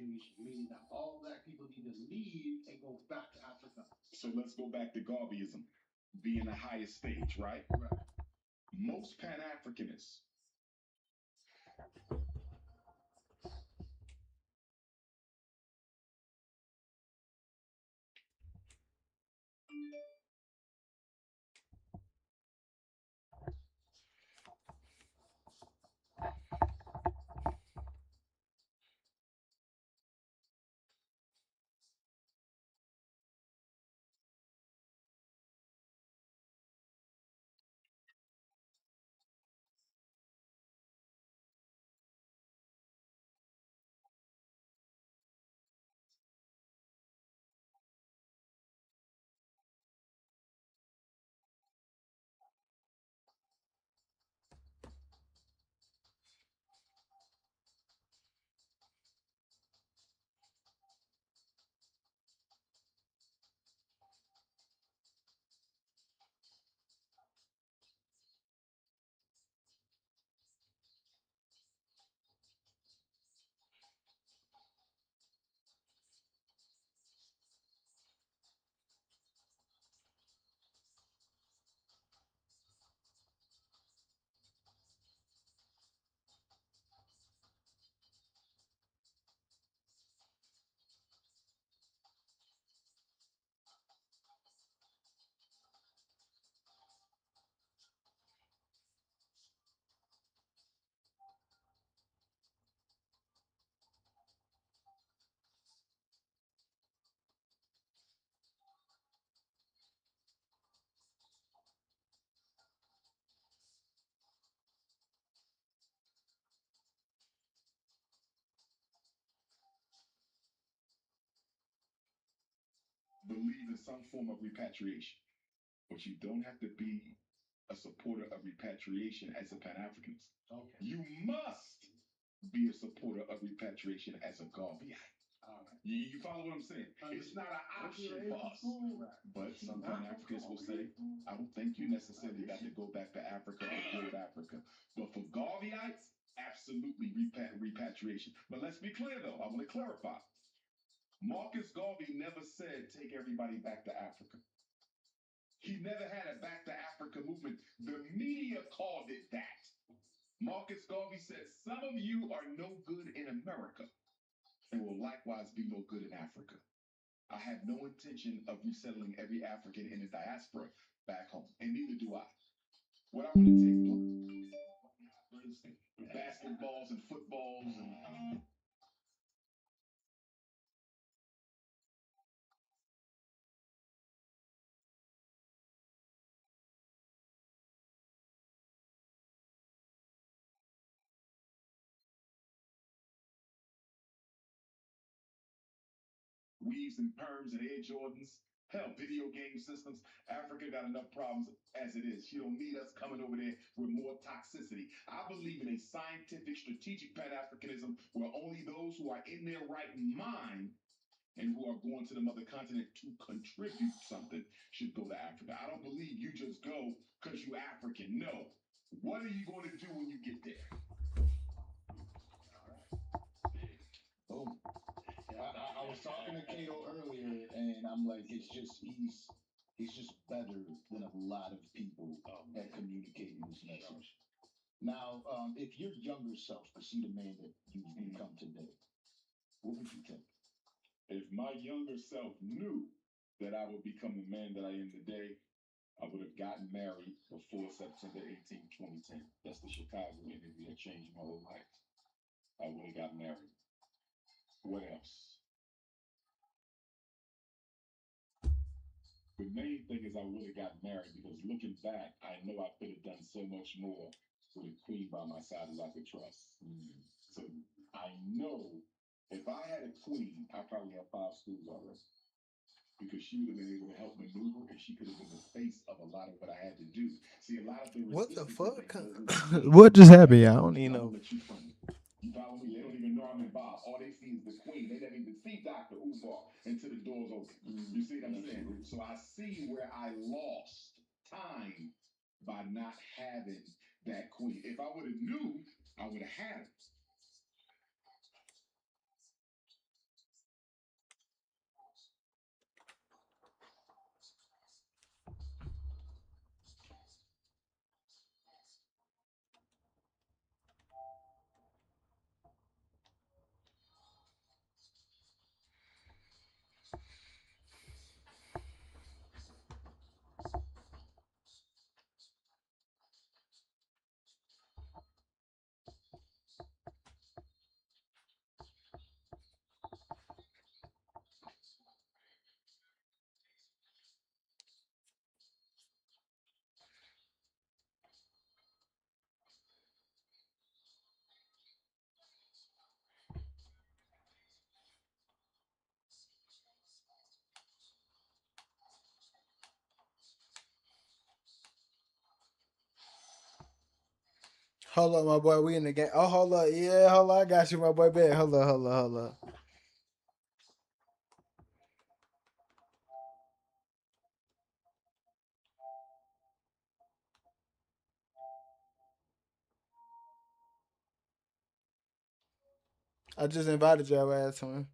repatriation, meaning that all black people need to leave and go back to Africa. So let's go back to Garveyism being the highest stage, right? Right. Most Pan Africanists believe in some form of repatriation, but you don't have to be a supporter of repatriation as a Pan Africanist. Okay. You must be a supporter of repatriation as a Garveyite. All right. You follow what I'm saying? It's not an option for us. Right. But some Pan Africans will say, I don't think you necessarily got to go back to Africa or build Africa. But for Garveyites, absolutely repatriation. But let's be clear though, I want to clarify. Marcus Garvey never said take everybody back to Africa. He never had a back to Africa movement. The media called it that. Marcus Garvey said, some of you are no good in America and will likewise be no good in Africa. I have no intention of resettling every African in the diaspora back home, and neither do I. What I want to take basketballs and footballs and weaves and perms and Air Jordans. Hell, video game systems. Africa got enough problems as it is. She don't need us coming over there with more toxicity. I believe in a scientific, strategic Pan-Africanism where only those who are in their right mind and who are going to the mother continent to contribute something should go to Africa. I don't believe you just go because you African. No. What are you going to do when you get there? Boom. I was talking to Kato earlier, and I'm like, he's just better than a lot of people at communicating this message. Now, if your younger self could see the man that you've become today, what would you think? If my younger self knew that I would become the man that I am today, I would have gotten married before September 18, 2010. That's the Chicago interview that changed my whole life. I would have got married. What else? The main thing is I would have got married because looking back, I know I could have done so much more with a queen by my side as I could trust. So I know if I had a queen, I probably have 5 schools already. Because she would have been able to help maneuver and she could have been the face of a lot of what I had to do. See, a lot of the What the resistance is fuck? they know who I am. What just happened? Y'all? I don't even I'm know. gonna let you find it. You follow me? They don't even know I'm involved. All they see is the queen. They never even see Dr. Umar until the doors open. You see what I'm saying? So I see where I lost time by not having that queen. If I would have knew, I would have had it. Hold up, my boy. We in the game. Oh, hold up. Yeah, hold up. I got you, my boy. Bet. Hold up, hold up, hold up. I just invited your ass to him.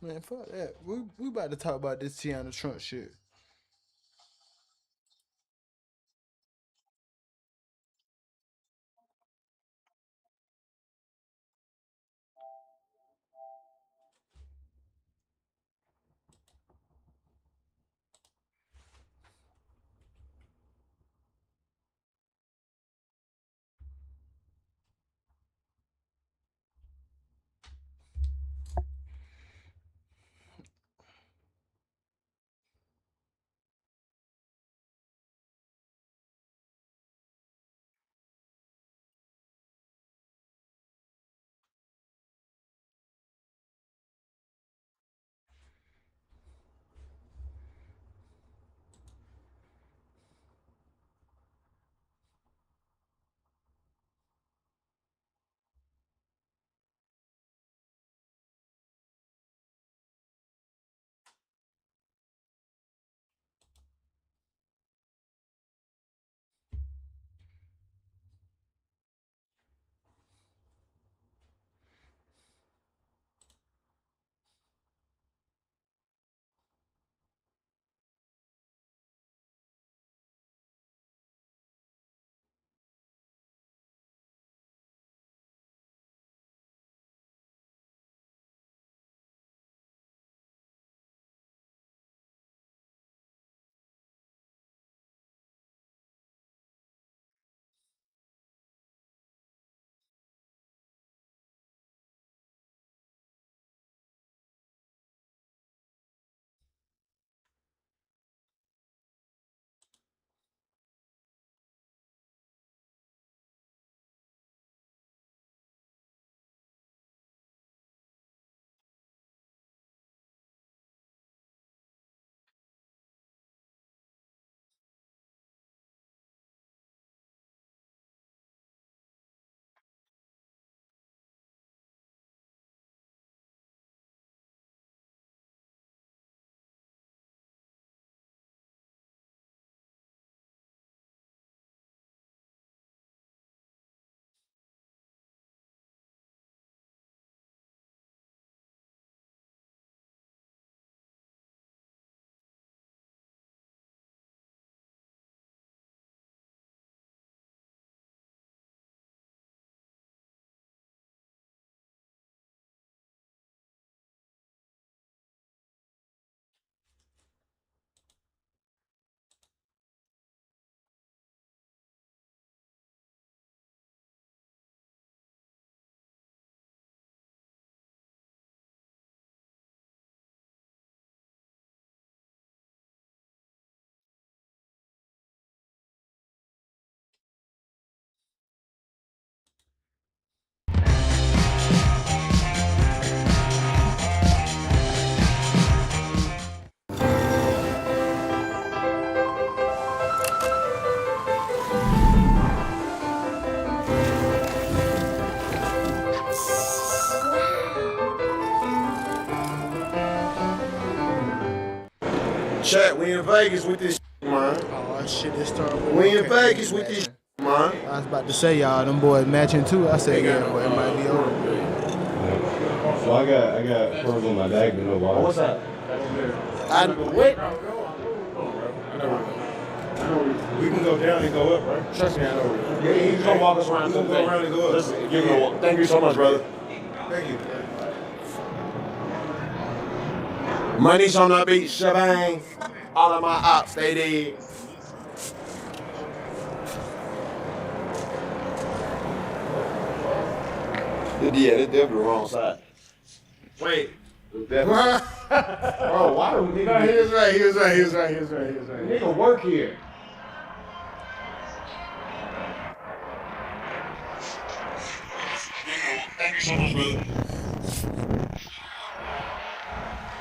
Man, fuck that. We about to talk about this Tiana Trump shit. Chat, we in Vegas with this man. Oh shit, it started. We in Vegas with this man. I was about to say y'all, them boys matching too. I said yeah, but it might be over. So I got pearls on my back, but no wires. What's that? What? We can go down and go up, right? Trust me, I know. Yeah, he's gonna walk us around. We can go around and go up. Listen, give me a walk. Thank you so much, brother. Thank you. Money's on the beach, shebang. All of my ops, they did. Yeah, that's definitely the wrong side. Wait. Bro, why do we No, he was right. nigga work here?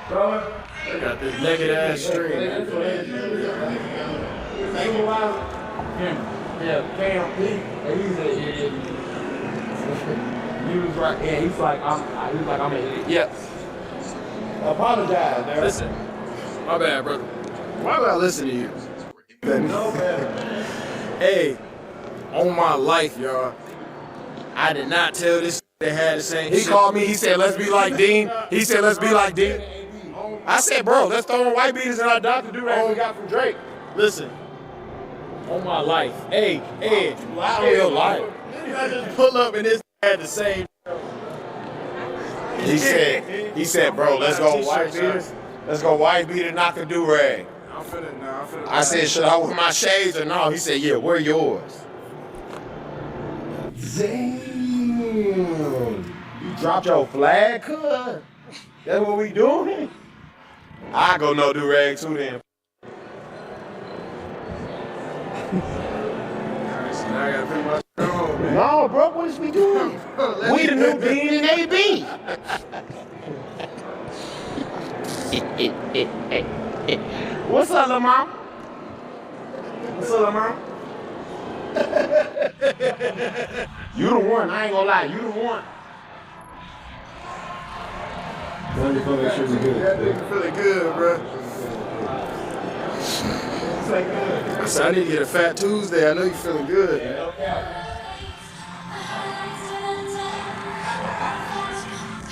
Bro, they got this naked ass stream. Yeah, Cam P. And he said, yeah. He was right. Yeah, he's like, I'm an idiot. Yep. Apologize, man. Listen. My bad, brother. Why would I listen to you? No better. Hey, on my life, y'all. I did not tell this they had the same shit. He called me, he said, let's be like Dean. He said, let's be like Dean. I said, bro, let's throw in white beaters in our Dr. Durag we got from Drake. Listen. On my life. Hey, hell life. I just pull up and this had the same. He said, bro, let's go white beaters. Let's go white beater, knock a do-rag. I'm feeling now. I said, should I wear my shades or no? He said, yeah, wear yours. Damn. You dropped your flag, cuz? That's what we doing? I go no do-rag too then. Now I gotta pick my shit on, man. No, bro, what is we doing? We the new Dean and AB. What's up, Lil' Mom? What's up, Lil' Mom? You the one, I ain't gonna lie, you the one. Feeling good, bro. I said, I need to get a Fat Tuesday. I know you feeling good.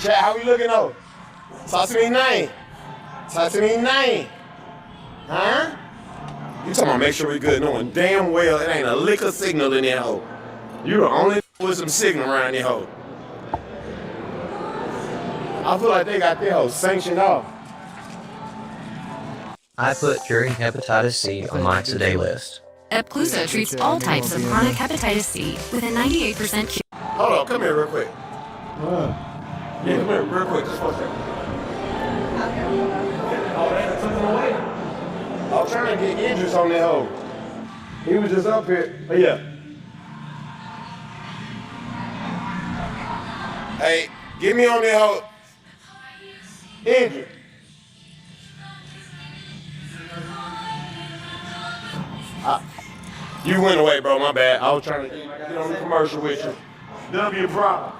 Chat, how we looking though? Talk to me name. Huh? You talking about make sure we good, knowing damn well it ain't a lick of signal in that hoe. You the only with some signal around that hoe. I feel like they got their hoe sanctioned off. I put curing hepatitis C on my today list. Epclusa treats all types of chronic hepatitis C with a 98% cure. Hold on, come here real quick. Yeah, come here real quick, just for a second. Oh, they took him away? I was trying to get Idris on that hoe. He was just up here. Oh, yeah. Hey, get me on that hoe. Idris. You went away, bro. My bad. I was trying to get on the commercial with you. That'll be a problem.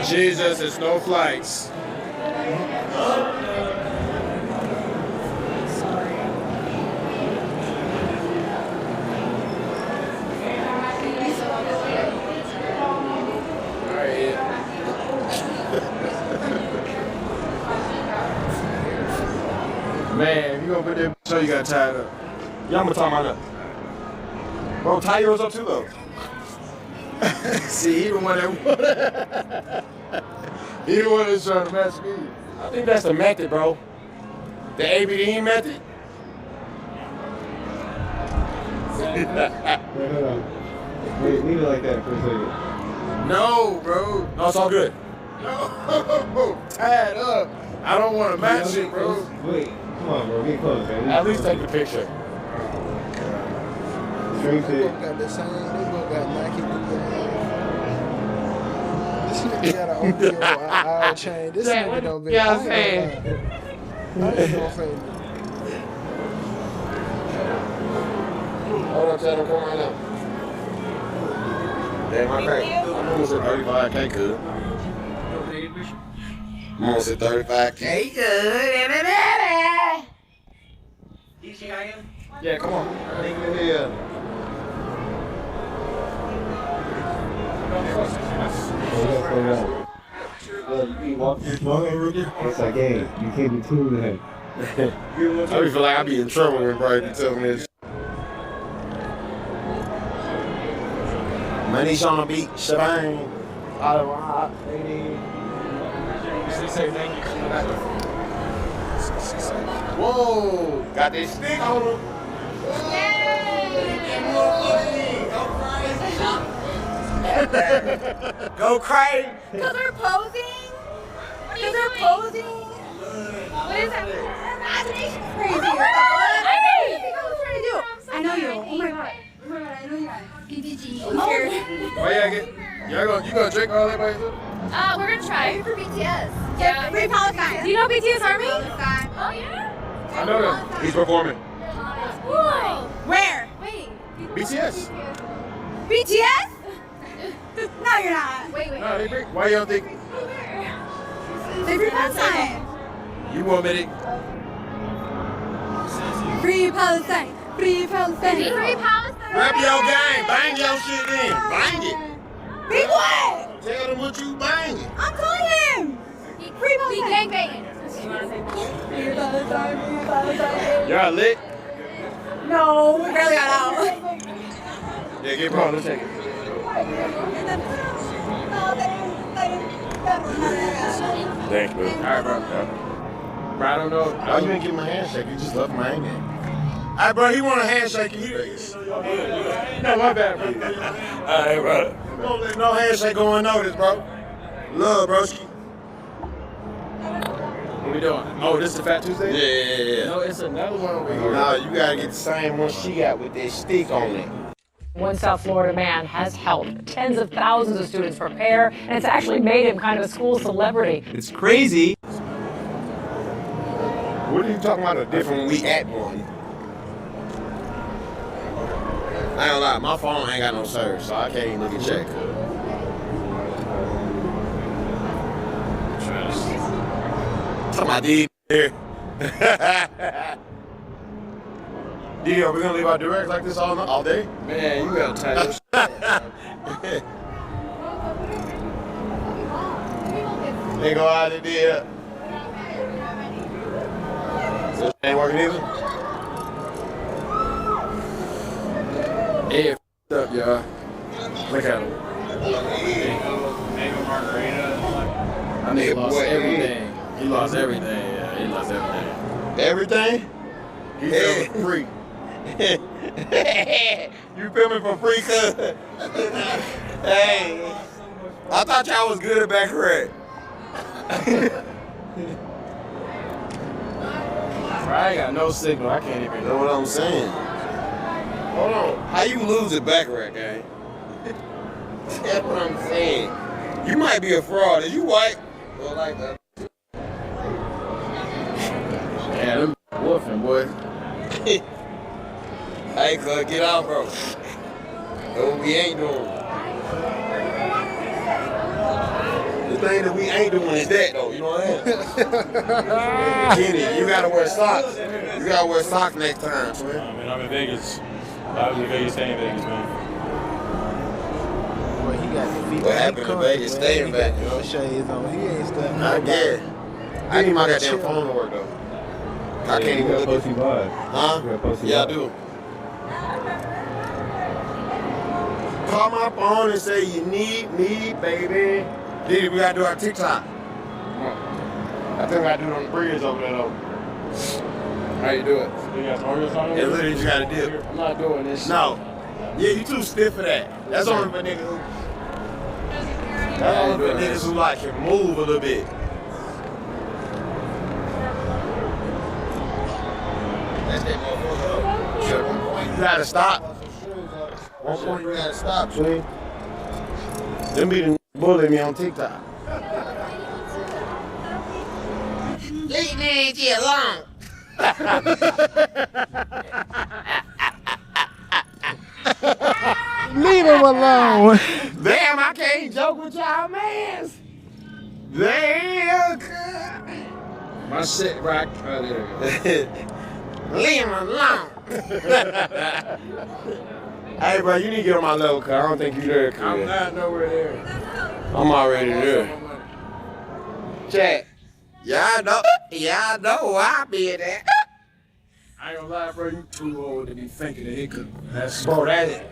Jesus, it's no flights. Man, you gonna put that so you got tied up. Yeah, I'm gonna tie mine up. Bro, tie yours up too though. See, he the one that he the one that's trying to match me. I think that's the method, bro. The ABD method. Wait, leave it like that for a second. No, bro. No, it's all good. No, tied up. I don't want to match it, bro. Wait, come on, bro. Get close, man. At least take the picture. String They fit. both got the same. They both got Nike. This nigga got an OPO chain. This nigga don't be. I ain't gonna fake it. Hold on, Chad, I'm coming right now. Damn, I can't. I'm almost at 35, I can't good. I'm on to 35K. Yeah, come on. It's like, hey, you can't be cool with him. I feel like I be in trouble when Brady be telling me this. Money's on the beat, shebang. Whoa, got this stick on him. Go crazy. Because they're posing. Because they're posing. What is that? Imagination's crazy. What the fuck? I was trying to do. I know you. Oh my god. Oh my god, I know you guys. BTG. I'm scared. Why you gonna drink all that by yourself? We're gonna try. For BTS. Yeah. Free Palestine. Do you know BTS Army? Oh yeah? I know that. He's performing. Whoa. Where? Wait. BTS. BTS? No, you're not. Wait. No, they free. Why you don't think? They free Palestine. You want me to? Free Palestine. Free Palestine. Free Palestine. Grab your game. Bang your shit in. Bang it. Big what? Tell them what you banging. I'm telling him. Free Palestine. Be gang banging. Free Palestine. Free Palestine. Y'all lit? No, we barely got out. Yeah, get bro. Let's take it. Thanks, bro. All right, bro. Bro, I don't know. Oh, you didn't give him a handshake. You just left him hanging. All right, bro. He want a handshake. No, my bad, bro. All right, bro. Don't let no handshake go unnoticed, bro. Love, broski. What we doing? Oh, this is the Fat Tuesday? Yeah. No, it's another one over here. No, you gotta get the same one she got with that stick on it. One South Florida man has helped tens of thousands of students prepare, and it's actually made him kind of a school celebrity. It's crazy. What are you talking about? A different week at one? I ain't gonna lie, my phone ain't got no service, so I can't even look at check. Talking about D here. D, are we gonna leave our direct like this all day? Man, you gotta tie your shit. They go out of there. This ain't working either? Yeah, f***ed up, y'all. Look at him. I nigga lost everything. He lost everything, yeah. He lost everything. Everything? He filming for free. You filming for free, cuz? Hey, I thought y'all was good at Baccarat. I ain't got no signal. I can't even know what I'm saying. Hold on. How you lose at Baccarat, gang? That's what I'm saying. You might be a fraud. Are you white? Or like that? Yeah, them woofing, boy. Hey, cuz, get out, bro. That's what we ain't doing. The thing that we ain't doing is that, though. You know what I'm saying? Kenny, you gotta wear socks. You gotta wear socks next time, man. I mean, I'm in Vegas. I was in Vegas, stay in Vegas, man. Boy, he got the feet. What happened in Vegas? Stay in Vegas. No shades on. He ain't stuck. I guess. I need my goddamn phone to work, though. I can't even look at it. Huh? Yeah, I do. Call my phone and say you need me, baby. Diddy, we gotta do our TikTok. I think we gotta do it on the bridge over there, though. How you do it? You got Mario's on Yeah, literally just gotta dip. I'm not doing this. No. Yeah, you too stiff for that. That's only for niggas who. That's only for niggas who like can move a little bit. That's that motherfucker. At one point you gotta stop. One point you gotta stop, twin. Them be the bullying me on TikTok. Leave me alone. Leave him alone. Damn, I can't joke with y'all, mans. Damn, My shit rock. Oh, there you go. Leave him alone. Hey, bro, you need to get on my level, cuz I don't think you there, cuz. I'm not nowhere there. I'm already there. Chat. Yeah, I know I'll be there. I ain't gonna lie, bro, you too old to be thinking that it could. That's Bro,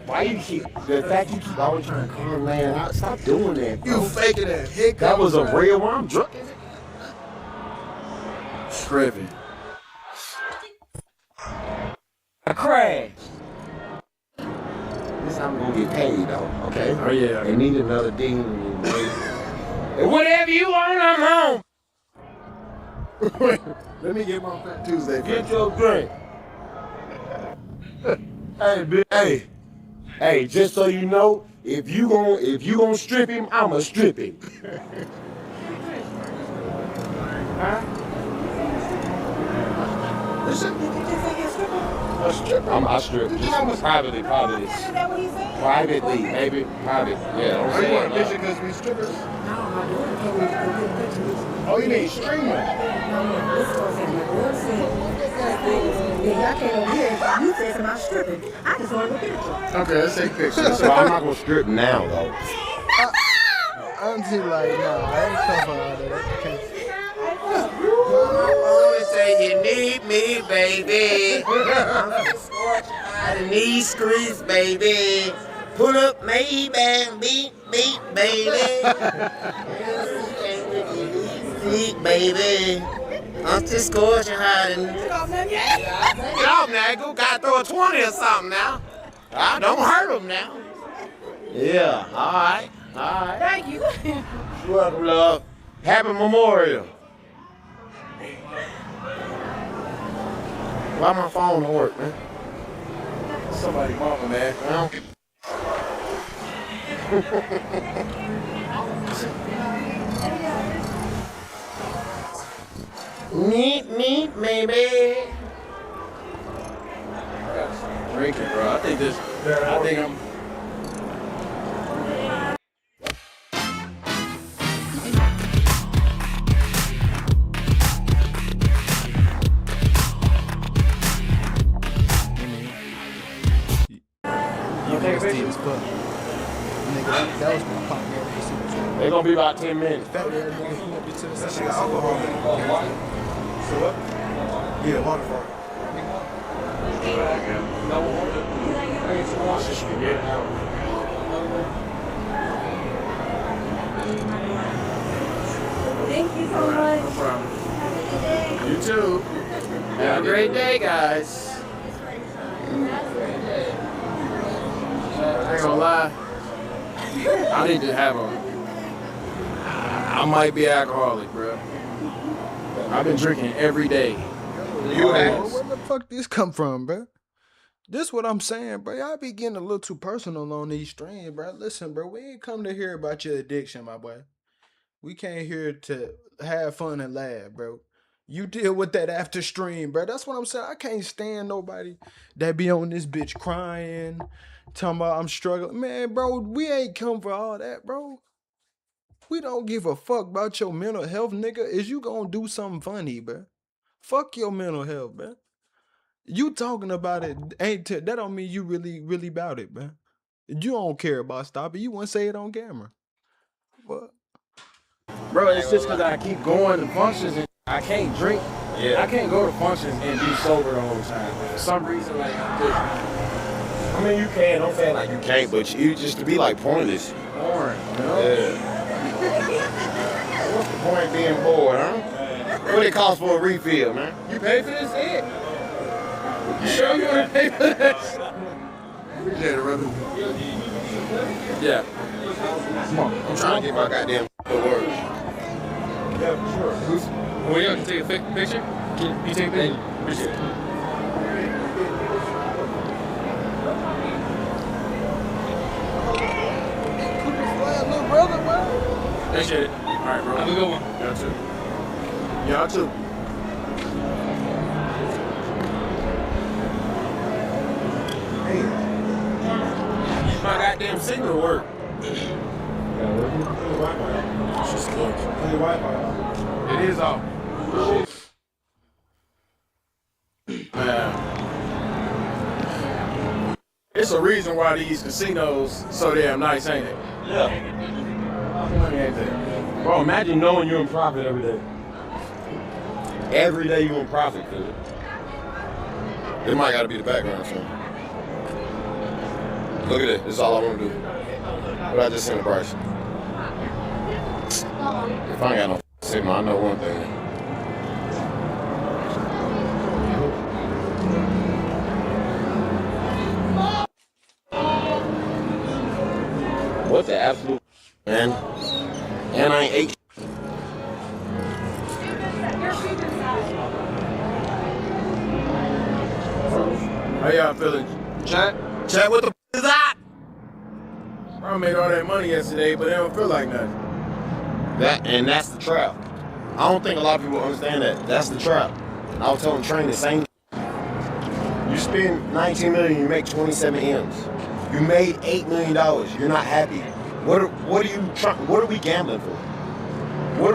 why you keep, the fact you keep always trying to calm man out, stop doing that, bro. you faking that hiccup. That was a real one, I'm drunk. Tripping. I crashed. This time I'm gonna get paid though, okay? Oh yeah. They need another ding. Whatever you want, I'm home. Let me get my Fat Tuesday. Get your drink. Hey, just so you know, if you gon' strip him, I'ma strip him. Huh? A stripper? I strip. Just privately. Privately, baby. Private. Yeah. Are you want to visit because we strippers? Oh, you mean streamer? Y'all came over here and you said something about stripping. I just wanted a picture. Okay, let's take pictures. So I'm not gonna strip now though. Auntie like, nah, I ain't come for all that. Always say you need me, baby. I'm gonna scorch out in these streets, baby. Pull up, maybe, beat, baby. Beat, baby. I'm just scorching hard and get off now, go gotta throw a 20 or something now. Don't hurt him now. Yeah, all right. Thank you. You're welcome, love. Happy Memorial. Why my phone don't work, man? Somebody mama, man. Meet, maybe. Drinking, bro. I think I'm. That was my pop. They're gonna be about 10 minutes. That shit got alcohol in it. So what? Yeah, waterfall. Thank you so much. No problem. Have a good day. You too. Have a great day, guys. I ain't gonna lie. I need to have I might be alcoholic, bro. I've been drinking every day. You ass. Where the fuck this come from, bro? This what I'm saying, bro. Y'all be getting a little too personal on these streams, bro. Listen, bro, we ain't come to hear about your addiction, my boy. We came here to have fun and laugh, bro. You deal with that after stream, bro. That's what I'm saying. I can't stand nobody that be on this bitch crying, talking about I'm struggling. Man, bro, we ain't come for all that, bro. We don't give a fuck about your mental health, nigga. Is you gonna do something funny, bro? Fuck your mental health, bro. You talking about it that don't mean you really about it, man. You don't care about stopping. You wouldn't say it on camera. What? Bro, it's just because I keep going to functions and I can't drink. Yeah. I can't go to functions and be sober the whole time. For some reason, like, I mean, you can. Don't say like you can't, but you just to be like pointless. Boring, you know? Yeah. What's the point being bored, huh? What it cost for a refill, man? You pay for this shit? You sure you want to pay for this? Appreciate it, brother. Yeah. Come on. I'm trying to get my goddamn work. Yeah, for sure. Well, you can take a picture? Can you take a picture? Appreciate it. Little brother, man. Appreciate it. All right, bro. Have a good one. Y'all too. Y'all too. Hey. My goddamn signal work. It is off. It's a reason why these casinos so damn nice, ain't it? Yeah. Money ain't there. Bro, imagine knowing you're in profit every day. Every day you're in profit, dude. It might gotta be the background, son. Look at it. This is all I want to do. But I just seen the price. If I ain't got no signal, I know one thing. What the absolute And I ain't ate. How y'all feeling? Chat? Chat, what the is that? I made all that money yesterday, but it don't feel like nothing. That's the trap. I don't think a lot of people understand that. That's the trap. I was telling Train the same. You spend 19 million, you make 27 M's. You made $8 million. You're not happy. What are you trying? What are we gambling for? What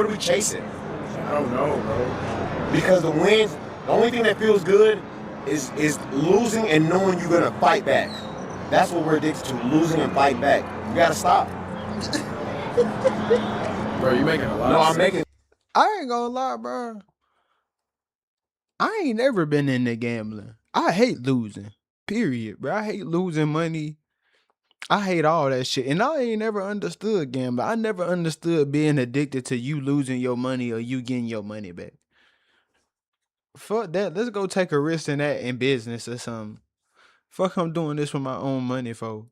are we chasing? I don't know, bro. Because the wins, the only thing that feels good is losing and knowing you're gonna fight back. That's what we're addicted to, losing and fight back. You gotta stop. Bro, you making a lot No, of I'm sense. making. I ain't gonna lie, bro. I ain't never been into gambling. I hate losing. Period, bro. I hate losing money. I hate all that shit. And I ain't never understood gambling. I never understood being addicted to you losing your money or you getting your money back. Fuck that. Let's go take a risk in that in business or something. Fuck, I'm doing this with my own money, folks.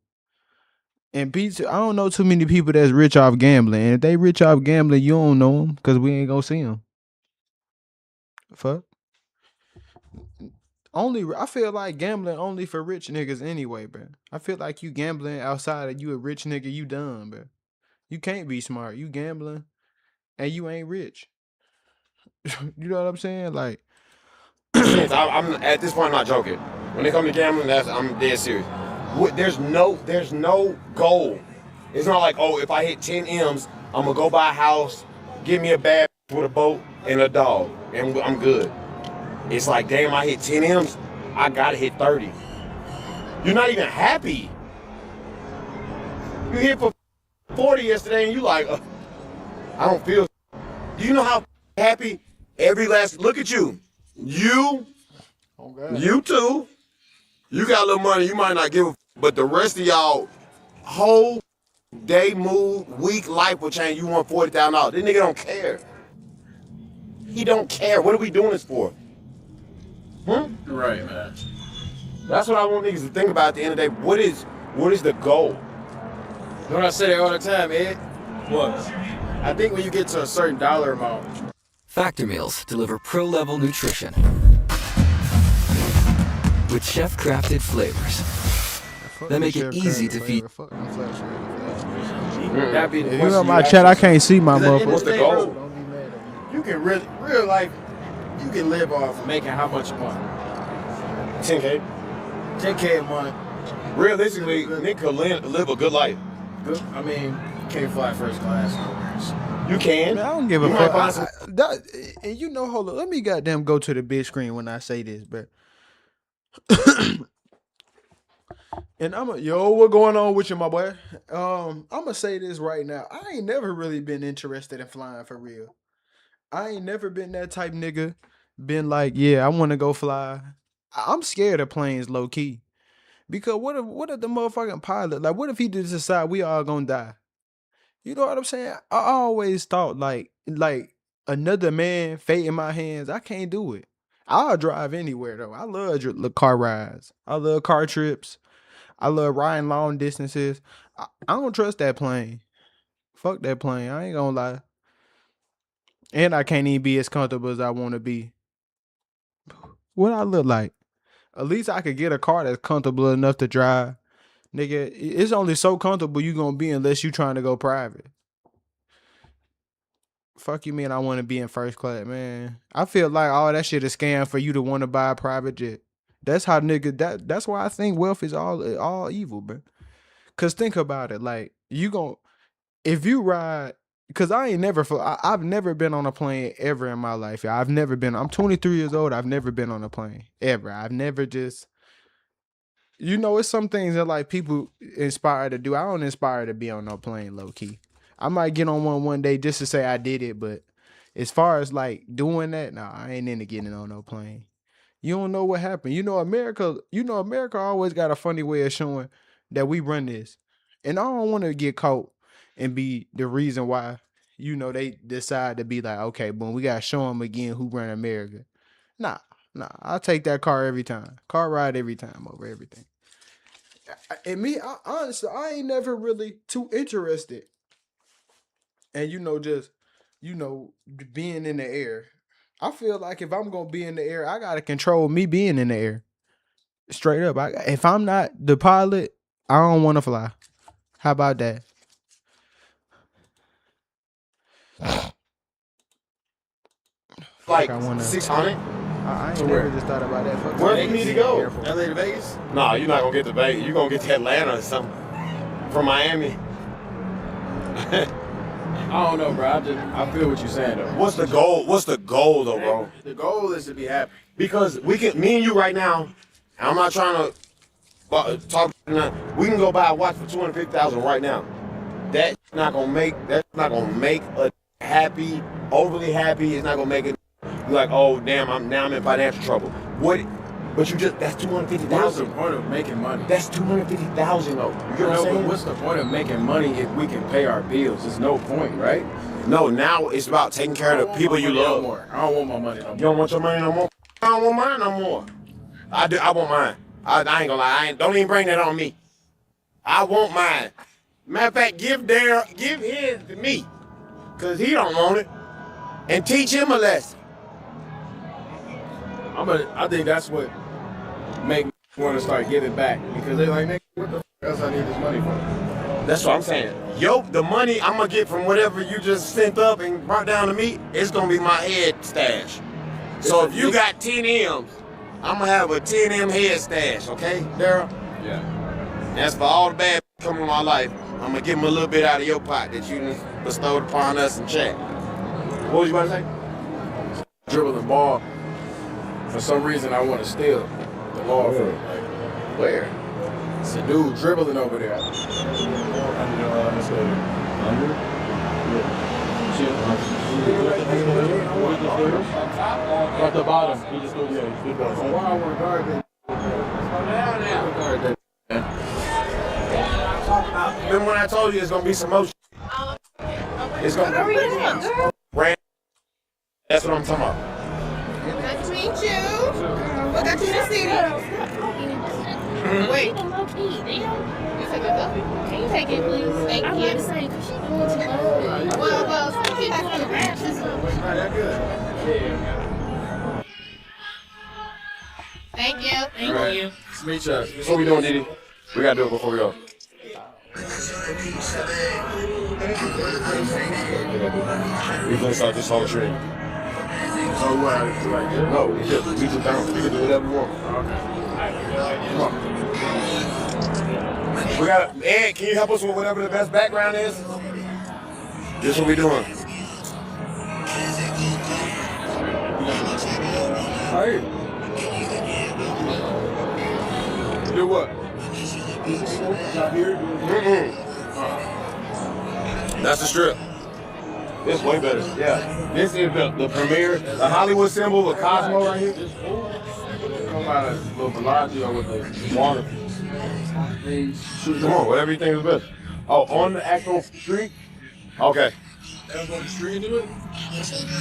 And pizza, I don't know too many people that's rich off gambling. And if they rich off gambling, you don't know them because we ain't gonna see them. Fuck. I feel like gambling only for rich niggas anyway, bro. I feel like you gambling outside of you a rich nigga, you dumb, bro. You can't be smart. You gambling and you ain't rich. You know what I'm saying? Like, I'm at this point, I'm not joking. When it comes to gambling, I'm dead serious. There's no goal. It's not like, oh, if I hit 10 M's, I'm gonna go buy a house, give me a bag with a boat and a dog, and I'm good. It's like, damn, I hit 10 M's, I gotta hit 30. You're not even happy. You hit for 40 yesterday, and you like, I don't feel. Do you know how happy every last? Look at you. You too. You got a little money, you might not give a but the rest of y'all whole day, mood, week, life will change. You want $40,000. This nigga don't care. He don't care. What are we doing this for? Right, man. That's what I want niggas to think about at the end of the day. What is the goal? You know what I say all the time, Ed? What? I think when you get to a certain dollar amount. Factor Meals deliver pro-level nutrition with chef-crafted flavors that make it easy to feed. That'd be the If you question know my ask chat, I yourself. can't see my 'Cause at the end of motherfucker. What's the day, goal? bro, you can really, real life, you can live off making how much a month? 10K. 10K a month. Realistically, nigga could live a good life. Good. I mean, you can't fly first class. You can. Man, I don't give a You fuck. might find And you know, hold on. Let me goddamn go to the big screen when I say this, bro. And what going on with you, my boy? I'ma say this right now. I ain't never really been interested in flying for real. I ain't never been that type nigga. Been like, yeah, I want to go fly. I'm scared of planes, low key. Because what if the motherfucking pilot, like, what if he just decide we all gonna die? You know what I'm saying? I always thought like another man, fate in my hands. I can't do it. I'll drive anywhere though. I love car rides. I love car trips. I love riding long distances. I don't trust that plane. Fuck that plane. I ain't gonna lie. And I can't even be as comfortable as I want to be. What I look like? At least I could get a car that's comfortable enough to drive. Nigga, it's only so comfortable you gonna be unless you trying to go private. Fuck you mean I want to be in first class, man. I feel like all that shit is scam for you to want to buy a private jet. That's how nigga that's why I think wealth is all evil, bro. Cause think about it, like if you ride, cause I've never been on a plane ever in my life. I'm 23 years old. I've never been on a plane ever. I've never just, you know, it's some things that like people inspire to do. I don't inspire to be on no plane, low key. I might get on one day just to say I did it, but as far as like doing that, nah, I ain't into getting on no plane. You don't know what happened. America always got a funny way of showing that we run this. And I don't want to get caught and be the reason why, they decide to be like, okay, but we got to show them again who run America. Nah, I'll take that car every time. Car ride every time over everything. And me, honestly, I ain't never really too interested. And, just being in the air. I feel like if I'm going to be in the air, I got to control me being in the air. Straight up. If I'm not the pilot, I don't want to fly. How about that? Like I wanna- 600? I ain't never just thought about that. Fuck Where do Vegas. you need to go? Airport. LA to Vegas? Nah, you're not gonna get to Vegas. You're gonna get to Atlanta or something. From Miami. I don't know, bro. I feel what you're saying, though. What's the goal? What's the goal though, bro? The goal is to be happy. Because me and you right now, I'm not trying to talk. We can go buy a watch for $250,000 right now. That's not gonna make a happy, overly happy. It's not gonna make it like, oh damn, I'm in financial trouble. What? But that's $250,000. What's the point of making money? That's $250,000 though. You know what I'm But saying? what's the point of making money if we can pay our bills? There's no point, right? No, now it's about taking care of the people you love. I don't want my money no more. You don't want your money no more? I don't want mine no more. I do. I want mine. I ain't gonna lie. Don't even bring that on me. I want mine. Matter of fact, give his to me, cause he don't want it, and teach him a lesson. I think that's what make me want to start giving back, because they're like, nigga, what the f else I need this money for? That's what I'm saying. The money I'm gonna get from whatever you just sent up and brought down to me, it's gonna be my head stash. So if you got 10 M's, I'm gonna have a 10 M head stash, okay, Daryl? Yeah. That's for all the bad coming in my life. I'm gonna give them a little bit out of your pot that you bestowed upon us in chat. What was you about to say? Dribble the ball. For some reason, I want to steal the ball from him. Like, where? It's a dude dribbling over there. At the bottom. He just goes, yeah, he's good. Why I want to guard that? Remember when I told you it's gonna be some motion? It's gonna be brand. That's what I'm talking about. Nice to meet you. What got you in the city? Wait. You said that? Can you take it, please? Thank you. I'm saying, because she's going to love it. Well, she has to grab this. Thank you. Thank you. Meet you. What we doing, Didi? We gotta do it before we go. We gonna start this whole tree. So what? No, we just down. We can do whatever we want. Come on. We got Ed, can you help us with whatever the best background is? This is what we doing. Hey. Do what? Not here? That's the strip. This way better. Yeah. This is the premiere, the Hollywood symbol of Cosmo right here. Come out of little Bellagio with the water. Come on, whatever you think is best. Oh, on the actual street? Okay. That's on the street, do it?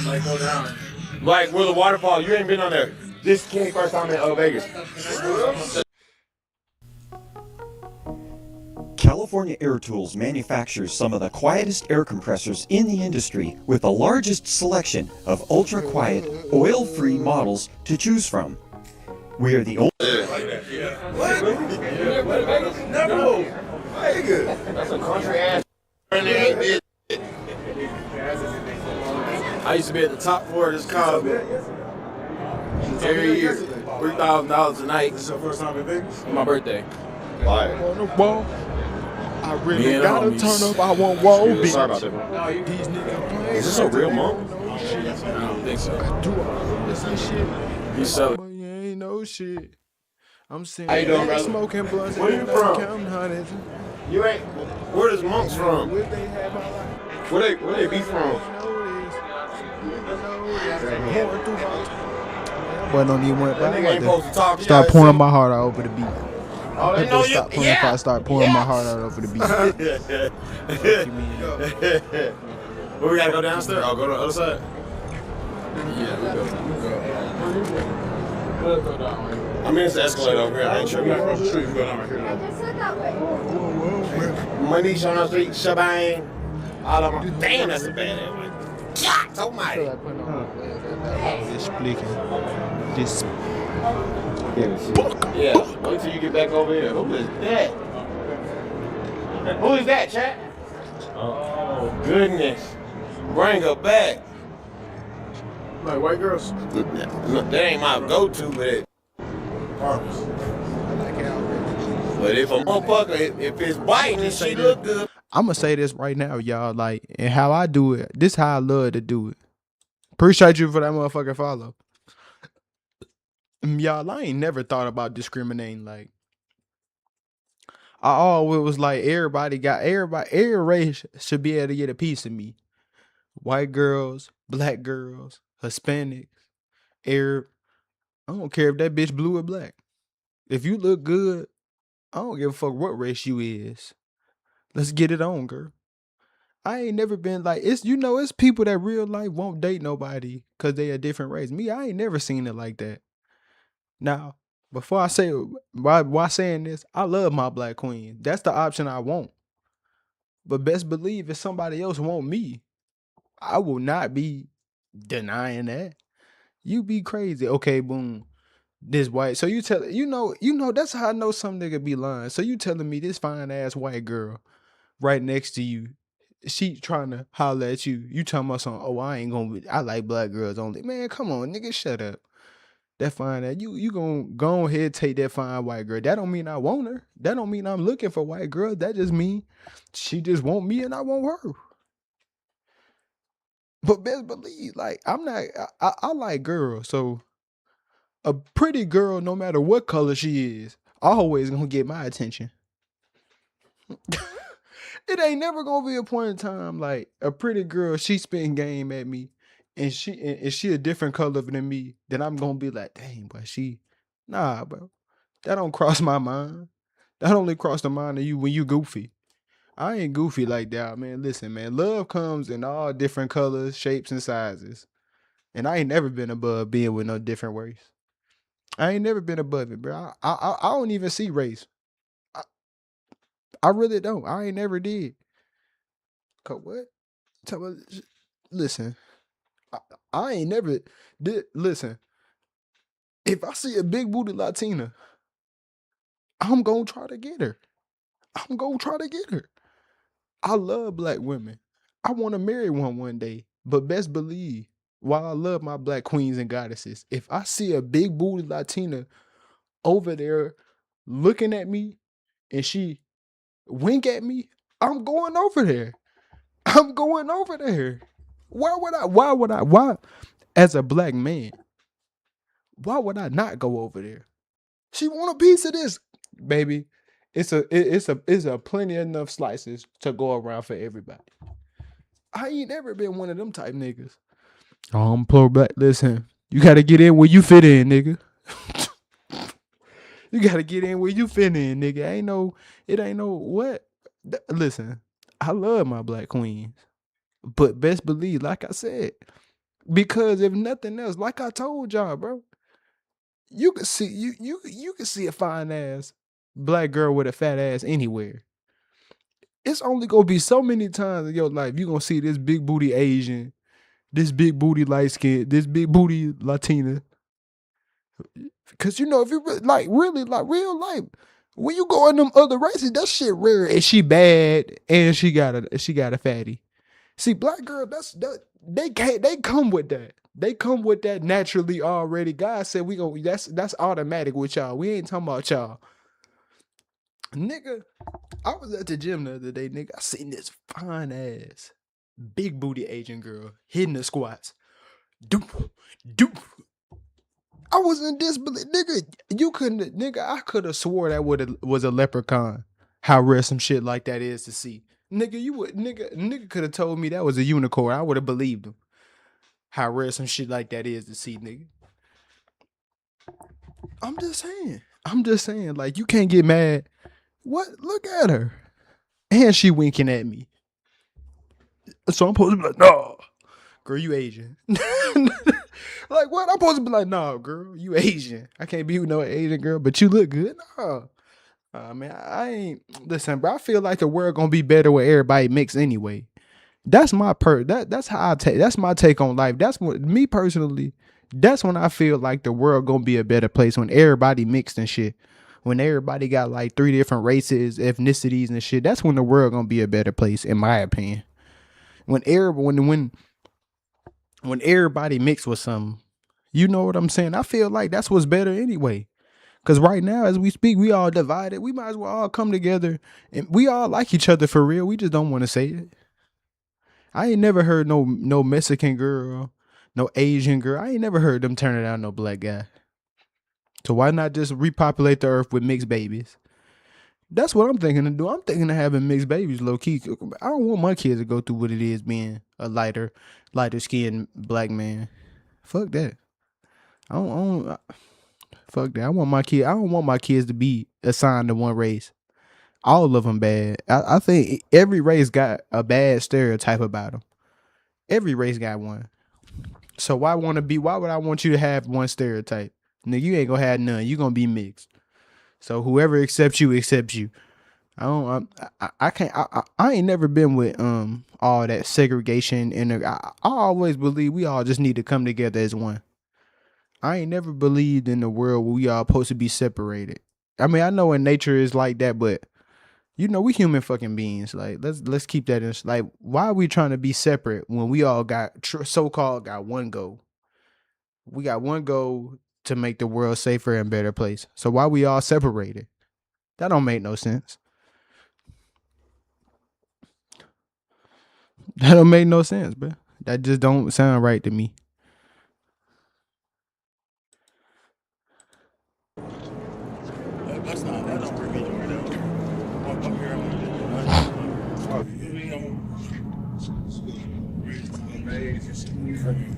Like go down. Like where the waterfall, you ain't been on there. This came first time in Vegas. California Air Tools manufactures some of the quietest air compressors in the industry with the largest selection of ultra-quiet, oil-free models to choose from. We are the only... What? No. Vegas. That's a country ass. I used to be at the top floor of this Cosmo every year. $3,000 a night. This is your first time in Vegas? On my birthday. Why? I really gotta turn up. I want wall beats. Sorry about that. Is this a real monk? I don't think so. Do all this and shit. You sell it. But you ain't no shit. I'm sitting How you doing, there brother? smoking blunts Where and you from? counting hundreds. You ain't. Where does monks from? Where they have my life. Where they be from? Boy, don't even want That nigga ain't supposed to talk to start y'all, pouring so- my heart out over the beat. Oh, they know you. Stop playing if I start pouring my heart out over the beat. Where we gotta go downstairs? I'll go to the other side. Yeah, we go. We'll go down right here. I mean, it's the escalator over here. I ain't sure. We across the street. We go down right here. Money's on the street, shabang. All of them. Damn, that's a bad ass one. God almighty. This. Yeah, wait till you get back over here. Who is that? Who is that, chat? Oh, goodness. Bring her back. Like white girls? That ain't my go-to, but if a motherfucker, if it's biting and she look good. I'm gonna say this right now, y'all. Like, and how I do it. This how I love to do it. Appreciate you for that motherfucking follow. Y'all, I ain't never thought about discriminating. Like, I always was like, every race should be able to get a piece of me. White girls, black girls, Hispanics, Arab. I don't care if that bitch blue or black. If you look good, I don't give a fuck what race you is. Let's get it on, girl. I ain't never been like, it's people that real life won't date nobody because they a different race. Me, I ain't never seen it like that. Now, before I say, why saying this, I love my black queen. That's the option I want. But best believe if somebody else want me, I will not be denying that. You be crazy. Okay, boom. This white. So you tell that's how I know some nigga be lying. So you telling me this fine ass white girl right next to you, she trying to holler at you. You talking about something, oh, I like black girls only. Man, come on, nigga, shut up. That fine ass. You gonna go ahead take that fine white girl. That don't mean I want her. That don't mean I'm looking for white girls. That just mean she just want me and I want her. But best believe, like, I like girls, so a pretty girl, no matter what color she is, always gonna get my attention. It ain't never gonna be a point in time like a pretty girl, she spitting game at me, and she a different color than me, then I'm gonna be like, dang, but nah, bro. That don't cross my mind. That only cross the mind of you when you goofy. I ain't goofy like that, man. Listen, man, love comes in all different colors, shapes, and sizes. And I ain't never been above being with no different race. I ain't never been above it, bro. I don't even see race. I really don't. I ain't never did. What? Listen, I ain't never did. Listen, if I see a big booty Latina, I'm gonna try to get her. I'm gonna try to get her. I love black women. I want to marry one day. But best believe, while I love my black queens and goddesses, if I see a big booty Latina over there looking at me and she wink at me, I'm going over there. I'm going over there. Why, as a black man, why would I not go over there? She want a piece of this, baby. It's a plenty enough slices to go around for everybody. I ain't never been one of them type niggas. I'm pro black. Listen, you gotta get in where you fit in, nigga. You gotta get in where you fit in, nigga. It ain't no what. Listen, I love my black queens, but best believe, like I said, because if nothing else, like I told y'all, bro, you can see you can see a fine ass black girl with a fat ass anywhere. It's only gonna be so many times in your life you gonna see this big booty Asian, this big booty light skin, this big booty Latina. Cause if you really like real life, when you go in them other races, that shit rare and she bad and she got a fatty. See, black girl, they come with that. They come with that naturally already. God said that's automatic with y'all. We ain't talking about y'all. Nigga, I was at the gym the other day, nigga. I seen this fine ass, big booty Asian girl hitting the squats. Doop, doop. I was in disbelief, nigga. You couldn't, nigga. I could have swore that was a leprechaun. How rare some shit like that is to see, nigga. Nigga could have told me that was a unicorn. I would have believed him. How rare some shit like that is to see, nigga. I'm just saying. Like, you can't get mad. What? Look at her, and she winking at me. So I'm supposed to be like, no, girl, you Asian. Like, what? I'm supposed to be like, no, girl, you Asian. I can't be with no Asian girl, but you look good. No. Man, I ain't, listen, bro, I feel like the world gonna be better with everybody mixed anyway. That's my that's how I take, that's my take on life. That's what, me personally, that's when I feel like the world gonna be a better place, when everybody mixed and shit. When everybody got like 3 different races, ethnicities and shit, that's when the world gonna be a better place, in my opinion. When everybody mixed with something, you know what I'm saying? I feel like that's what's better anyway. Cause right now, as we speak, we all divided. We might as well all come together, and we all like each other for real. We just don't want to say it. I ain't never heard no Mexican girl, no Asian girl. I ain't never heard them turning down no black guy. So why not just repopulate the earth with mixed babies? That's what I'm thinking to do. I'm thinking of having mixed babies, low key. I don't want my kids to go through what it is being a lighter skinned black man. Fuck that. Fuck that. I don't want my kids to be assigned to one race. All of them bad. I think every race got a bad stereotype about them. Every race got one. So why would I want you to have one stereotype? Nigga, you ain't gonna have none. You gonna be mixed. So whoever accepts you, accepts you. I ain't never been with all that segregation, and I always believe we all just need to come together as one. I ain't never believed in the world where we all supposed to be separated. I mean, I know in nature is like that, but you know, we human fucking beings. Like, let's keep that in. Like, why are we trying to be separate when we all got so-called got one goal? We got one goal to make the world safer and better place. So why we all separated? That don't make no sense. That don't make no sense, bro. That just don't sound right to me.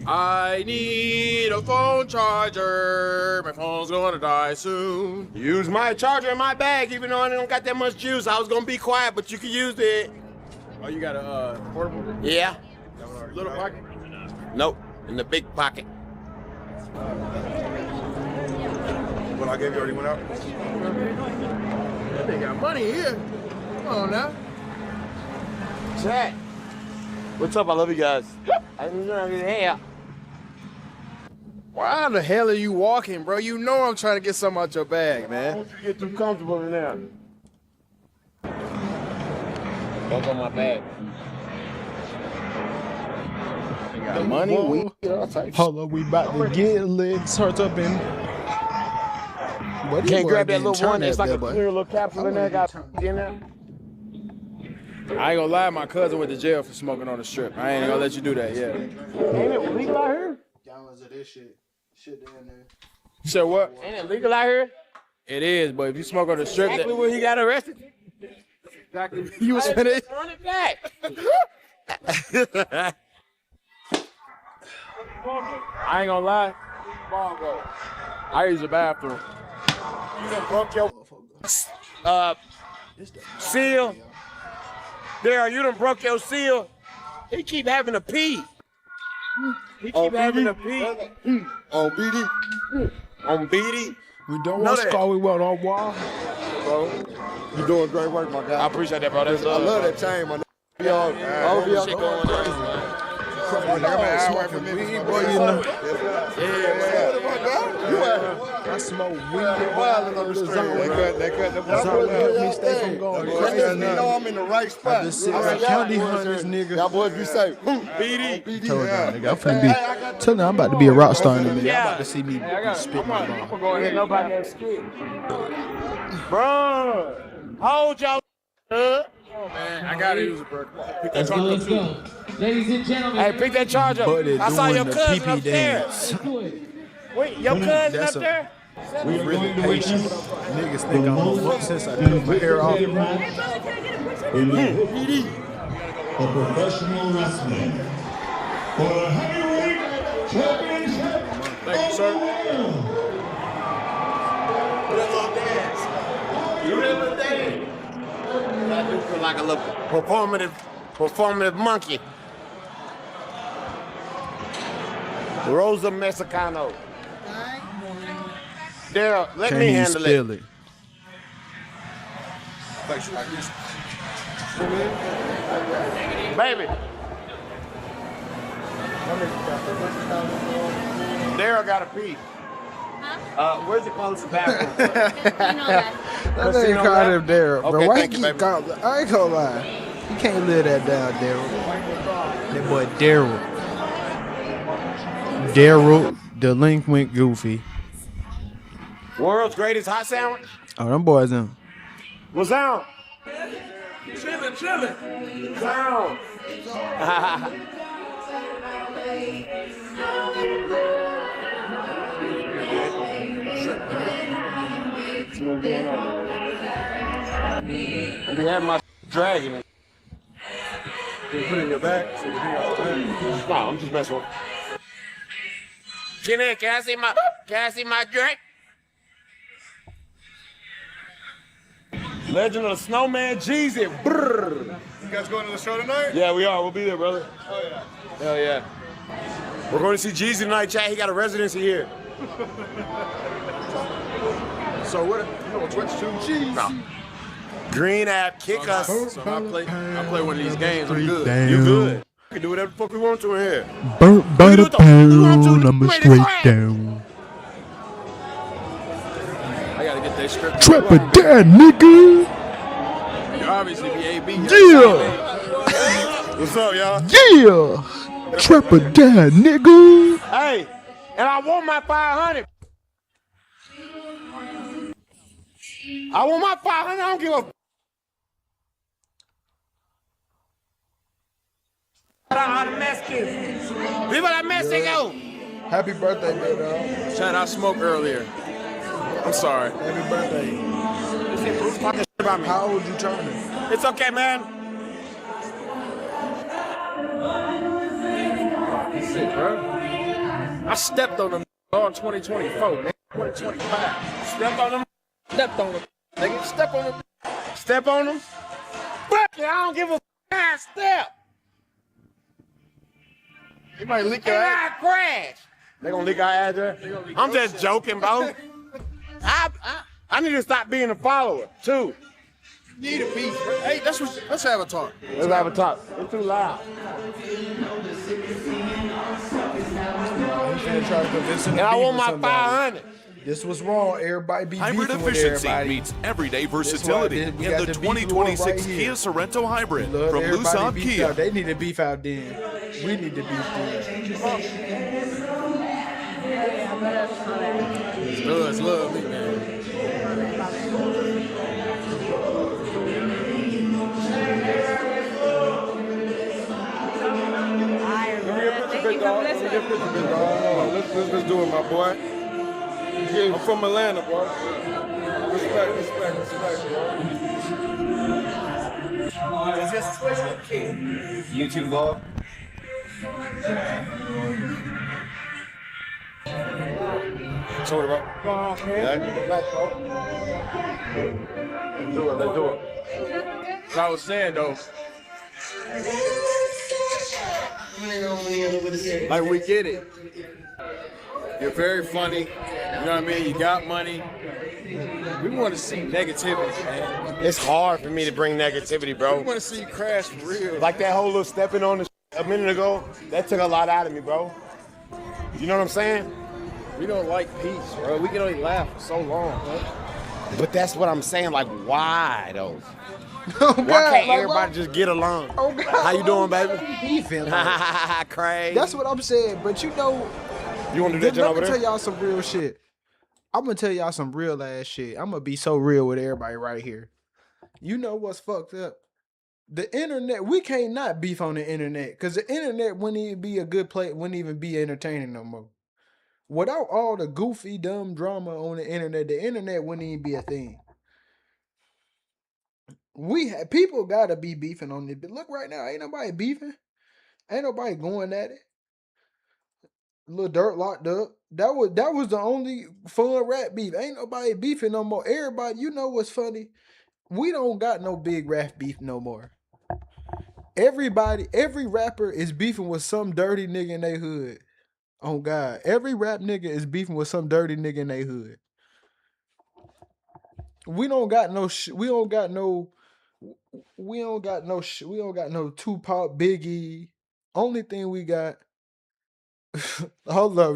I need a phone charger. My phone's gonna die soon. Use my charger in my bag, even though I don't got that much juice. I was gonna be quiet, but you can use it. Oh, you got a portable? Yeah. Little pocket? Nope, in the big pocket. What I gave you already went out? They got money here. Come on now. Chat. What's up? I love you guys. Hey. Why the hell are you walking, bro? You know I'm trying to get something out your bag, man. Don't you get too comfortable in there. Don't on my bag. The money, weed, all types. Hold up, we about to get lit. Starts up in. What can't grab that little one. It's like a clear little capsule in there. Got in there. I ain't gonna lie, my cousin went to jail for smoking on the strip. I ain't gonna let you do that, yeah. Ain't it legal out here? Gallons of this shit down there. You said what? Ain't it legal out here? It is, but if you smoke on the strip, exactly where he got arrested. Exactly. You was finna run it back. I ain't gonna lie. I use the bathroom. You done broke your seal. There, you done broke your seal. He keep having to pee. He keep having to pee. On BD? On BD? We don't want scar, we want on wall. Bro, you doing great work, my guy. I appreciate that, bro. That's I love that chain, man. Y'all shit going on. I smoke weed. They cut the help me stay from going crazy. You know I'm in the right spot. I just sit around county hunting this nigga. Y'all boys be safe. BD. Told y'all, nigga, I'm finna be. Tell them I'm about to be a rock star in a minute. I'm about to see me spit my ball. I'm going to hit nobody that skid. Bro, hold y'all up. Oh, man, I gotta use it, bro. Let's go. Ladies and gentlemen. Hey, pick that charger up. I saw your cousin upstairs. Wait, your cousin That's up a- there? We are really going to patient. witness Niggas the think I'm a most fuck since I took my hair off. anticipated match of professional wrestling for the heavyweight championship. Thank you, sir. You remember that? I do feel like a little performative monkey. Rosa Mexicano. Daryl, let Can't me even handle spell it. it. Baby. Daryl got a pee. Where's the closest bathroom? That nigga Casino called rap? him Daryl. Okay, Bro, why thank he you, keep baby. calling? I ain't gonna lie. You can't live that down, Daryl. That boy Daryl. Daryl, delinquent goofy. World's greatest hot sandwich? Oh, them boys them. What's down? Chillin'. Down. I be having my dragon. You put it in your bag so you hang out the bag. No, I'm just messing with. Jenny, can I see my drink? Legend of the Snowman, Jeezy. Brrr. You guys going to the show tonight? Yeah, we are. We'll be there, brother. Oh, yeah. Hell yeah. We're going to see Jeezy tonight, Chad. He got a residency here. So what? You know, Twitch 2 G's. No. Green app, kick us. So I play one of these games. I'm good. Damn. You good. We can do whatever the fuck we want to in here. Burnt by the pound, I'm a Ready, straight crack. down. I gotta get that script. Trap a dad, nigga. You obviously be AB. Yeah. What's up, y'all? Yeah. Trap a dad, nigga. Hey, and I want my 500. I want my 500. I don't give a. Shout out to Mexicans. Viva la Mexico. Happy birthday, big dog. Chad, I smoked earlier. I'm sorry. Happy birthday. Who's talking shit about me? How old you turning? It's okay, man. Shit, bro. I stepped on them all in 2024, man. 2025. Step on them. Stepped on them. Nigga, step on them. Step on them. Fuck it, I don't give a step. You might leak your And ass. I crash. They gonna leak our address? I'm just joking, bro. I need to stop being a follower, too. Need a beef. Hey, let's have a talk. Let's have a talk. It's too loud. And I want my 500. This was wrong. Everybody be Hybrid beefing with efficiency everybody. meets everyday This why versatility we in got the the beef war 2026 right Kia here. Sorento Hybrid Love from everybody Lusav beef Kia. out. They need to beef out then. We need to beef then. It's love me, man. Let's do it, my boy. I'm from Atlanta, bro. Respect, bro. YouTube vlog. So what about? Let's do it. So I was saying, though, like, we get it. You're very funny. You know what I mean? You got money. We want to see negativity, man. It's hard for me to bring negativity, bro. We want to see you crash for real. Like that whole little stepping on the a minute ago, that took a lot out of me, bro. You know what I'm saying? We don't like peace, bro. We can only laugh for so long, bro. But that's what I'm saying. Like, why though? Oh, Why God, can't like, everybody what? just get along? Oh, God. How you doing, baby? Beefing. Like. Crazy. That's what I'm saying. But you know, You want to do that let over me there? tell y'all some real shit. I'm gonna tell y'all some real ass shit. I'm gonna be so real with everybody right here. You know what's fucked up? The internet. We can't not beef on the internet because the internet wouldn't even be a good play. Wouldn't even be entertaining no more. Without all the goofy, dumb drama on the internet wouldn't even be a thing. People gotta be beefing on it, but look right now, ain't nobody beefing. Ain't nobody going at it. Lil Durk locked up. That was the only fun rap beef. Ain't nobody beefing no more. Everybody, you know what's funny? We don't got no big rap beef no more. Every rapper is beefing with some dirty nigga in their hood. Oh God, every rap nigga is beefing with some dirty nigga in their hood. We don't got no Tupac, Biggie. Only thing we got. Hold up.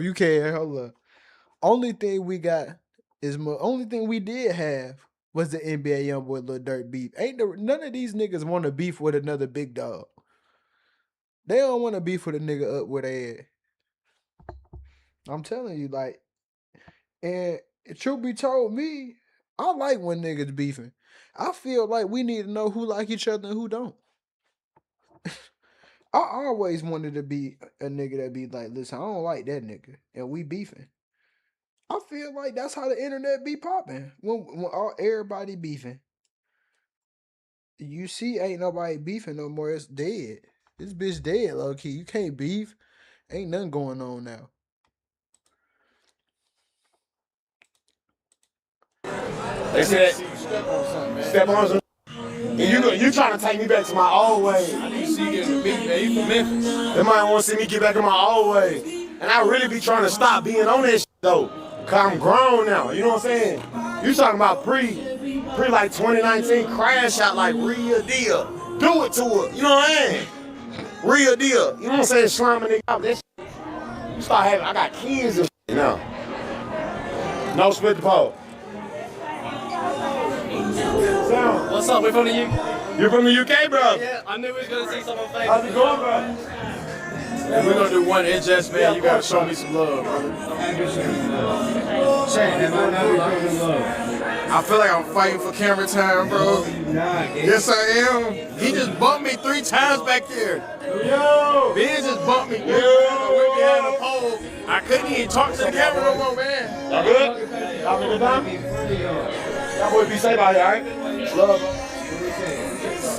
Only thing we did have was the NBA YoungBoy Lil Durk beef. None of these niggas want to beef with another big dog. They don't want to beef with a nigga up where they at. I'm telling you, like, and truth be told, me, I like when niggas beefing. I feel like we need to know who like each other and who don't. I always wanted to be a nigga that be like, listen, I don't like that nigga, and we beefing. I feel like that's how the internet be popping when everybody beefing. You see, ain't nobody beefing no more. It's dead. This bitch dead, low key. You can't beef. Ain't nothing going on now. They said, step on some. And you trying to take me back to my old way. I need to see you getting beat, man. You from Memphis. They might want to see me get back in my old way. And I really be trying to stop being on that shit, though. Cause I'm grown now, you know what I'm saying? You talking about pre like 2019 crash out like real deal. Do it to it, you know what I'm saying? Real deal. You know what I'm saying? Slamming nigga out. That shit. You start having, I got kids and shit now. No split the pole. What's up? We from the UK. You're from the UK, bro? Yeah, I knew we was gonna see some on Facebook. How's it going, bro? Yeah, we're gonna do one ingest, man. You gotta show me some love, brother. I feel like I'm fighting for camera time, bro. Yes, I am. He just bumped me 3 times back there. Yo! Ben just bumped me. Yo! We're behind the pole. I couldn't even talk to the camera no more, man. Y'all good? Y'all having a good time? Y'all boys be safe out here, alright? Love.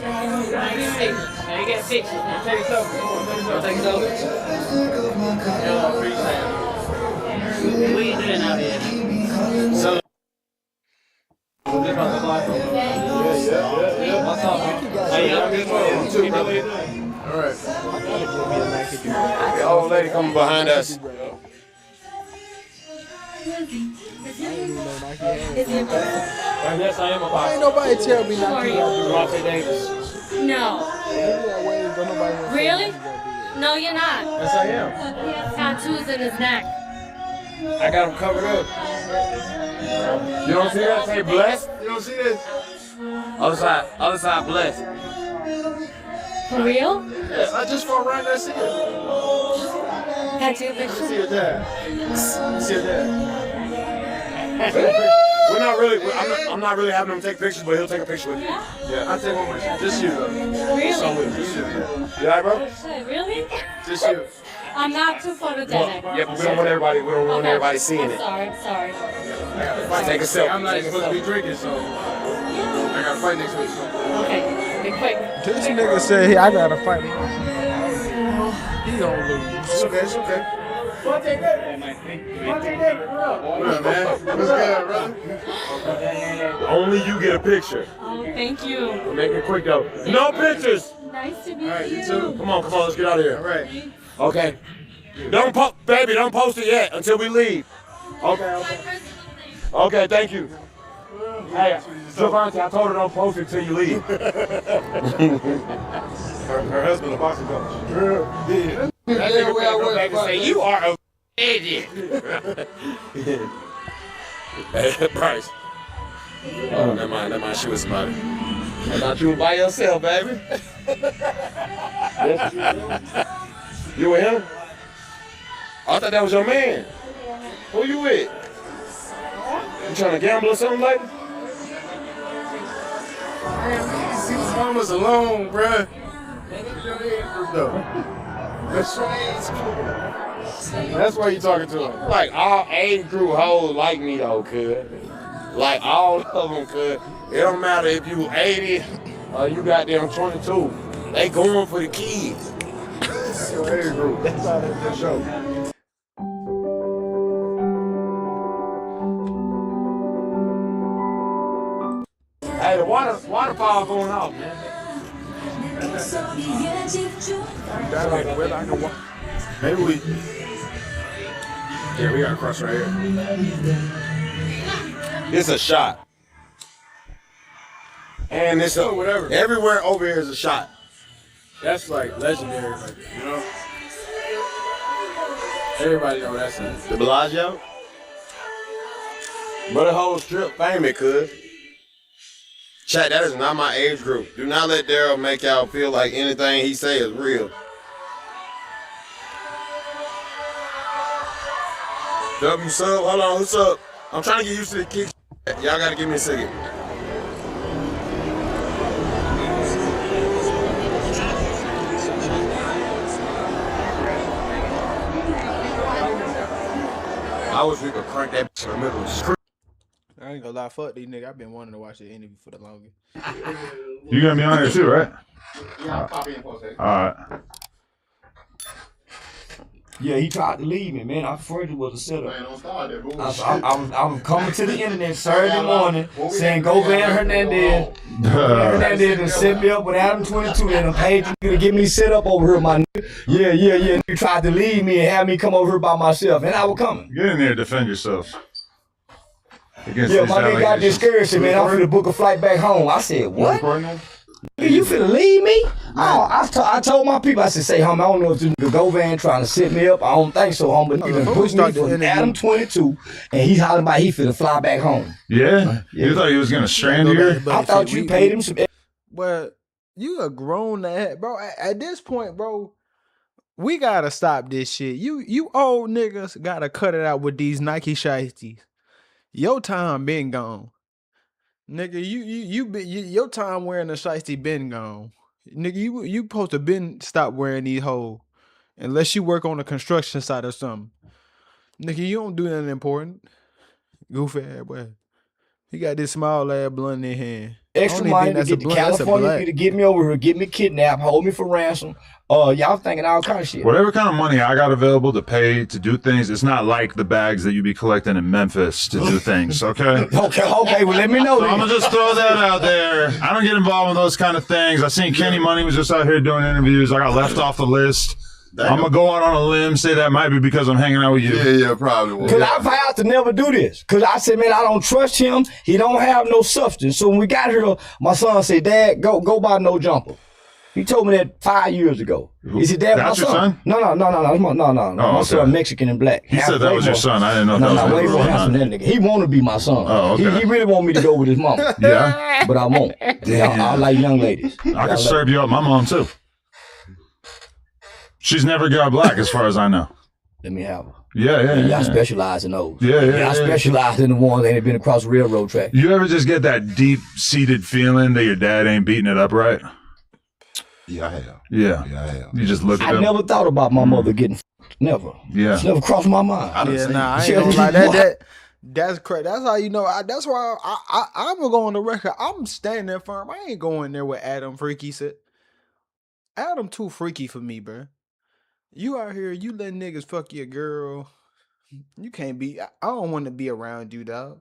Now you get pictures. Now take a selfie. Take a selfie. Yeah, appreciate it. What are you doing out here? So. What's up, man? All right. The old lady coming behind us. Yes, I am a boxer. Ain't nobody tell me not to. Ronte Davis. No. Really? No, you're not. Yes, I am. He has tattoos in his neck. I got him covered up. You don't see that? Say blessed? You don't see this? Other side blessed. For real? Yes, I just fought right there. See it. Tattoo picture? See your dad. See your dad. We're not really. I'm not really having him take pictures, but he'll take a picture with you. Yeah, I'll take one with you. Just you, though. Really? Just you. You alright, bro? Really? Just you. I'm not too photogenic. Yeah, but we don't want everybody. We don't want everybody seeing it. Sorry. Take a selfie. I'm not even supposed to be drinking, so I got to fight next week. Okay, be quick. This nigga said, I gotta fight him. He don't lose. It's okay. It's okay. What up, man? What's good, brother? Only you get a picture. Oh, thank you. Make it quick though. No pictures. Nice to meet you. All right, you too. Come on, let's get out of here. All right. Okay. Don't post it yet until we leave. Okay, thank you. Hey, Javante, I told her don't post it till you leave. Her husband a boxing coach. Yeah. That nigga will go back and say, you are a idiot. Hey, Bryce. Oh, never mind. She was somebody. I thought you were by yourself, baby. You with him? I thought that was your man. Who you with? You trying to gamble or something like that? Man, these mamas alone, bruh. That's right. That's why you talking to him. Like all age group hoes like me though, cuz. Like all of them, cuz. It don't matter if you 80 or you got them 22. They going for the kids. Your age group. That's how that show. Hey, the waterfall going off, man. Maybe we. Yeah, we got to cross right here. It's a shot. And it's a, whatever. Everywhere over here is a shot. That's like legendary, like, you know? Everybody know that's it. The Bellagio? But the whole strip famous, cuz. Chat, that is not my age group. Do not let Daryl make y'all feel like anything he say is real. W sub, hold on, what's up? I'm trying to get used to the kick. Y'all gotta give me a second. I wish we could crank that to the middle of the screen. I ain't gonna lie, fuck these niggas. I've been wanting to watch the interview for the longest. You gonna be on here too, right? Yeah, I'll pop in for a second. All right. Yeah, he tried to leave me, man. I first it was a setup. Man, don't start that bullshit. I was coming to the internet Saturday morning saying go Van Hernandez. Hernandez and set me up with Adam 22 and I'm paid to get me set up over here, my nigga. Yeah. You tried to leave me and have me come over here by myself, and I was coming. Get in there, defend yourself. Yeah, my nigga got discouraged, man. I'm finna book a flight back home. I said, what? You finna leave me? Oh, I told my people, I said, say, homie, I don't know if this nigga go Van trying to set me up. I don't think so, homie. But nigga pushed me from Adam 22, and he's hollering about he finna fly back home. Yeah? You thought he was gonna strand you? I thought you paid him some. But you a grown ass, bro. At this point, bro, we gotta stop this shit. You old niggas gotta cut it out with these Nike shiesties. Your time been gone. Nigga, your time wearing a shiesty been gone. Nigga, you supposed to been stop wearing these hoes. Unless you work on the construction site or something. Nigga, you don't do nothing important. Goofy ass boy. He got this small ass blunt in his hand. Extra money to get to California to get me over here, get me kidnapped, hold me for ransom. Y'all thinking all kind of shit. Whatever kind of money I got available to pay to do things, it's not like the bags that you be collecting in Memphis to do things, okay? Okay, well, let me know. So I'm gonna just throw that out there. I don't get involved in those kind of things. I seen Kenny Money was just out here doing interviews. I got left off the list. I'm gonna go out on a limb, say that might be because I'm hanging out with you. Yeah, probably. Because I vowed to never do this. Because I said, man, I don't trust him. He don't have no substance. So when we got here, my son said, Dad, go buy No Jumper. He told me that 5 years ago. He said, Dad, That's my your son? No. My son Mexican and black. He said that was your son. I didn't know that was way more handsome than that nigga. He want to be my son. Oh, okay. He really want me to go with his mama. Yeah? But I won't. I like young ladies. I could serve you up. My mom, too. She's never got black, as far as I know. Let me have her. Yeah. I specialize in those. Yeah. I specialize in the ones that ain't been across the railroad track. You ever just get that deep-seated feeling that your dad ain't beating it up right? Yeah, I have. Yeah. I have. You just look at I him. never thought about my mother getting never. Yeah. It's never crossed my mind. I ain't gonna lie. That's crazy. That's how you know. That's why I'm gonna go on the record. I'm standing firm. I ain't going there with Adam Freaky said. Adam too freaky for me, bro. You out here, you letting niggas fuck your girl. You can't be. I don't want to be around you, dog.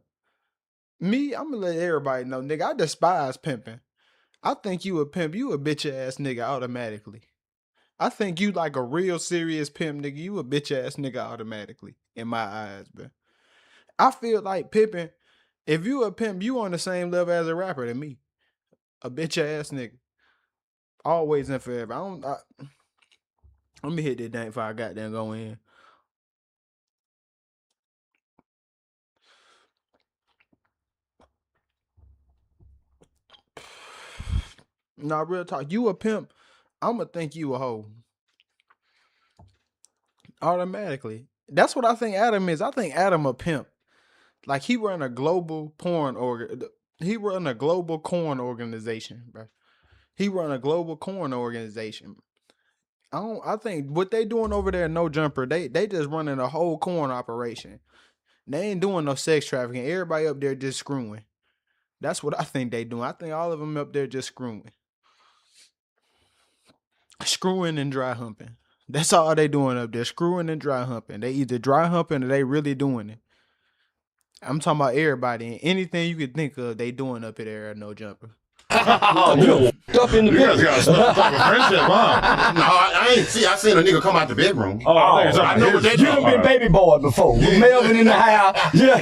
Me, I'm gonna let everybody know, nigga. I despise pimping. I think you a pimp. You a bitch ass nigga automatically. I think you like a real serious pimp, nigga. You a bitch ass nigga automatically in my eyes, bro. I feel like pimping. If you a pimp, you on the same level as a rapper than me. A bitch ass nigga. Always and forever. Let me hit that dang before I goddamn go in. Nah, real talk. You a pimp, I'ma think you a hoe. Automatically. That's what I think Adam is. I think Adam a pimp. Like he run a global he run a global corn organization, bro. He run a global corn organization. I think what they doing over there, No Jumper, they just running a whole corn operation. They ain't doing no sex trafficking. Everybody up there just screwing. That's what I think they doing. I think all of them up there just screwing. Screwing and dry humping. That's all they doing up there. Screwing and dry humping. They either dry humping or they really doing it. I'm talking about everybody. And anything you could think of, they doing up there at No Jumper. You Up in the You guys got some type of friendship, huh? No, I ain't see. I seen a nigga come out the bedroom. I know what they You do. done been baby boy before. With Melvin in the house. Yeah.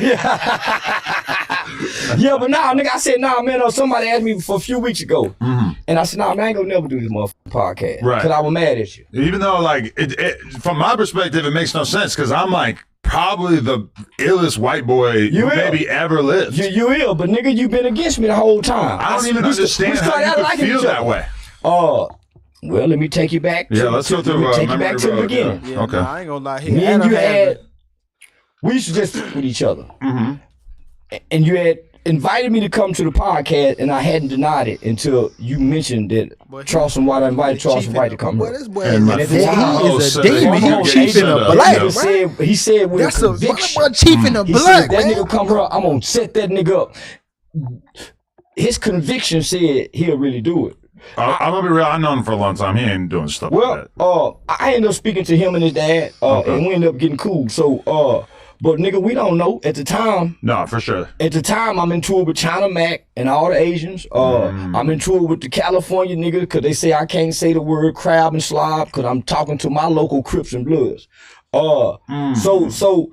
Yeah, but nah, nigga, I said, nah, man, somebody asked me for a few weeks ago. And I said, nah, man, I ain't gonna never do this motherfucking podcast. Right. Because I was mad at you. Even though, like, it from my perspective, it makes no sense because I'm like probably the illest white boy who maybe ever lived. You ill, but nigga, you been against me the whole time. I don't even understand how you could feel that way. Well, let me take you back. Yeah, let's go through. Take you back to the beginning. Yeah, Okay. nah, I ain't gonna lie. Me and you we used to just fuck with each other. And you had invited me to come to the podcast, and I hadn't denied it until you mentioned that Charleston White invited Charleston White to come. Boy, this boy And my he former is host a said that demon. he He was chief in getting a set up. black. Yeah. He said with That's a a conviction. boy chief in a He black. said, that Man. nigga come here, I'm gonna set that nigga up. His conviction said he'll really do it. I'm gonna be real. I've known him for a long time. He ain't doing stuff like that. I ended up speaking to him and his dad, and we ended up getting cool. So, but nigga, we don't know at the time. No, for sure. At the time, I'm in tour with China Mac and all the Asians. I'm in tour with the California nigga because they say I can't say the word crab and slob because I'm talking to my local Crips and Bloods. So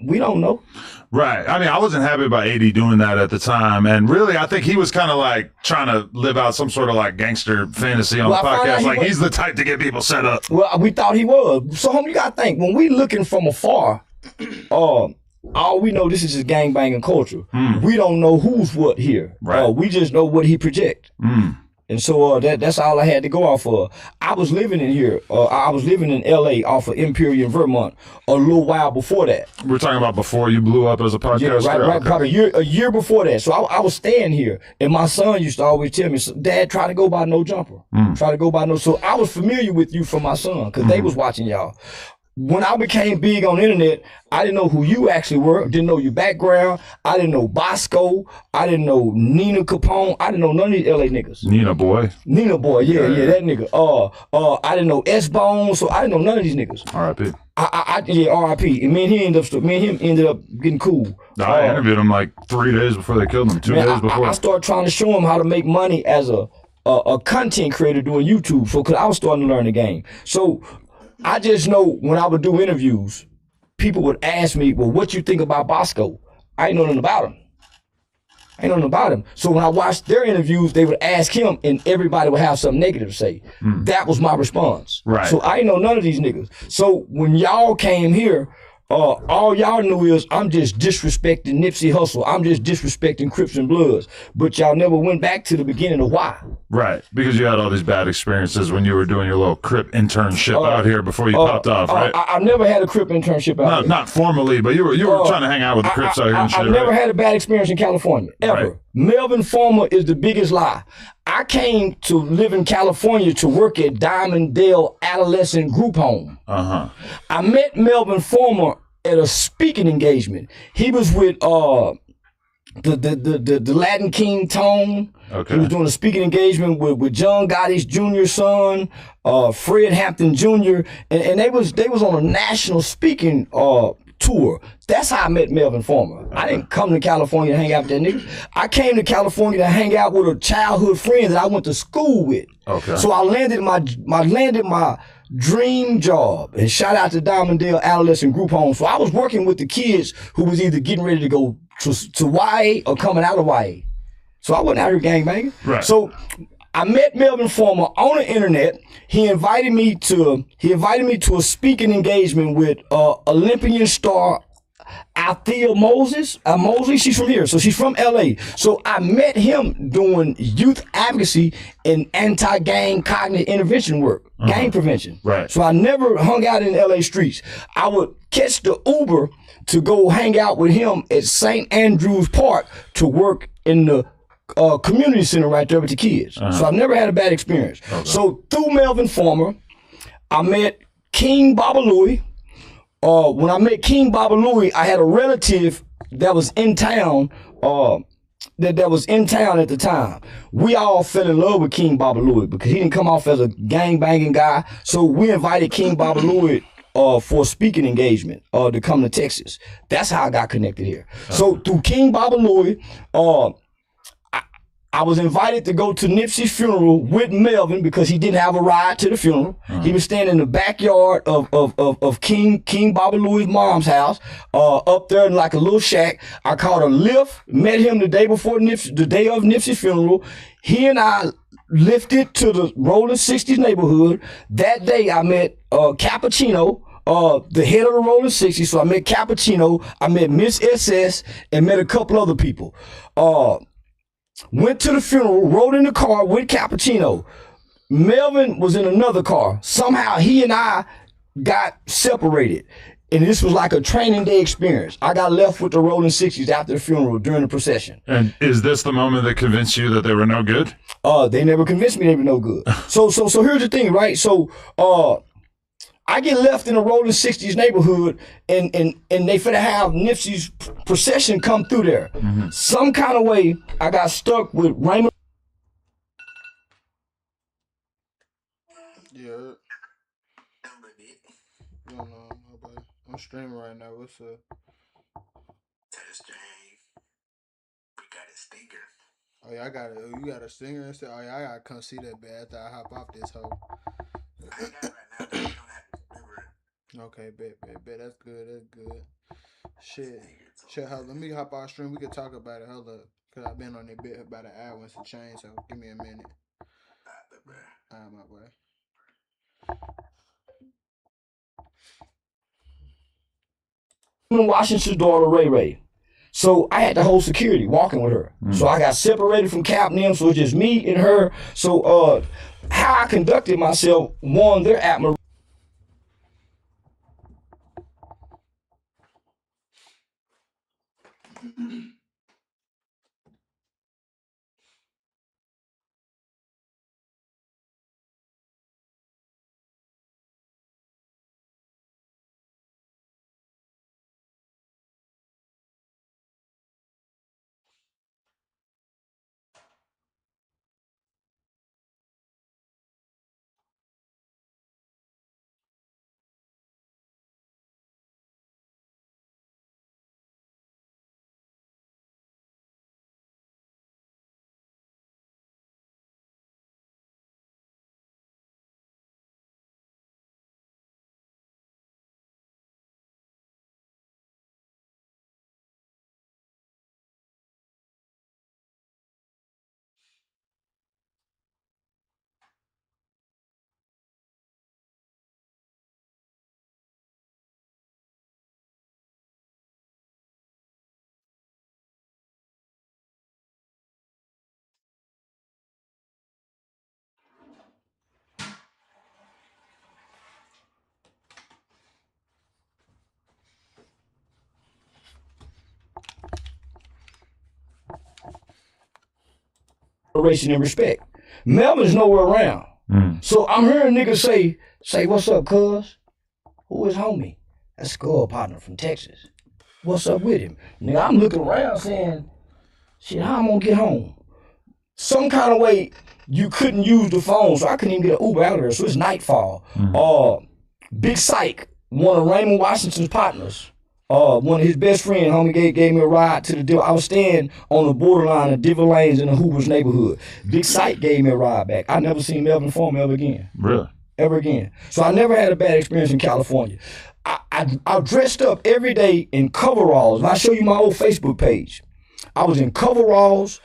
we don't know. Right. I mean, I wasn't happy about AD doing that at the time. And really, I think he was kind of like trying to live out some sort of like gangster fantasy on the podcast. Like, he's the type to get people set up. Well, we thought he was. So, homie, you got to think, when we looking from afar, all we know, this is just gangbanging culture. We don't know who's what here. Right. We just know what he project. And so that's all I had to go off of. I was living in here. I was living in L.A. off of Imperial, Vermont a little while before that. We're talking about before you blew up as a podcaster? Yeah, right, Okay. probably a year before that. So I was staying here, and my son used to always tell me, Dad, try to go by No Jumper. Try to go by No. So I was familiar with you from my son, because they was watching y'all. When I became big on the internet, I didn't know who you actually were, didn't know your background. I didn't know Bosco. I didn't know Nina Capone. I didn't know none of these LA niggas. Nina Boy. Nina Boy, yeah, that nigga. I didn't know S-Bone, so I didn't know none of these niggas. R.I.P. Yeah, R.I.P. And me and him ended up getting cool. I interviewed him like 3 days before they killed him. 2 days before. I started trying to show him how to make money as a content creator doing YouTube. So, cause I was starting to learn the game. So I just know when I would do interviews, people would ask me, well, what you think about Bosco? I ain't know nothing about him. So when I watched their interviews, they would ask him and everybody would have something negative to say. That was my response. Right. So I ain't know none of these niggas. So when y'all came here, all y'all knew is I'm just disrespecting Nipsey Hussle. I'm just disrespecting Crips and Bloods. But y'all never went back to the beginning of why. Right. Because you had all these bad experiences when you were doing your little Crip internship out here before you popped off, right? I never had a Crip internship out here. Not formally, but you were trying to hang out with the Crips out here and shit, I've never right? had a bad experience in California, ever. Right. Melvin Former is the biggest lie. I came to live in California to work at Diamond Dale Adolescent Group Home. I met Melvin Former at a speaking engagement. He was with the Latin King Tone. Okay. He was doing a speaking engagement with John Gotti's Jr. son, Fred Hampton Jr. And they was on a national speaking tour. That's how I met Melvin Former. I didn't come to California to hang out with that nigga. I came to California to hang out with a childhood friend that I went to school with. Okay. So I landed my dream job, and shout out to Diamond Dale Adolescent Group Home. So I was working with the kids who was either getting ready to go to YA or coming out of YA. So I wasn't out here gangbanging. Right. So I met Melvin Former on the internet. He invited me to a speaking engagement with Olympian star Althea Mosley. She's from here, so she's from LA. So I met him doing youth advocacy and anti-gang cognitive intervention work, gang prevention. Right. So I never hung out in LA streets. I would catch the Uber to go hang out with him at St. Andrews Park to work in the community center right there with the kids. So I've never had a bad experience. So through Melvin Former, I met King Baba Louie. When I met King Baba Louie, I had a relative that was in town. That was in town at the time. We all fell in love with King Baba Louie because he didn't come off as a gang banging guy. So we invited King Baba Louie for a speaking engagement to come to Texas. That's how I got connected here. So through King Baba Louie, I was invited to go to Nipsey's funeral with Melvin because he didn't have a ride to the funeral. He was standing in the backyard of King Baba Louie's mom's house, up there in like a little shack. I caught a lift, met him the day before the day of Nipsey's funeral. He and I lifted to the Rolling 60s neighborhood. That day I met Cappuccino, the head of the Rolling 60s. So I met Cappuccino, I met Miss SS, and met a couple other people. Went to the funeral, rode in the car with Cappuccino. Melvin was in another car. Somehow he and I got separated. And this was like a training day experience. I got left with the Rolling 60s after the funeral during the procession. And is this the moment that convinced you that they were no good? They never convinced me they were no good. So here's the thing, right? So I get left in the Rolling 60s neighborhood and they finna have Nipsey's procession come through there. Some kind of way I got stuck with Raymond. Yeah. You don't know, nobody. I'm streaming right now. What's up? Oh yeah, I got it. You got a stinger and stuff. Oh yeah, I gotta come see that bad after I hop off this hoe. Okay, bet. That's good. Shit. Let me hop off stream. We can talk about it. Hold up. Cause I've been on it bit about an hour and some change, so give me a minute. Alright, my boy. Washington's daughter, Ray Ray. So I had to hold security walking with her. So I got separated from Cap and them, so it's just me and her. So how I conducted myself won their admiration. And respect. Melvin's nowhere around. So I'm hearing niggas say, what's up, cuz? Who is homie? That's Skull partner from Texas. What's up with him? Nigga, I'm looking around saying, shit, how I'm gonna get home? Some kind of way you couldn't use the phone, so I couldn't even get an Uber out of there. So it's nightfall. Big Psych, one of Raymond Washington's partners, one of his best friends, homie, gave me a ride to the deal. I was staying on the borderline of Diver Lanes in the Hoover's neighborhood. Big Sight gave me a ride back. I never seen Melvin Foreman ever again. Really? Ever again. So I never had a bad experience in California. I dressed up every day in coveralls. And I'll show you my old Facebook page. I was in coveralls,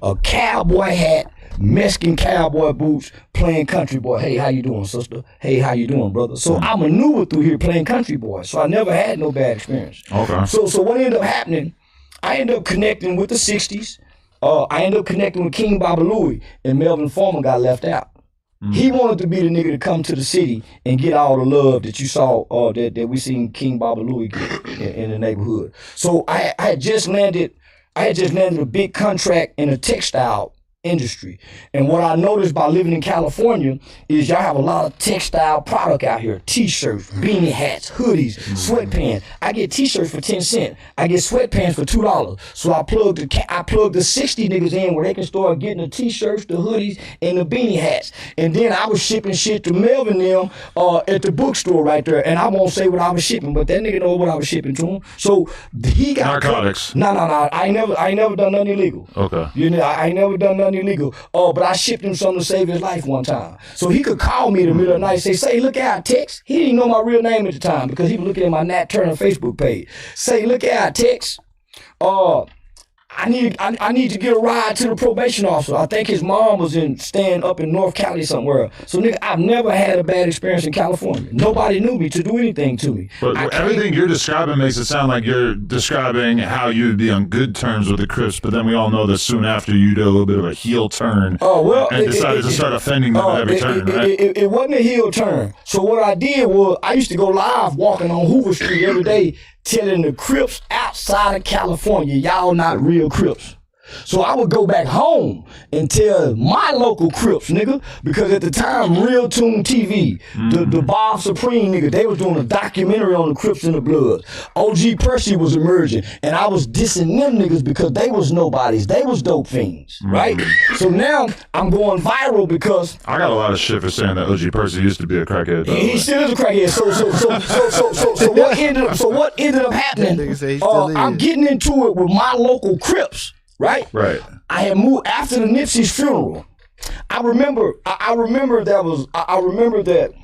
a cowboy hat, Mexican cowboy boots, playing country boy. Hey, how you doing, sister? Hey, how you doing, brother? So I maneuvered through here playing country boy. So I never had no bad experience. Okay. So what ended up happening, I ended up connecting with the 60s. I ended up connecting with King Baba Louie, and Melvin Foreman got left out. He wanted to be the nigga to come to the city and get all the love that you saw, that we seen King Baba Louie get in the neighborhood. So I had just landed a big contract in a textile industry. And what I noticed by living in California is y'all have a lot of textile product out here. T-shirts, beanie hats, hoodies, sweatpants. I get T-shirts for 10 cents. I get sweatpants for $2. So I plug the 60 niggas in where they can start getting the T-shirts, the hoodies, and the beanie hats. And then I was shipping shit to Melvin them at the bookstore right there. And I won't say what I was shipping, but that nigga know what I was shipping to him. So he got narcotics. No. I ain't never done nothing illegal. Okay. You know, I ain't never done nothing illegal. But I shipped him something to save his life one time. So he could call me in the middle of the night and say, look out, Tex. He didn't know my real name at the time because he was looking at my Nat Turner Facebook page. Say, look out, Tex. I need to get a ride to the probation officer. I think his mom was staying up in North Cali somewhere. So nigga, I've never had a bad experience in California. Nobody knew me to do anything to me. But everything you're describing makes it sound like you're describing how you'd be on good terms with the Crips, but then we all know that soon after you did a little bit of a heel turn and decided to start offending them at every turn, right? It wasn't a heel turn. So what I did was I used to go live walking on Hoover Street every day telling the Crips outside of California, y'all not real Crips. So I would go back home and tell my local Crips, nigga, because at the time, Real Tune TV, the Bob Supreme nigga, they was doing a documentary on the Crips and the Bloods. OG Percy was emerging, and I was dissing them niggas because they was nobodies. They was dope fiends, right? So now I'm going viral because I got a lot of shit for saying that OG Percy used to be a crackhead. He still is a crackhead. So what ended up happening? I'm getting into it with my local Crips. Right? I had moved after the Nipsey's funeral. I remember that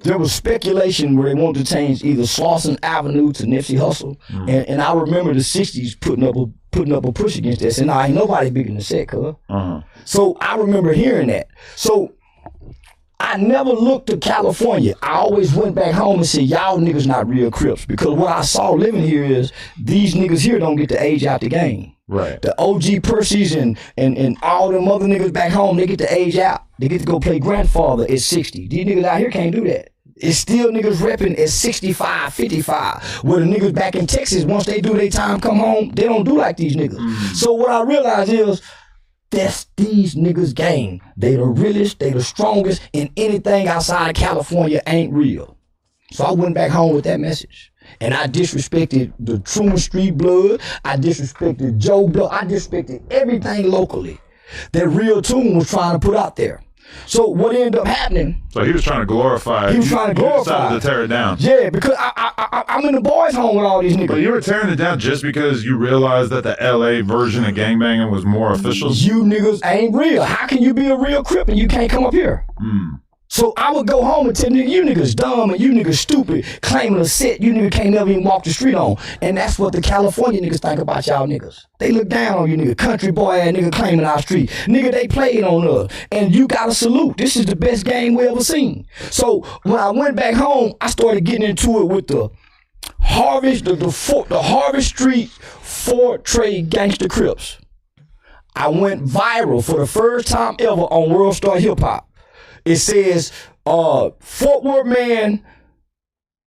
there was speculation where they wanted to change either Slauson Avenue to Nipsey Hussle. And I remember the 60s putting up a push against that. And ain't nobody bigger than Set, cuz. So I remember hearing that. So I never looked to California. I always went back home and said, y'all niggas not real Crips. Because what I saw living here is these niggas here don't get to age out the game. Right. The OG Percy's and all them other niggas back home, they get to age out. They get to go play grandfather at 60. These niggas out here can't do that. It's still niggas repping at 65, 55. Where the niggas back in Texas, once they do their time, come home, they don't do like these niggas. So what I realized is, that's these niggas' game. They the realest, they the strongest, and anything outside of California ain't real. So I went back home with that message. And I disrespected the Truman Street Blood. I disrespected Joe Blood. I disrespected everything locally that Real Tune was trying to put out there. So what ended up happening? So he was trying to glorify. He was trying to glorify. You decided to tear it down. Yeah, because I'm in the boys' home with all these niggas. But you were tearing it down just because you realized that the LA version of gangbanging was more official? You niggas ain't real. How can you be a real Crip and you can't come up here? So I would go home and tell niggas, you niggas dumb and you niggas stupid, claiming a set you niggas can't never even walk the street on. And that's what the California niggas think about y'all niggas. They look down on you niggas, country boy ass nigga claiming our street. Nigga, they played on us. And you gotta salute. This is the best game we ever seen. So when I went back home, I started getting into it with the Harvest, the Harvest Street Fort Trade Gangster Crips. I went viral for the first time ever on World Star Hip Hop. It says, Fort Worth man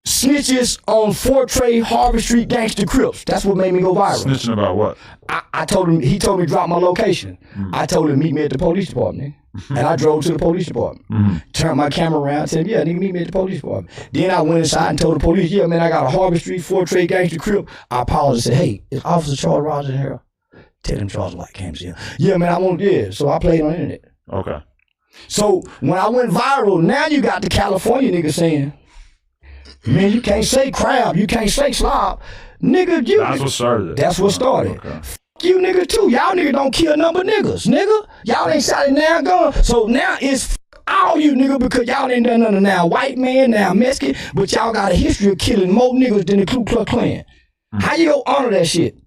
snitches on Fort Trade Harvest Street Gangster Crips. That's what made me go viral. Snitching about what? I told him, he told me to drop my location. I told him, meet me at the police department. And I drove to the police department. Turned my camera around, said, yeah, nigga, meet me at the police department. Then I went inside and told the police, yeah, man, I got a Harvest Street Fort Trade Gangster Crip. I apologized and said, hey, is Officer Charles Rogers in here? Tell him Charles White came to you. Yeah, man, I want, yeah. So I played on the internet. Okay. So when I went viral, now you got the California nigga saying, man, you can't say crab, you can't say slob. Nigga, you. That's what started it. That's what started. Okay. You nigga too. Y'all nigga don't kill number niggas, nigga. Y'all ain't shot it now gun. So now it's all you nigga because y'all ain't done nothing now. White man, now Mexican, but y'all got a history of killing more niggas than the Ku Klux Klan. How you gonna honor that shit?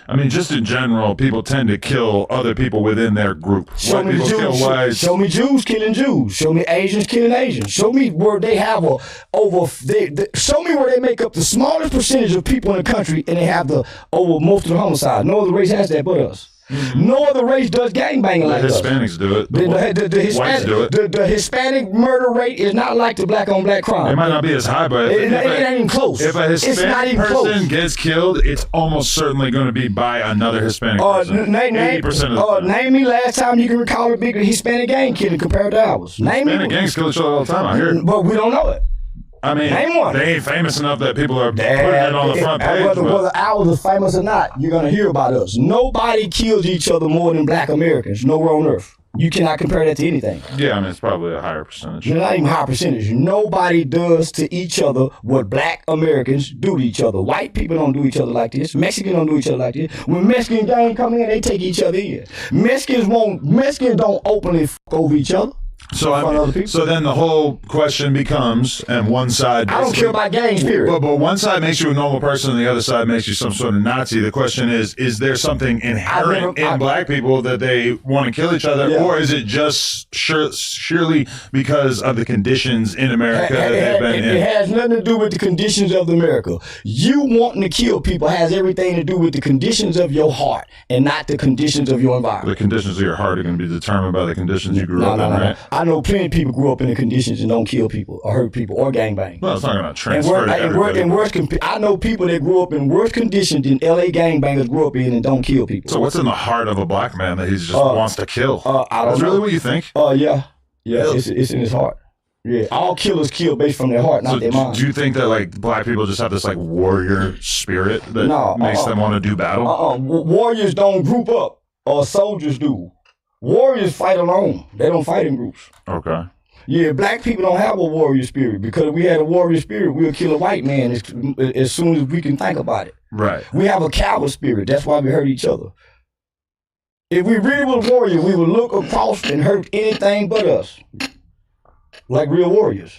I mean, just in general, people tend to kill other people within their group. Show me White people Jews. kill whites. Show me Jews killing Jews. Show me Asians killing Asians. Show me where they have show me where they make up the smallest percentage of people in the country and they have most of the homicide. No other race has that but us. No other race does gangbanging The like us. Hispanics do it. The Whites Hispanic, do it. the Hispanic murder rate is not like the black on black crime. It might not be as high, but It ain't even close. If a It's not Hispanic even person close. gets killed, it's almost certainly going to be by another Hispanic person. 80% of the time. Name me last time you can recall a big Hispanic gang killing compared to ours. Name Hispanic me. gangs kill each other all the time. I hear it. But we don't know it. I mean, Name one. they ain't famous enough that people are putting it on the front page. Whether ours are famous or not, you're gonna hear about us. Nobody kills each other more than black Americans. Nowhere on earth. You cannot compare that to anything. Yeah, I mean, it's probably a higher percentage. It's not even high percentage. Nobody does to each other what black Americans do to each other. White people don't do each other like this. Mexicans don't do each other like this. When Mexican gang come in, they take each other in. Mexicans don't openly fuck over each other. So then the whole question becomes, and one side I don't care about gangs, period. But one side makes you a normal person, and the other side makes you some sort of Nazi. The question is there something inherent in black people that they want to kill each other, or is it just surely because of the conditions in America that they've been in? It has nothing to do with the conditions of America. You wanting to kill people has everything to do with the conditions of your heart and not the conditions of your environment. The conditions of your heart are going to be determined by the conditions you grew up in, right? I know plenty of people grew up in the conditions and don't kill people or hurt people or gangbang. Well, it's not going to transfer to everybody. I know people that grew up in worse conditions than LA gangbangers grew up in and don't kill people. So what's in the heart of a black man that he just wants to kill? I don't That's know. really what you think? Yeah, it's in his heart. Yeah, all killers kill based from their heart, not their mind. Do you think that like black people just have this like warrior spirit that makes them want to do battle? Warriors don't group up, or soldiers do. Warriors fight alone. They don't fight in groups. Okay. Yeah, black people don't have a warrior spirit, because if we had a warrior spirit, we'll kill a white man as soon as we can think about it. Right. We have a coward spirit. That's why we hurt each other. If we really were warriors, we would look across and hurt anything but us. Like real warriors.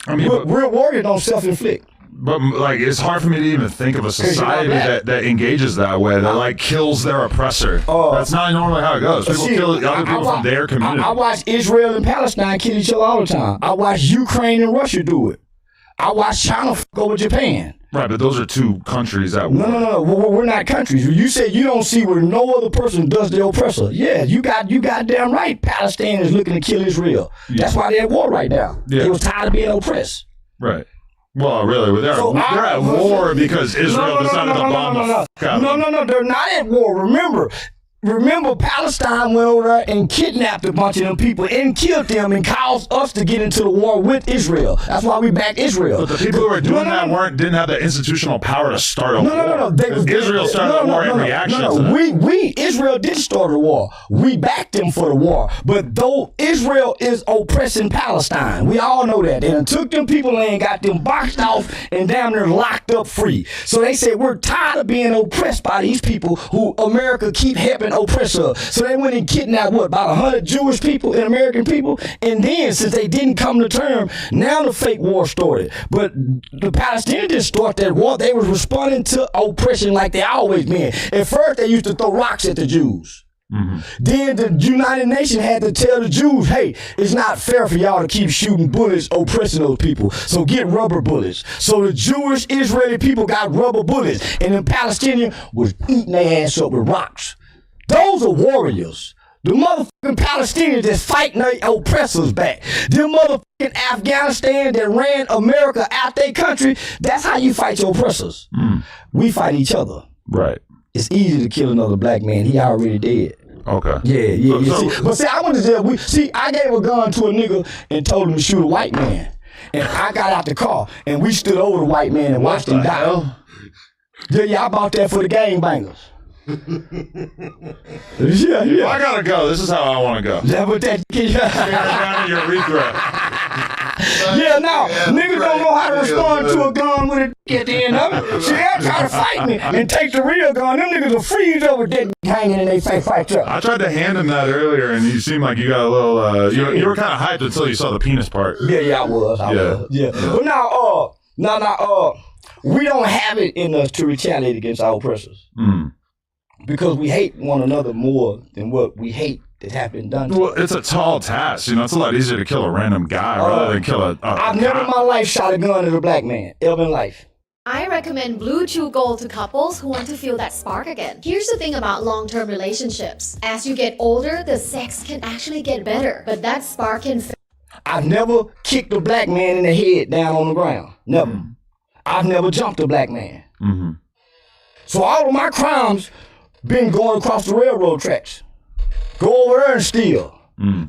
I mean, real warriors don't self-inflict. But like, it's hard for me to even think of a society that engages that way, that like kills their oppressor. That's not normally how it goes. People kill other people from their community. I watch Israel and Palestine kill each other all the time. I watch Ukraine and Russia do it. I watch China go with Japan. Right, but those are two countries that war. No. We're not countries. You said you don't see where no other person does the oppressor. Yeah, you goddamn right. Palestine is looking to kill Israel. That's why they're at war right now. Yeah. They was tired of being oppressed. Right. Well, really, they're at war because Israel decided to bomb the fuck out of them. No, they're not at war. Remember, Palestine went over there and kidnapped a bunch of them people and killed them and caused us to get into the war with Israel. That's why we backed Israel. But the people who were doing that didn't have the institutional power to start a war. No. Israel started a war in reaction to that. Israel did start a war. We backed them for the war. But though Israel is oppressing Palestine, we all know that. And it took them people and got them boxed off and damn near locked up free. So they said, we're tired of being oppressed by these people who America keep helping oppress us. So they went and kidnapped about 100 Jewish people and American people. And then since they didn't come to term, now the fake war started. But the Palestinians didn't start that war. They was responding to oppression like they always been. At first they used to throw rocks at the Jews. Mm-hmm. Then the United Nations had to tell the Jews, hey, it's not fair for y'all to keep shooting bullets oppressing those people. So get rubber bullets. So the Jewish Israeli people got rubber bullets. And the Palestinians was eating their ass up with rocks. Those are warriors. The motherfucking Palestinians that's fighting their oppressors back. Them motherfucking Afghanistan that ran America out their country, that's how you fight your oppressors. We fight each other. Right. It's easy to kill another black man. He already dead. Okay. Yeah. But see, I went to jail. I gave a gun to a nigga and told him to shoot a white man. And I got out the car and we stood over the white man and watched him die. Yeah, I bought that for the gangbangers. Yeah. I gotta go. This is how I want to go. Yeah, but that down in your urethra. Niggas don't know how to respond to a gun with a dick at the end of it. See, they'll try to fight me and take the real gun. Them niggas will freeze over that hanging in their face fight truck. I tried to hand him that earlier, and you seemed like you got a little. You were kind of hyped until you saw the penis part. Yeah, I was. But now, we don't have it in us to retaliate against our oppressors. Because we hate one another more than what we hate that have been done to Well, us. it's a tall task. It's a lot easier to kill a random guy rather than kill a I've never in my life shot a gun at a black man, ever in life. I recommend Blue Chew Gold to couples who want to feel that spark again. Here's the thing about long-term relationships. As you get older, the sex can actually get better, but that spark can I've never kicked a black man in the head down on the ground. Never. I've never jumped a black man. Mm-hmm. So all of my crimes been going across the railroad tracks. Go over there and steal.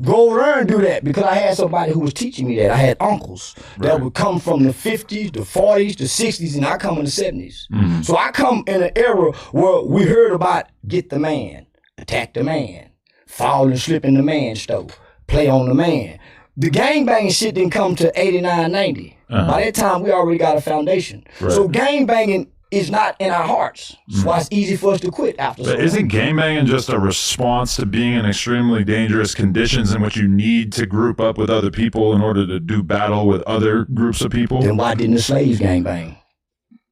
Go over there and do that, because I had somebody who was teaching me that. I had uncles that would come from the 50s, the 40s, the 60s, and I come in the 70s. So I come in an era where we heard about get the man, attack the man, fall and slip in the man stove, play on the man. The gangbanging shit didn't come to 89, 90. By that time, we already got a foundation. So gangbanging is not in our hearts. That's why it's easy for us to quit after so But isn't gangbanging just a response to being in extremely dangerous conditions in which you need to group up with other people in order to do battle with other groups of people? Then why didn't the slaves gangbang?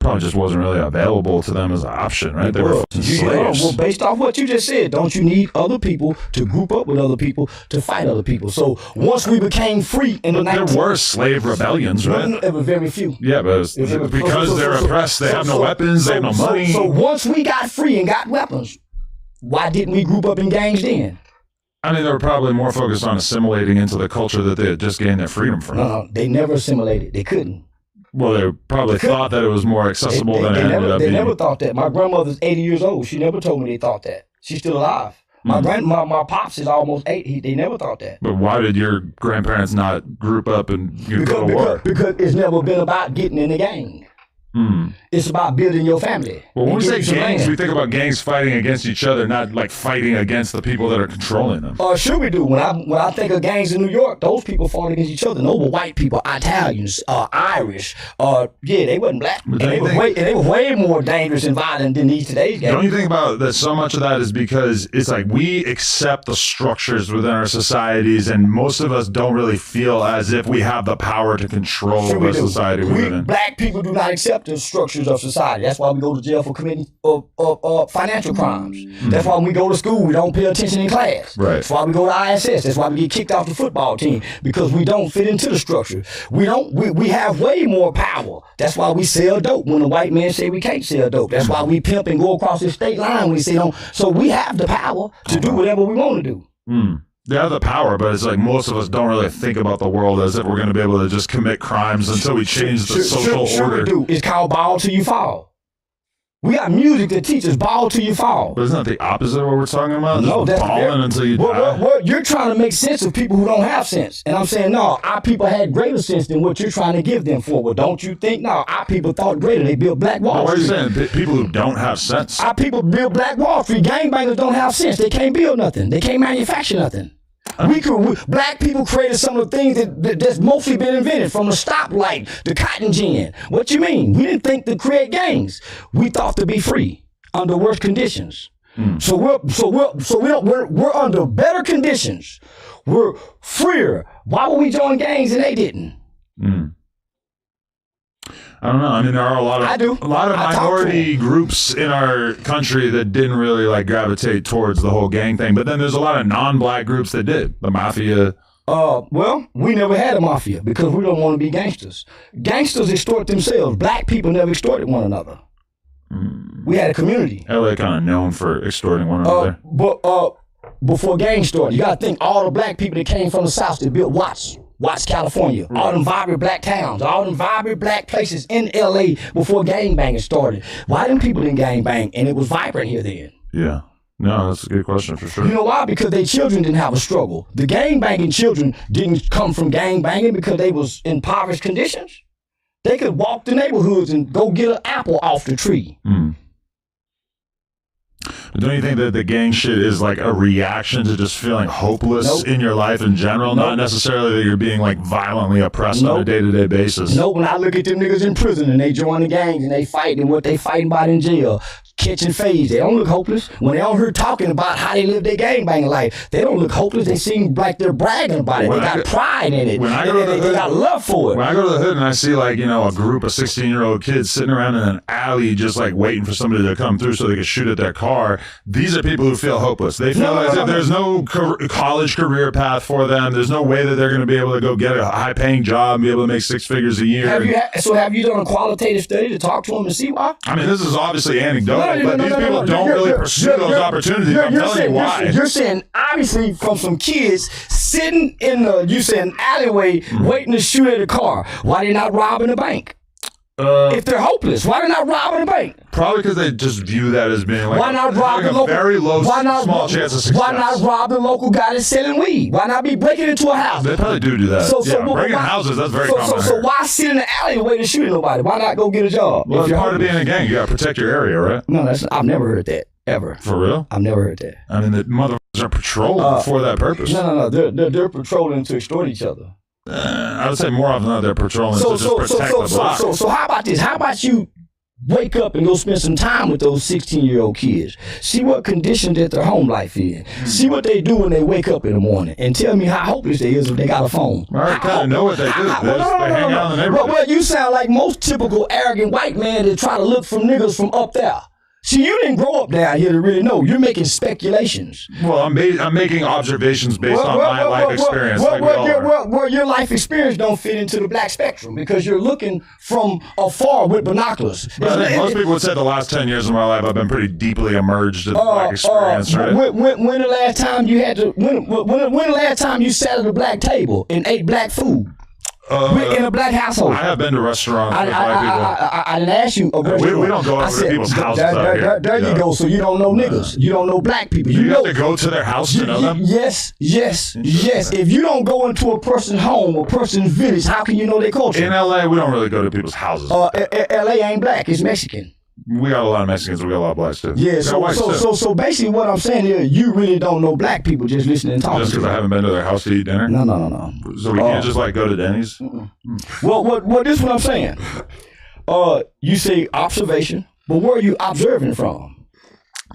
Probably just wasn't really available to them as an option, right? They were slaves. Well, based off what you just said, don't you need other people to group up with other people to fight other people? So once we became free in the 19th... There were slave rebellions, right? There were very few. Yeah, but because they're oppressed, they have no weapons, they have no money. So once we got free and got weapons, why didn't we group up in gangs then? I mean, they were probably more focused on assimilating into the culture that they had just gained their freedom from. No, they never assimilated. They couldn't. Well, they probably thought that it was more accessible than it ended up being. They never thought that. My grandmother's 80 years old. She never told me they thought that. She's still alive. My pops is almost 80. They never thought that. But why did your grandparents not group up and go to war? Because it's never been about getting in the gang. It's about building your family. Well, when we say gangs, we think about gangs fighting against each other, not like fighting against the people that are controlling them. Sure we do. When I think of gangs in New York, those people fought against each other. Those were white people, Italians, Irish. They wasn't black. And they were way more dangerous and violent than these today's gangs. Don't you think about that? So much of that is because it's like we accept the structures within our societies, and most of us don't really feel as if we have the power to control the society we live in. Black people do not accept the structures of society. That's why we go to jail for committing financial crimes. That's why when we go to school, we don't pay attention in class. That's why we go to ISS. That's why we get kicked off the football team, because we don't fit into the structure. We have way more power. That's why we sell dope when the white man say we can't sell dope. That's why we pimp and go across the state line when we say don't. So we have the power to do whatever we want to do. They have the power, but it's like most of us don't really think about the world as if we're going to be able to just commit crimes until we change the social order. We do. It's called ball till you fall. We got music that teaches ball till you fall. But isn't that the opposite of what we're talking about? No, just balling until you die. Well, you're trying to make sense of people who don't have sense. And I'm saying, no, our people had greater sense than what you're trying to give them for. Well, don't you think? No, our people thought greater. They built Black Wall Street. What are you saying? People who don't have sense? Our people built Black Wall Street. Gangbangers don't have sense. They can't build nothing. They can't manufacture nothing. Black people created some of the things that's mostly been invented, from the stoplight, the cotton gin. What you mean? We didn't think to create gangs. We thought to be free under worse conditions. So we're under better conditions. We're freer. Why would we join gangs and they didn't? I don't know. I mean, there are a lot of minority groups in our country that didn't really like gravitate towards the whole gang thing. But then there's a lot of non-black groups that did. The mafia. Well, we never had a mafia because we don't want to be gangsters. Gangsters extort themselves. Black people never extorted one another. We had a community. LA kind of known for extorting one another. But before gangs started, you got to think all the black people that came from the South that built Watts, California, all them vibrant black towns, all them vibrant black places in LA before gangbanging started. Why them people didn't gangbang and it was vibrant here then? Yeah. No, that's a good question for sure. You know why? Because their children didn't have a struggle. The gangbanging children didn't come from gangbanging because they was in impoverished conditions. They could walk the neighborhoods and go get an apple off the tree. But don't you think that the gang shit is like a reaction to just feeling hopeless in your life in general? Not necessarily that you're being like violently oppressed on a day-to-day basis. No, when I look at them niggas in prison and they join the gangs and they fight and what they fighting about in jail, catching phase. They don't look hopeless. When they don't hear talking about how they live their gangbanging life, they don't look hopeless. They seem like they're bragging about it. They got pride in it. They got love for it. When I go to the hood and I see like, you know, a group of 16-year-old kids sitting around in an alley just like waiting for somebody to come through so they can shoot at their car, these are people who feel hopeless. They feel as if there's no college career path for them. There's no way that they're going to be able to go get a high-paying job and be able to make 6 figures a year. Have you done a qualitative study to talk to them and see why? I mean, this is obviously anecdotal, but these people don't really pursue those opportunities. I'm telling you why. You're saying, obviously, from some kids sitting in the, alleyway waiting to shoot at a car. Why they not robbing a bank? If they're hopeless, why they not robbing a bank? Probably because they just view that as being like why not rob the a local, very low, small chance of success. Why not rob the local guy that's selling weed? Why not be breaking into a house? They probably do that. Breaking houses, that's very common. So why sit in the alley waiting to shoot at nobody? Why not go get a job? Well, it's part of being a gang. You got to protect your area, right? No, I've never heard that, ever. For real? I've never heard that. I mean, the motherfuckers are patrolling for that purpose. No. They're patrolling to extort each other. I would say more often than not, they're patrolling to just protect the block. So how about this? How about you wake up and go spend some time with those 16-year-old kids? See what condition that their home life is. See what they do when they wake up in the morning. And tell me how hopeless they is if they got a phone. I already kind of know what they do. They hang out in the neighborhood. Well, you sound like most typical arrogant white man that try to look for niggas from up there. See, you didn't grow up down here to really know. You're making speculations. Well, I'm making observations based on my life experience. Well, your life experience don't fit into the black spectrum because you're looking from afar with binoculars. But I think most people would say the last 10 years of my life I've been pretty deeply immersed in the black experience. Right? When the last time you had to? When the last time you sat at a black table and ate black food? In a black household. I have been to restaurants with black people. I didn't ask you. We don't go over to people's houses out here. There you go. So you don't know niggas. You don't know black people. You have to go to their house to know them? Yes. If you don't go into a person's home or person's village, how can you know their culture? In LA, we don't really go to people's houses. LA ain't black. It's Mexican. We got a lot of Mexicans. We got a lot of blacks too. Yeah. So basically, what I'm saying is, you really don't know black people just listening and talking. Just because I haven't been to their house to eat dinner. No. So we can't just like go to Denny's. Well, this is what I'm saying. You say observation, but where are you observing from?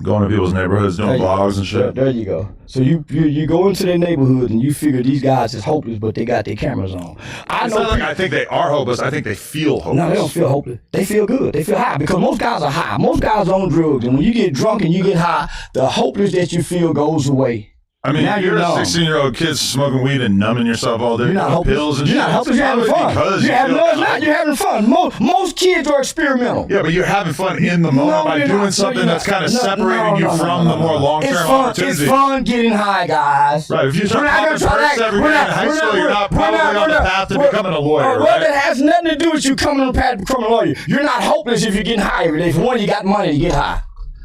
Going to people's neighborhoods, doing vlogs and shit. There you go. So you go into their neighborhood and you figure these guys is hopeless, but they got their cameras on. I think they are hopeless. I think they feel hopeless. No, they don't feel hopeless. They feel good. They feel high because most guys are high. Most guys are on drugs, and when you get drunk and you get high, the hopeless that you feel goes away. I mean, now you're a 16-year-old kid smoking weed and numbing yourself all day. You're not hopeless. Pills and you're not hopeless. You're having fun. You're having fun. Most kids are experimental. Yeah, but you're having fun in the moment by doing something that's kind of separating you from the more long-term opportunities. It's fun getting high, guys. Right. If you start popping perks every day in high school, you're not probably on the path to becoming a lawyer, Well, that has nothing to do with you coming on the path to becoming a lawyer. You're not hopeless if you're getting high every day. For one, you got money to get high.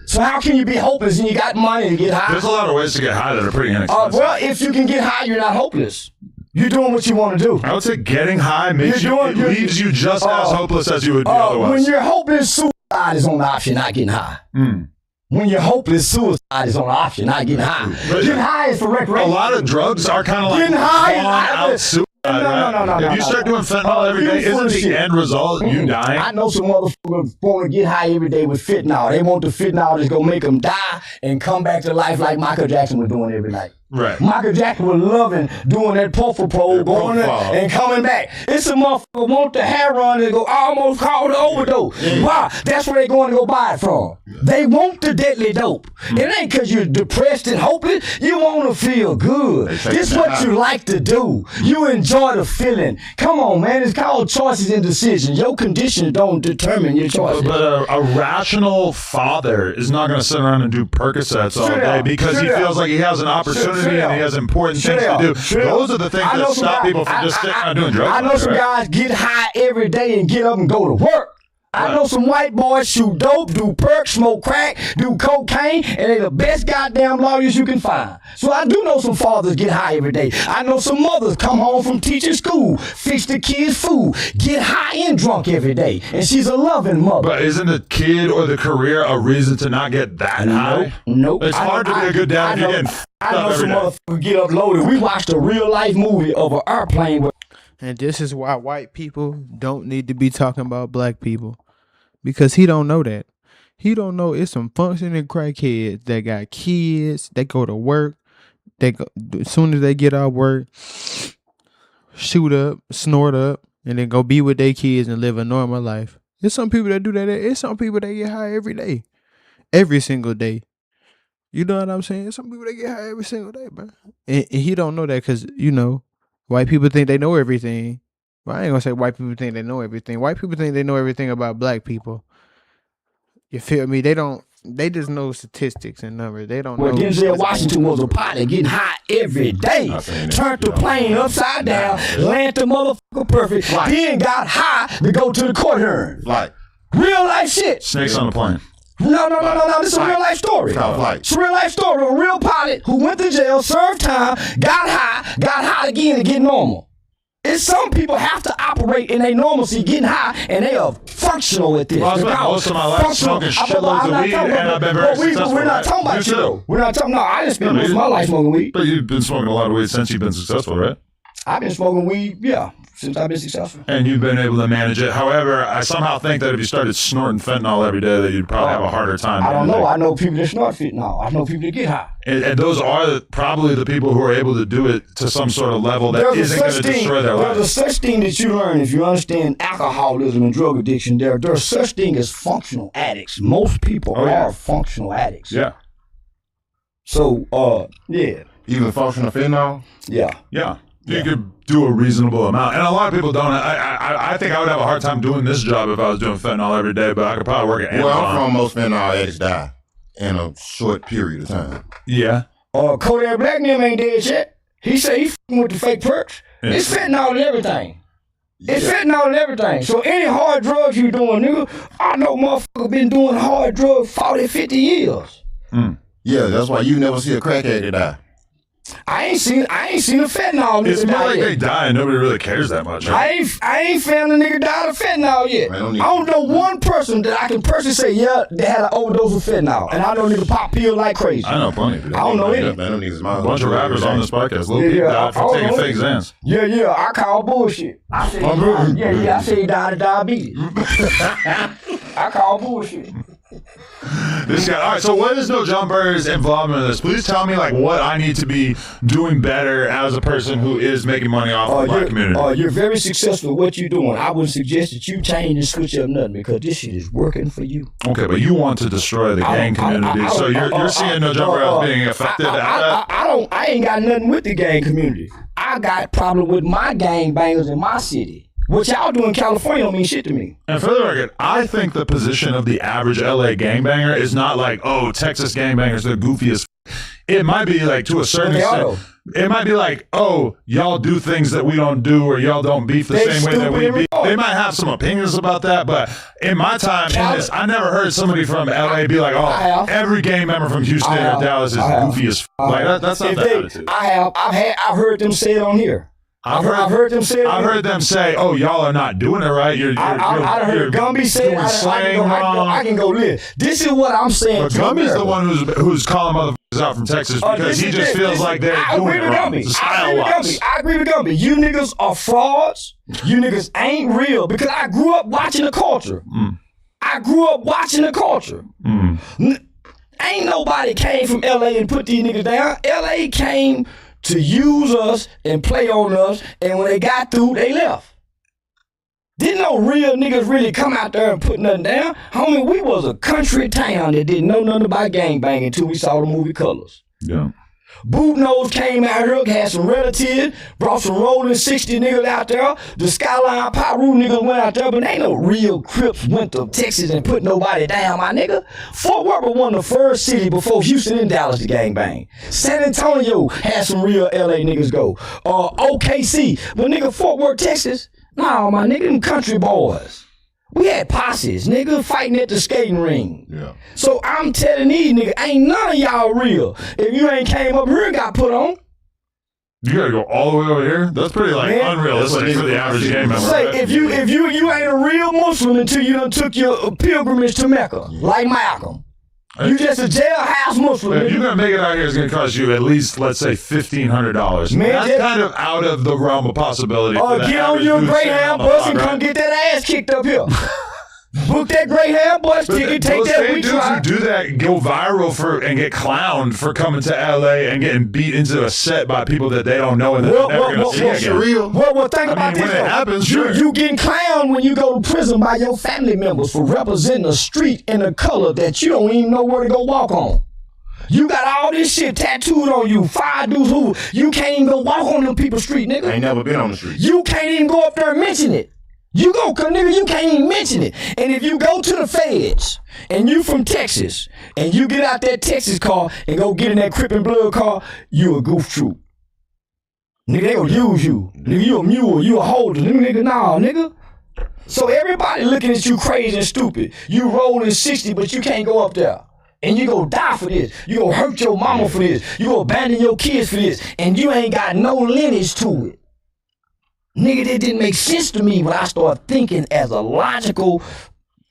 So how can you be hopeless and you got money to get high? There's a lot of ways to get high that are pretty inexpensive. Well, if you can get high, you're not hopeless. You're doing what you want to do. I would say getting high leaves you just as hopeless as you would be otherwise. When you're hopeless, suicide is on the option, not getting high. When you're hopeless, suicide is on the option, not getting high. Getting high is for recreation. A lot of drugs are kind of like getting high out suicide. No. If you start doing fentanyl every day, isn't the end result you dying? I know some motherfuckers want to get high every day with fentanyl. They want the fentanyl that's going to make them die and come back to life like Michael Jackson was doing every night. Right. Michael Jackson was loving doing that puffle pole, going and coming back. It's a motherfucker want the heroin and go almost called the overdose. Why? That's where they going to go buy it from. They want the deadly dope. It ain't because you're depressed and hopeless. You want to feel good. This is what you like to do. You enjoy the feeling. Come on, man. It's called choices and decisions. Your conditions don't determine your choices. But a rational father is not going to sit around and do Percocets all day because he feels like he has an opportunity and he has important things to do. Those are the things that stop people from just sitting around doing drugs. I know some guys get high every day and get up and go to work. I know some white boys shoot dope, do perk, smoke crack, do cocaine, and they're the best goddamn lawyers you can find. So I do know some fathers get high every day. I know some mothers come home from teaching school, fix the kids' food, get high and drunk every day, and she's a loving mother. But isn't the kid or the career a reason to not get that high? Nope. It's hard to be a good dad if you're getting I know some motherfuckers get uploaded. We watched a real life movie of an airplane. And this is why white people don't need to be talking about black people. Because he don't know that. He don't know it's some functioning crackheads that got kids. They go to work. They go as soon as they get out of work, shoot up, snort up, and then go be with their kids and live a normal life. There's some people that do that. It's some people that get high every day, every single day. You know what I'm saying? Some people that get high every single day, bro. And he don't know that because, you know, white people think they know everything. Well, I ain't gonna say white people think they know everything. White people think they know everything about black people. You feel me? They just know statistics and numbers. They don't know. Well, Denzel Washington was a pilot getting high every day. Turned the plane upside down, landed the motherfucker perfect, then got high to go to the court hearing. Like real life shit. Snakes on the plane. No. This is a real life story. It's a real life story of a real pilot who went to jail, served time, got high again to get normal. It's some people have to operate in a normalcy, getting high, and they are functional at this. Well, I spent most of my life smoking shitloads of weed, and I've been very successful. We're not talking about you, though. We're not talking. No, I didn't spend most of my life smoking weed. But you've been smoking a lot of weed since you've been successful, right? I've been smoking weed, yeah, since I've been successful. And you've been able to manage it. However, I somehow think that if you started snorting fentanyl every day, that you'd probably have a harder time. I don't know. I know people that snort fentanyl. I know people that get high. And those are probably the people who are able to do it to some sort of level that isn't going to destroy their life. There's a such thing that you learn if you understand alcoholism and drug addiction. There's such thing as functional addicts. Most people are functional addicts. Yeah. So, yeah. Even functional fentanyl? Yeah. Yeah. You could do a reasonable amount. And a lot of people don't. I think I would have a hard time doing this job if I was doing fentanyl every day, but I could probably work at Amazon. Well, I'm from most fentanyl addicts die in a short period of time. Yeah. Kodak Black name ain't dead yet. He said he f***ing with the fake perks. Yeah. It's fentanyl and everything. It's fentanyl and everything. So any hard drugs you doing, nigga, I know motherfucker been doing hard drugs 40, 50 years. Yeah, that's why you never see a crackhead die. I ain't seen a fentanyl nigga It's more die like yet. they die and nobody really cares that much. Right? I ain't found a nigga die of fentanyl yet. I don't know one person that I can personally say, yeah, they had an overdose of fentanyl. And I know nigga pop pills like crazy. I know plenty of people. I don't know any. A bunch of rappers on this podcast. Lil Peep died for taking fake Xans. Yeah, I call bullshit. I say I say he died of diabetes. I call bullshit. This guy. All right. So, what is No Jumper's involvement in this? Please tell me, like, what I need to be doing better as a person who is making money off the black community. You're very successful at what you're doing. I would suggest that you change and switch up nothing because this shit is working for you. Okay, but you want to destroy the gang community, so you're seeing No Jumper as being affected at that. I ain't got nothing with the gang community. I got a problem with my gang bangers in my city. What y'all do in California don't mean shit to me. And for the record, I think the position of the average LA gangbanger is not like, oh, Texas gangbangers, they're goofy as It might be like, to a certain extent, it might be like, oh, y'all do things that we don't do, or y'all don't beef the same way that we beef. They might have some opinions about that, but in my time in this, I never heard somebody from LA be like, oh, every gang member from Houston or Dallas is goofy as like that's not the attitude. I've heard them say it on here. I've heard them say it. I've heard them say, "Oh, y'all are not doing it right." I heard Gumby say it. I can go live. This is what I'm saying. But Gumby's the one who's calling motherfuckers out from Texas because he just feels like they're doing it wrong. Style-wise. I agree with Gumby. You niggas are frauds. You niggas ain't real because I grew up watching the culture. Ain't nobody came from LA and put these niggas down. LA came to use us and play on us, and when they got through, they left. Didn't no real niggas really come out there and put nothing down. Homie, we was a country town that didn't know nothing about gangbanging until we saw the movie Colors. Yeah. Boot Nose came out here, had some relatives, brought some rolling 60 niggas out there. The Skyline Pyru niggas went out there, but ain't no real Crips went to Texas and put nobody down, my nigga. Fort Worth was one of the first cities before Houston and Dallas to gangbang. San Antonio had some real LA niggas go. OKC, but nigga, Fort Worth, Texas, nah, my nigga, them country boys. We had posses, nigga, fighting at the skating ring. Yeah. So I'm telling these niggas, ain't none of y'all real. If you ain't came up here and got put on. You gotta go all the way over here? That's pretty unrealistic for the average gang member. Say, if you ain't a real Muslim until you done took your pilgrimage to Mecca, like Malcolm. You just a jailhouse Muslim. If you're gonna make it out here, it's gonna cost you at least, let's say, $1,500. Man, that's kind of out of the realm of possibility. Get on your Greyhound bus and come get that ass kicked up here. Book that Greyhound bus ticket, take Those that same week dudes ride. who do that go viral and get clowned for coming to LA and getting beat into a set by people that they don't know and that they're never going to see again. Well, think about this. When it happens, you, sure. you getting clowned when you go to prison by your family members for representing a street in a color that you don't even know where to go walk on. You got all this shit tattooed on you. 5 dudes who you can't even go walk on them people's street, nigga. I ain't never been on the street. You can't even go up there and mention it. You go, cause nigga, you can't even mention it. And if you go to the feds and you from Texas and you get out that Texas car and go get in that Crip and Blood car, you a goof troop. Nigga, they gonna use you. Nigga, you a mule, you a holder. Nigga, nah, nigga. So everybody looking at you crazy and stupid. You rolling 60, but you can't go up there. And you gonna die for this. You gonna hurt your mama for this. You gonna abandon your kids for this. And you ain't got no lineage to it. Nigga, that didn't make sense to me when I started thinking as a logical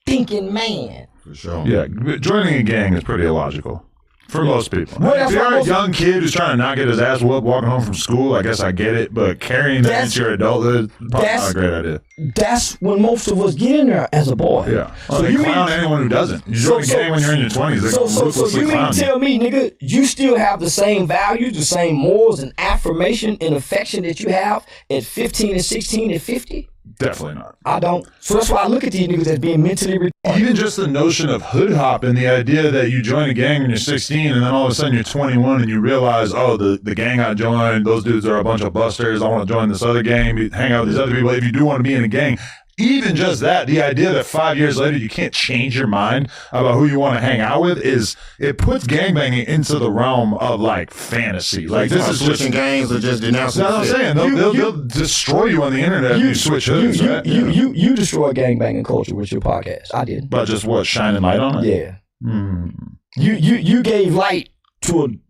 thinking man. For sure. Yeah, joining a gang is pretty illogical. For most people. Well, If you're a young kid who's trying to not get his ass whooped walking home from school, I guess I get it, but carrying that into your adulthood, probably not a great idea. That's when most of us get in there as a boy. Yeah. Well, they clown anyone who doesn't. You join a gang when you're in your 20s, they're going to So ruthlessly you mean clown to you. tell me, nigga, you still have the same values, the same morals and affirmation and affection that you have at 15 and 16 and 50? Definitely not. I don't. So that's why I look at these niggas as being mentally retarded. Even just the notion of hood hopping, the idea that you join a gang when you're 16 and then all of a sudden you're 21 and you realize, oh, the gang I joined, those dudes are a bunch of busters. I want to join this other gang, hang out with these other people. If you do want to be in a gang, even just that, the idea that 5 years later you can't change your mind about who you want to hang out with it puts gangbanging into the realm of like fantasy. Like this is switching gangs or just denouncing. That's what I'm saying. They'll destroy you on the internet if you switch hoods, right? You destroy gangbanging culture with your podcast. I did. But just what, shining light on it? Yeah. Hmm. You gave light to an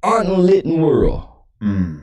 unlit world. Hmm.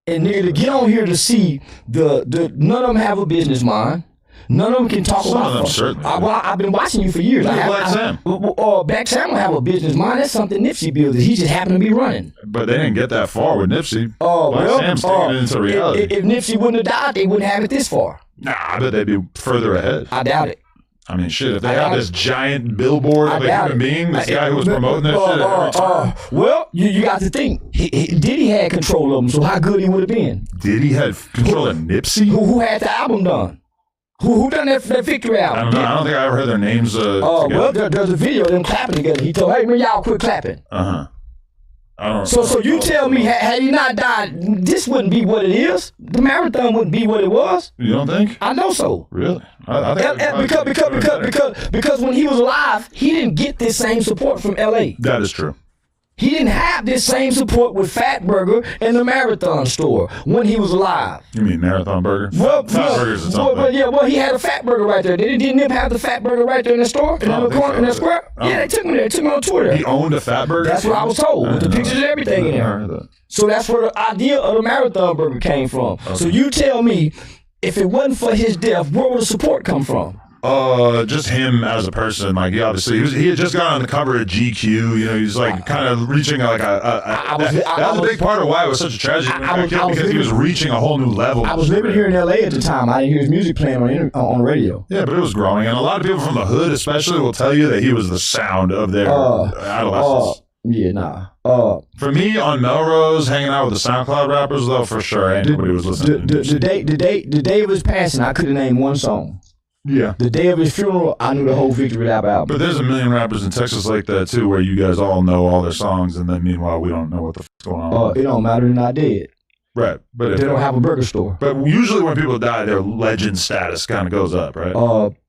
And nigga, to get on here to see none of them have a business mind. None of them can talk Some about of them certainly. I've been watching you for years. Black Sam. Black Sam will have a business mind. That's something Nipsey built. He just happened to be running. But they didn't get that far with Nipsey. Oh, Black well, Sam's taking it into reality. If Nipsey wouldn't have died, they wouldn't have it this far. Nah, I bet they'd be further ahead. I doubt it. I mean, shit, if they had this giant billboard of a human being, this guy who was promoting this shit every time. Well, you got to think. Diddy had control of him, so how good he would have been. Diddy had control of Nipsey? Who had the album done? Who done that victory album? I don't think I ever heard their names together. Well, there's a video of them clapping together. He told, hey, man, y'all quit clapping. Uh-huh. I don't So you tell me, had he not died, this wouldn't be what it is? The marathon wouldn't be what it was? You don't think? I know so. Really? I think Because when he was alive, he didn't get this same support from LA. That is true. He didn't have this same support with Fat Burger and the Marathon store when he was alive. You mean Marathon Burger? Well, Fat Burgers or something. He had a Fat Burger right there. Didn't him have the Fat Burger right there in the store? In that square? Yeah, they took me there. They took me on tour there. He owned a Fat Burger? That's what I was told, with the pictures and everything in there. So that's where the idea of the Marathon Burger came from. Okay. So you tell me, if it wasn't for his death, where would the support come from? Just him as a person. Like he obviously he had just got on the cover of GQ. You know, he's like kind of reaching like that was a big part of why it was such a tragedy because he was reaching a whole new level. I was living here in LA at the time. I didn't hear his music playing on radio. Yeah, but it was growing, and a lot of people from the hood, especially, will tell you that he was the sound of their adolescence. Yeah, nah. For me, on Melrose, hanging out with the SoundCloud rappers, though, for sure, ain't nobody was listening. The day of his passing, I could have named one song. Yeah. The day of his funeral, I knew the whole Victory Lap album. But there's a million rappers in Texas like that, too, where you guys all know all their songs, and then meanwhile, we don't know what the fuck's going on. It don't matter, they're not dead. Right. But they don't have a burger store. But usually when people die, their legend status kind of goes up, right?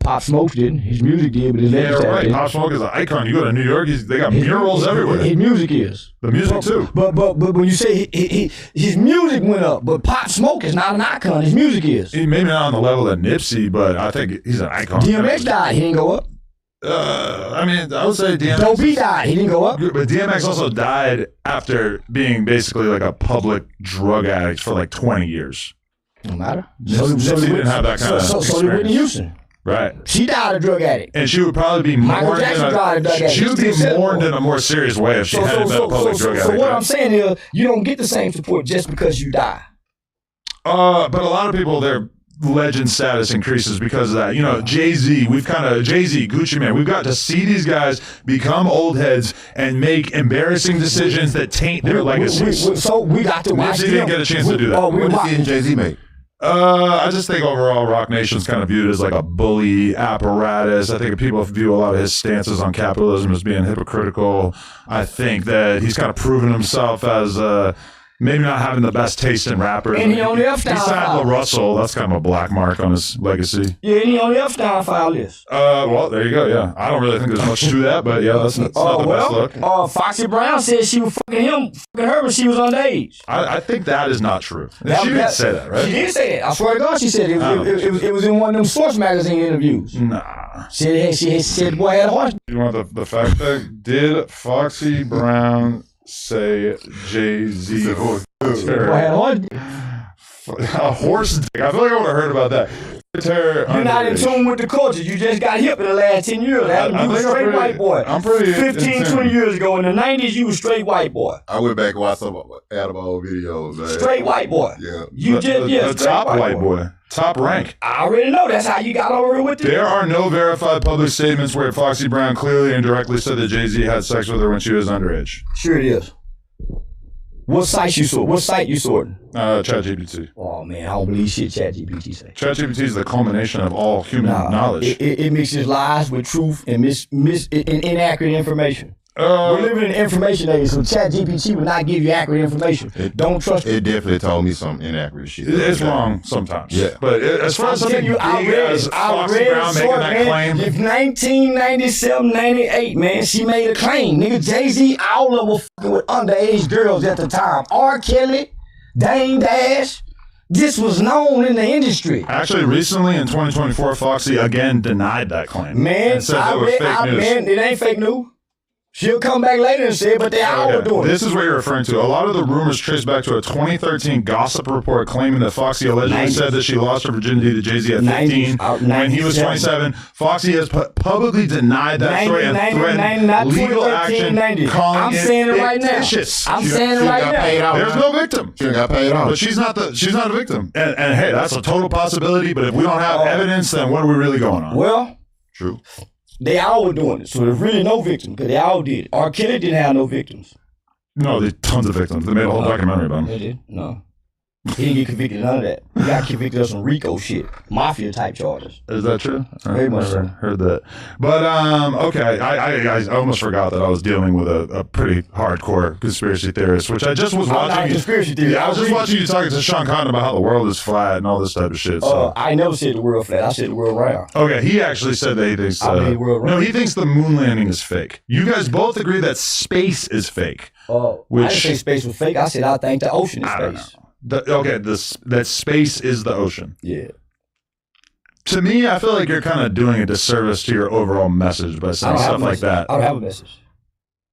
Pop Smoke didn't. His music did, but his legend status right. didn't. Pop Smoke is an icon. You go to New York, they got murals everywhere. His music is. The music, too. But when you say his music went up, but Pop Smoke is not an icon. His music is. Maybe not on the level of Nipsey, but I think he's an icon. DMX died. He didn't go up. I mean, I would say DMX. Dopey died. He didn't go up. But DMX also died after being basically like a public drug addict for like 20 years. Don't matter. Nipsey didn't have that kind of experience. So did Whitney Houston. Right. She died a drug addict. And she would probably be mourned she would be mourned in a more serious way if she hadn't been a public drug addict. So what I'm saying is, you don't get the same support just because you die. But a lot of people, legend status increases because of that. You know, Jay-Z, Gucci Mane, we've got to see these guys become old heads and make embarrassing decisions that taint their legacies. So we got to watch Nipsey didn't get a chance to do that. What decision Jay-Z make? I just think overall Rock Nation's kind of viewed as like a bully apparatus. I think people view a lot of his stances on capitalism as being hypocritical. I think that he's kind of proven himself as maybe not having the best taste in rappers. And he on the F-Down He signed file. La Russell. That's kind of a black mark on his legacy. Yeah, and he on the F-Down file list. Well, there you go. Yeah, I don't really think there's much to that, but yeah, that's not the best look. Foxy Brown said she was fucking her when she was underage. I think that is not true. She didn't say that, right? She did say that. I swear to God, she said it was in one of them Source magazine interviews. Nah. She said the boy had a heart. You want the fact that did Foxy Brown say Jay-Z? A horse dick. I feel like I would have heard about that. You're not in tune with the culture. You just got hip in the last 10 years. Adam, you was a straight white boy. I'm pretty 15, 20 years ago in the 90s, you was straight white boy. I went back and watched some Adam old videos. Man. Straight white boy. Yeah. The top white boy. Top rank. I already know. That's how you got over it with it. There are no verified public statements where Foxy Brown clearly and directly said that Jay-Z had sex with her when she was underage. Sure it is. What site you sorting? ChatGPT. Oh man, I don't believe shit ChatGPT say. ChatGPT is the culmination of all human knowledge. It mixes lies with truth and inaccurate information. We're living in the information age, so ChatGPT will not give you accurate information. Don't trust it. It definitely told me some inaccurate shit. It's wrong sometimes. Yeah. But as far as something big as Foxy Brown making that claim. If 1997, 98, man, she made a claim. Nigga, Jay-Z, all of them were fucking with underage girls at the time. R. Kelly, Dame Dash. This was known in the industry. Actually, recently in 2024, Foxy again denied that claim. Man, and said that was fake news. Man, it ain't fake news. She'll come back later and say, but they all were doing This is what you're referring to. A lot of the rumors trace back to a 2013 gossip report claiming that Foxy allegedly said that she lost her virginity to Jay-Z at 15 when he was 27. Foxy has publicly denied that story and threatened legal action, calling I'm saying it right now. fictitious. I'm saying it right now. There's no victim. She got paid off. But she's not a victim. And hey, that's a total possibility. But if we don't have evidence, then what are we really going on? Well, true. They all were doing it, so there's really no victim because they all did it. R. Kelly didn't have no victims. No, there's tons of victims. They made a whole documentary about him. They did? No. He didn't get convicted of none of that. He got convicted of some RICO shit, mafia type charges. Is that true? Very much so. Heard that. But okay, I almost forgot that I was dealing with a pretty hardcore conspiracy theorist, which I just was watching. I'm not a conspiracy theorist. Yeah, I was just watching you talking to Sean Condon about how the world is flat and all this type of shit. So. I never said the world flat. I said the world round. Okay, he actually said that he thinks. No, he thinks the moon landing is fake. You guys both agree that space is fake. I didn't say space was fake. I said I think the ocean is space. That space is the ocean. Yeah. To me, I feel like you're kind of doing a disservice to your overall message by saying stuff like that. I don't have a message.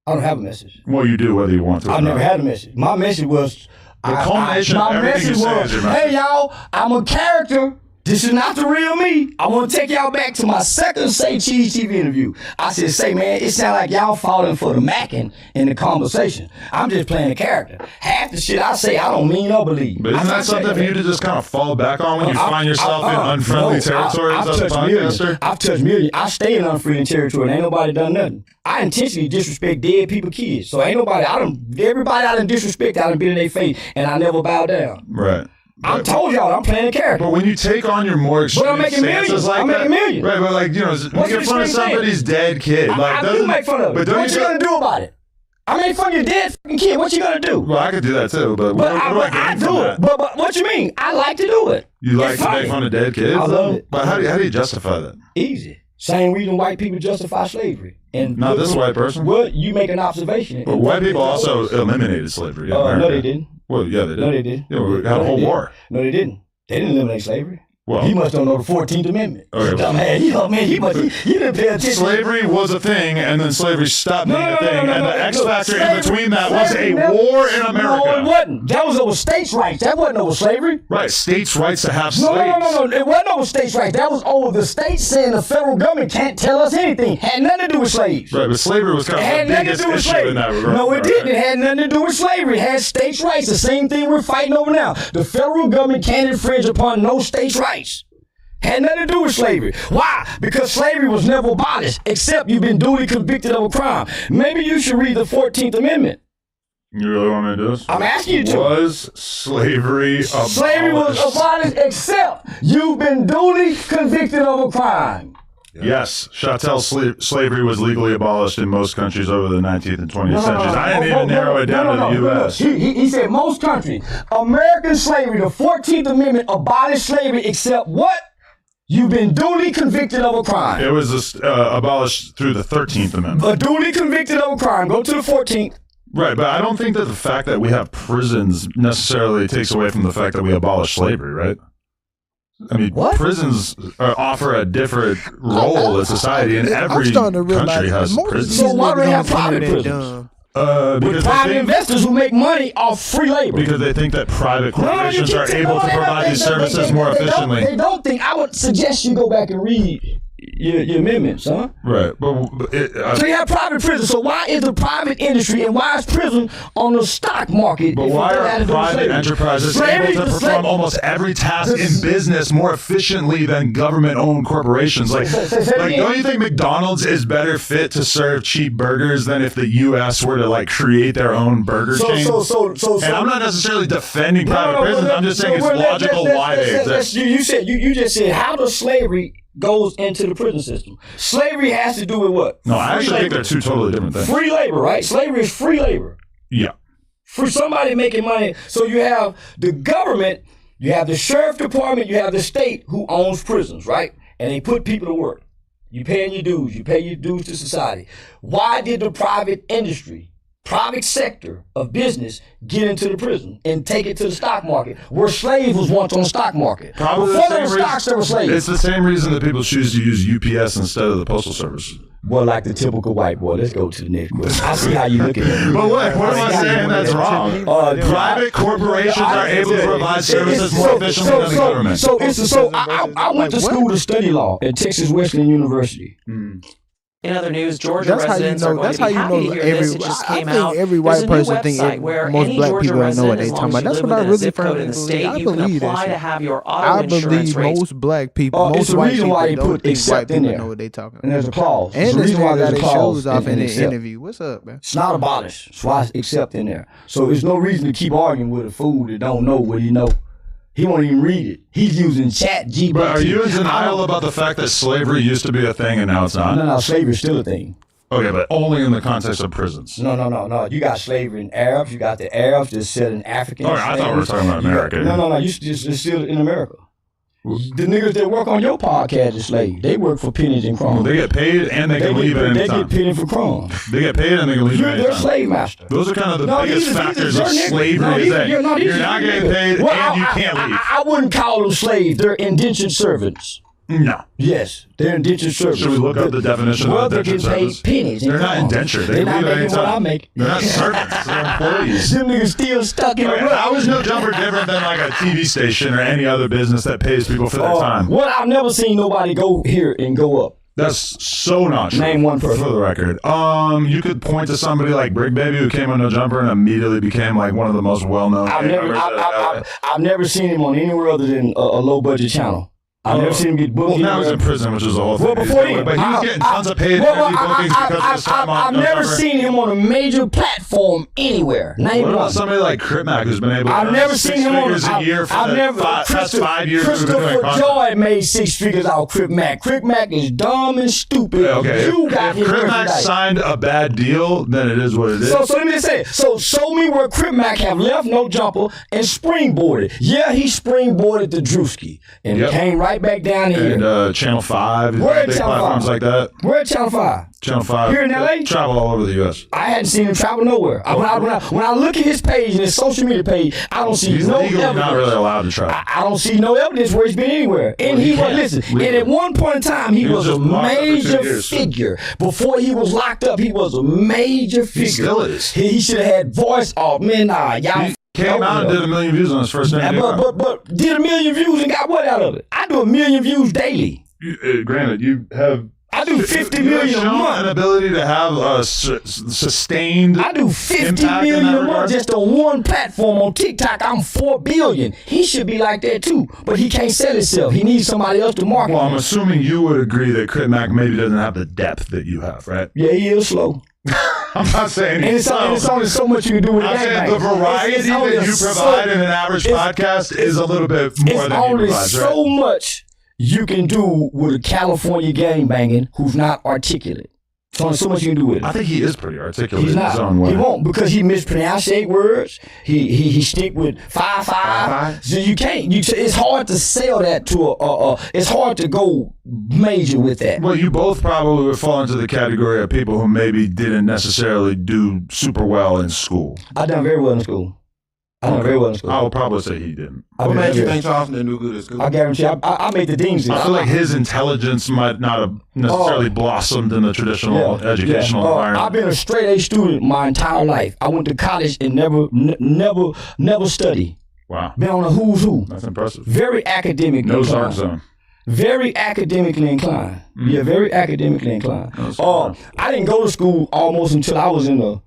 I don't have a message. Well, you do whether you want to. I've never had a message. My message was. The culmination of everything you say is your message. Hey y'all, I'm a character. This is not the real me. I want to take y'all back to my second Say Cheese TV interview. I said, say, man, it sounds like y'all falling for the macking in the conversation. I'm just playing a character. Half the shit I say, I don't mean or believe. But isn't that something for you to just kind of fall back on when you find yourself in unfriendly territory as a podcaster? I've touched millions. I stay in unfriendly territory and ain't nobody done nothing. I intentionally disrespect dead people, kids. So ain't nobody, everybody I done disrespect, I done been in their face and I never bow down. Right. I told y'all I'm playing a character. But when you take on your more extreme stances like that, millions. Right? But like making fun of somebody's dead kid, I do make fun of it. What you gonna do about it? I made fun of your dead fucking kid. What you gonna do? Well, I could do that too, but I do it. But what you mean? I like to do it. You like to make fun of dead kids? I love it. But how do you justify that? Easy. Same reason white people justify slavery. And not this white person. Well, you make an observation. But white people also eliminated slavery. No, they didn't. Well, yeah, they did. No, they did. Yeah, we had a whole war. No, they didn't. They didn't eliminate slavery. Well, he must don't know the 14th Amendment. Okay. Dumbass. He didn't pay attention. Slavery was a thing, and then slavery stopped being a thing, and the X factor in between that was a war in America. No, it wasn't. That was over states' rights. That wasn't over slavery. Right, states' rights to have slaves. No. It wasn't over states' rights. That was over the states saying the federal government can't tell us anything. Had nothing to do with slaves. Right, but slavery was kind of the biggest issue in that regard. No, it didn't. It had nothing to do with slavery. It had states' rights. The same thing we're fighting over now. The federal government can't infringe upon no states' rights. rights. Had nothing to do with slavery. Why? Because slavery was never abolished, except you've been duly convicted of a crime. Maybe you should read the 14th Amendment. You really want me to do this? I'm asking you to. Was slavery abolished? Slavery was abolished, except you've been duly convicted of a crime. Yes, chattel slavery was legally abolished in most countries over the 19th and 20th centuries. I didn't even narrow it down to the U.S. He said most countries. American slavery, the 14th Amendment abolished slavery, except what? You've been duly convicted of a crime. It was abolished through the 13th Amendment. Duly convicted of a crime. Go to the 14th. Right, but I don't think that the fact that we have prisons necessarily takes away from the fact that we abolished slavery, right? I mean, prisons offer a different role in society, and every country has prisons. So why do they have private prisons? With private investors who make money off free labor. Because they think that private corporations are able to provide these services more efficiently. They don't think. I would suggest you go back and read your amendments, huh? Right. So you have private prisons. So why is the private industry and why is prison on the stock market? But why are private enterprises able to perform almost every task in business more efficiently than government-owned corporations? Like, don't you think McDonald's is better fit to serve cheap burgers than if the U.S. were to like create their own burger chain? And I'm not necessarily defending private prisons. I'm just saying it's logical why they exist. You just said how does slavery goes into the prison system. Slavery has to do with what? No, I actually think they're two totally different things. Free labor, right? Slavery is free labor. Yeah. For somebody making money. So you have the government, you have the sheriff department, you have the state who owns prisons, right? And they put people to work. You paying your dues. You pay your dues to society. Why did the private industry, private sector of business get into the prison and take it to the stock market, where slaves was once on the stock market? Probably before there were stocks, there were slaves. It's the same reason that people choose to use UPS instead of the Postal Service. Well, like the typical white boy. Let's go to the next question. I see how you look at it. But what am I saying that's wrong? Private corporations are able to provide services more efficiently than the government. I went to school to study law at Texas Wesleyan University. In other news, Georgia residents are going to be happy to hear this. It just came out. Every white person think most black people don't know what they talking about. That's what I really firmly believe. I believe that. I believe most black people, most white people don't think white people know what they talking about. And there's a clause. And this nigga got his shoes off in the interview. What's up, man? It's not abolished. That's why it's accept in there. So there's no reason to keep arguing with a fool that don't know what he know. He won't even read it. He's using chat GPT. But are you in denial about the fact that slavery used to be a thing and now it's not? No, slavery is still a thing. Okay, but only in the context of prisons. No. You got slavery in Arabs. You got the Arabs that selling African. All right, I thought we were talking about America. No. It's still in America. The niggas that work on your podcast is slaves. They work for pennies and crumbs. Well, they get paid and they can leave at any time. They get pennies for crumbs. They get paid and they can leave at any time. You're slave master. Those are kind of the biggest factors of slavery. You're not getting paid and you can't leave. I wouldn't call them slaves. They're indentured servants. No. Yes, they're indentured servants. Should we look up the definition of indentured servants? Pennies. They're not indentured. They leave at any time. They're not servants. They're employees. Them niggas still stuck in the rut. How is No Jumper different than like a TV station or any other business that pays people for their time? Well, I've never seen nobody go here and go up. That's so not true. Name one person. For the record. You could point to somebody like Brick Baby who came on No Jumper and immediately became like one of the most well-known. I've never seen him on anywhere other than a low-budget channel. I've never seen him get booked. Well, now he's in prison, which is the whole thing. Well, before then, but he was getting tons of paid bookings because of his time on I've never seen him on a major platform anywhere. What about somebody like Crip Mac who's been able to earn 6 figures a year for the past 5 years? Christopher Joy made 6 figures out of Crip Mac. Crip Mac is dumb and stupid. Okay, if Crip Mac signed a bad deal, then it is what it is. So let me just say, so show me where Crip Mac have left No Jumper and springboarded. Yeah, he springboarded to Drewski and came right back down here. And Channel 5, Where big Channel platforms 5? like that. Where at Channel 5? Channel 5. Here in LA? Travel all over the U.S. I hadn't seen him travel nowhere. When I look at his page and his social media page, I don't see he's no legally evidence. not really allowed to travel. I don't see no evidence where he's been anywhere. And he was, and at one point in time, he was a major figure. Before he was locked up, he was a major figure. He still is. He should have had voice off. Man, y'all. Came out and did 1 million views on his first day. But did 1 million views and got what out of it? I do 1 million views daily. Granted, you have I do 50 You have million a shown month. an ability to have a sustained. I do 50 impact in million that a month regard. just on one platform on TikTok. I'm 4 billion. He should be like that too, but he can't sell himself. He needs somebody else to market. Well, I'm assuming you would agree that Crit Mac maybe doesn't have the depth that you have, right? Yeah, he is slow. I'm not saying And it's only so much you can do with a I'm saying the gangbang. variety It's only that you provide in an average podcast is a little bit more It's than he only provides, right? so much you can do with a California gangbanging who's not articulate. It's only so much you can do with it. I think he is pretty articulate He's in not. his own way. He won't because he mispronounces words. He stick with 5-5. So you can't. It's hard to sell that to it's hard to go major with that. Well, you both probably would fall into the category of people who maybe didn't necessarily do super well in school. I done very well in school. I done very well in school. I would probably say he didn't. What made you think Charleston didn't do good at school? I guarantee I made the dean's list. I feel like his intelligence might not have necessarily blossomed in the traditional educational environment. I've been a straight A student my entire life. I went to college and never studied. Wow. Been on a who's who. That's impressive. Very academically No inclined. Zark Zone. Very academically inclined. Yeah, very academically inclined. I didn't go to school almost until I was in the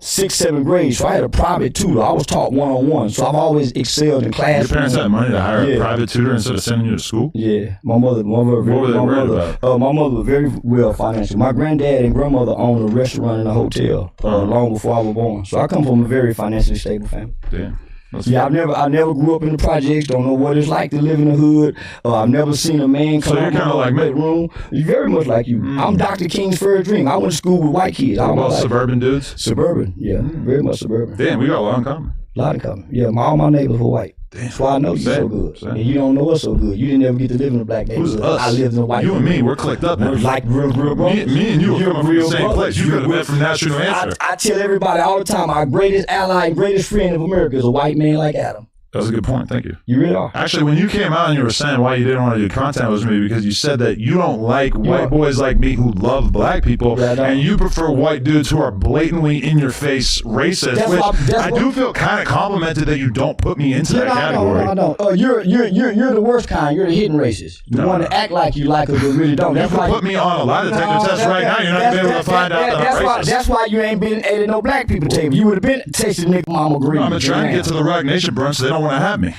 6th, 7th grade, so I had a private tutor. I was taught one-on-one, so I've always excelled in class. Your parents had money to hire a private tutor instead of sending you to school? Yeah, my mother was very well financially. My granddad and grandmother owned a restaurant and a hotel long before I was born. So I come from a very financially stable family. Damn. I never grew up in the projects. Don't know what it's like to live in the hood. I've never seen a man come out of my bedroom. Very much like you. I'm Dr. King's first dream. I went to school with white kids. What about suburban dudes? Suburban, yeah, very much suburban. Damn, we got a lot in common. A lot in common. Yeah, all my neighbors were white. That's why I know you so good. And you don't know us so good. You didn't ever get to live in a black neighborhood. Who's us? I lived in a white You and me, we're clicked up, man. Like real brothers. Me and you are coming from the same brothers. place. You could have been from National Answer. I tell everybody all the time, our greatest ally and greatest friend of America is a white man like Adam. That was a good point. Thank you. You really are. Actually, when you came out and you were saying why you didn't want to do content with me, because you said that you don't like white boys like me who love black people, and you prefer white dudes who are blatantly in your face racist. I do feel kind of complimented that you don't put me into that category. No. You're the worst kind. You're the hidden racist. The one that act like you like us but really don't. You can put me on a lie detector test right now. You're not gonna be able to find out that I'm racist. That's why you ain't been at no black people table. You would have been tasting Nick Mama Green. I'm trying to get to the Rock Nation brunch. They don't want to have me.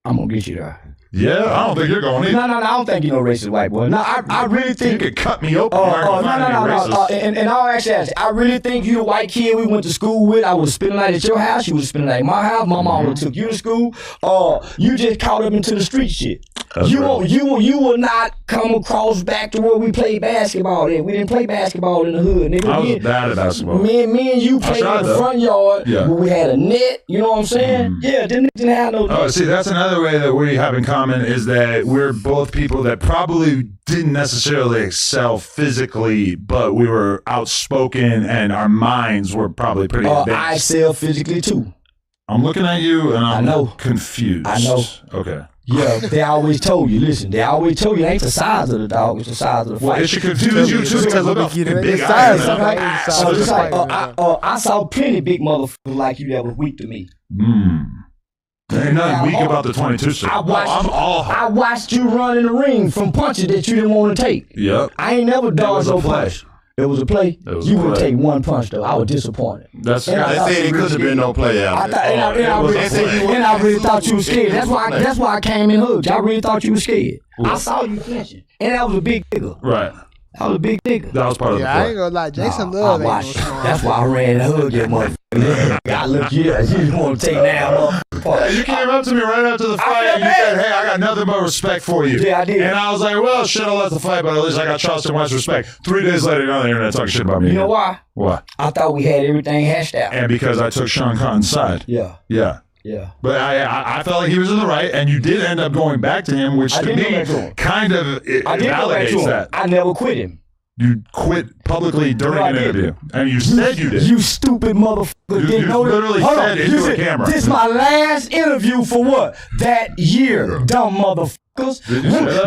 I'm gonna get you there. Yeah, I don't think you're going either. No, I don't think you're no racist white boy. No, I really think you could cut me open. No. And I'll actually ask, I really think you the white kid we went to school with. I was spending the night at your house. You was spending the night at my house. My mom would have took you to school. You just caught up into the street shit. You will not come across back to where we played basketball at. We didn't play basketball in the hood, nigga. I was bad at basketball. Me and you played in the front yard where we had a net. You know what I'm saying? Yeah, didn't have no net. Oh, see, that's another way that we have in common is that we're both people that probably didn't necessarily excel physically, but we were outspoken and our minds were probably pretty advanced. I excel physically too. I'm looking at you and I'm confused. I know. Okay. Yeah, they always told you. Listen, they always told you it ain't the size of the dog, it's the size of the fight. Well, it should confuse you too because look how big I am. I saw plenty big motherfuckers like you that was weak to me. There ain't nothing weak about the 22 shit. I watched you run in the ring from punches that you didn't want to take. Yep. I ain't never dodged no punch. It was a play. You wouldn't take one punch though. I was disappointed. They said it could have been no play out. I really thought you were scared. That's why I came in hooked. I really thought you were scared. I saw you flinching, and that was a big nigga. Right. That was a big nigga. That was part of the play. I ain't gonna lie, Jason Love. That's why I ran and hugged that motherfucker. I look, you just want to take that motherfucker. You came up to me right after the fight and you said, hey, I got nothing but respect for you. Yeah, I did. And I was like, well, shit, I'll let the fight, but at least I got Charleston White's respect. 3 days later, you're on the internet talking shit about me. You know why? Why? I thought we had everything hashed out. And because I took Sean Cotton's side. Yeah. Yeah. But I felt like he was in the right, and you did end up going back to him, which to me kind of validates that. I never quit him. You quit publicly during an interview. And you said you did. You stupid motherfucker. You literally said into a camera. This is my last interview for what? That year, dumb motherfuckers.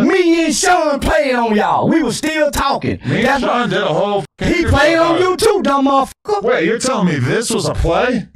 Me and Sean played on y'all. We were still talking. Me and Sean did a whole... He played on you too, dumb motherfucker. Wait, you're telling me this was a play?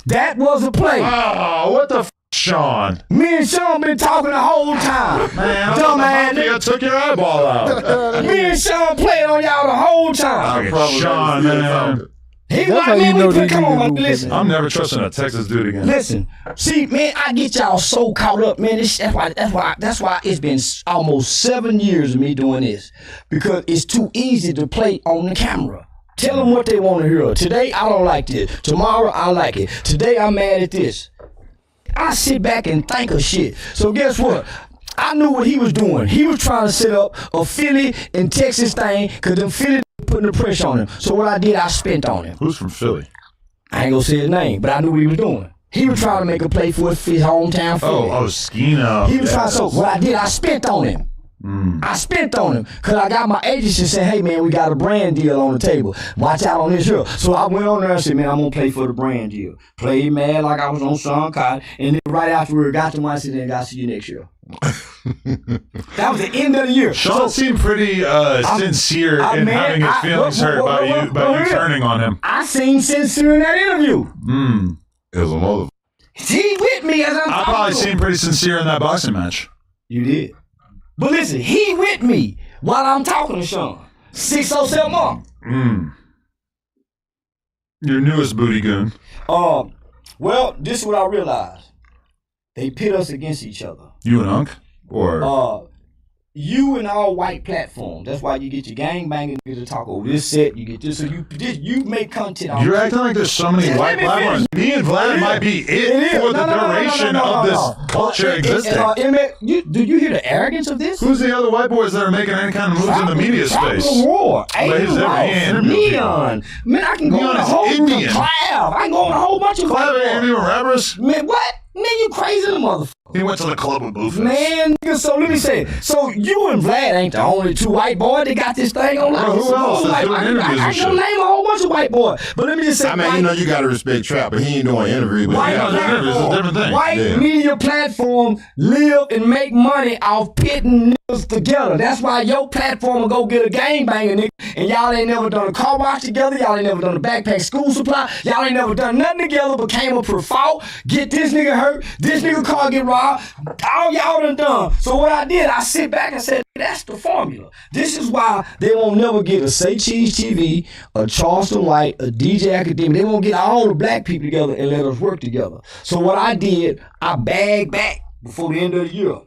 That was a play. Oh, what the f***? Sean. Me and Sean been talking the whole time. Man, dumbass nigga took your eyeball out. Me and Sean played on y'all the whole time. Sean, man. He like, man, come on, man, listen. I'm never trusting a Texas dude again. Listen, see, man, I get y'all so caught up, man. That's why it's been almost 7 years of me doing this, because it's too easy to play on the camera. Tell them what they want to hear. Today, I don't like this. Tomorrow, I like it. Today, I'm mad at this. I sit back and think of shit. So guess what? I knew what he was doing. He was trying to set up a Philly and Texas thing, because them Philly putting the pressure on him. So what I did, I spent on him. Who's from Philly? I ain't gonna say his name, but I knew what he was doing. He was trying to make a play for his hometown Philly. Oh, Skino. He was trying. So what I did, I spent on him. I spent on him because I got my agency saying, hey man, we got a brand deal on the table. Watch out on this here. So I went on there and said, man, I'm gonna play for the brand deal. Played mad like I was on Sean Cotton. And then right afterward, got to my city and got to see you next year. That was the end of the year. Sean seemed pretty sincere in having his feelings hurt by you turning on him. I seemed sincere in that interview. It was a mother. He with me as I'm I probably seemed pretty sincere in that boxing match. You did. But listen, he with me while I'm talking to Sean. 607 Mark. Your newest booty goon. Well, this is what I realized. They pit us against each other. You and Unc? Or you and all white platforms. That's why you get your gangbanging niggas to talk over this set. You get this, so you make content on You're acting like there's so many white platforms. Me and Vlad might be it for the duration of this culture existing. Do you hear the arrogance of this? Who's the other white boys that are making any kind of moves in the media space? War. Neon. Man, I can go on a whole Indian. Clav. I can go on a whole bunch of Clav ain't even rappers. Man, what? Man, you crazy the motherfucker. He went to the club with Blueface. Man, nigga, so let me say it. So you and Vlad ain't the only two white boys that got this thing on. Well, who else is doing interviews I and can shit? name a whole bunch of white boys. But let me just say, I mean, you know, you gotta respect Trap, but he ain't doing interviews. White interviews is a different thing. White media platform live and make money off pitting niggas together. That's why your platform will go get a gangbanger nigga, and y'all ain't never done a car wash together. Y'all ain't never done a backpack school supply. Y'all ain't never done nothing together but came up for fault. Get this nigga hurt. This nigga car get robbed. All y'all done. So what I did, I sit back and said, that's the formula. This is why they won't never get a Say Cheese TV, a Charleston White, a DJ Academy. They won't get all the black people together and let us work together. So what I did, I bagged back before the end of the year.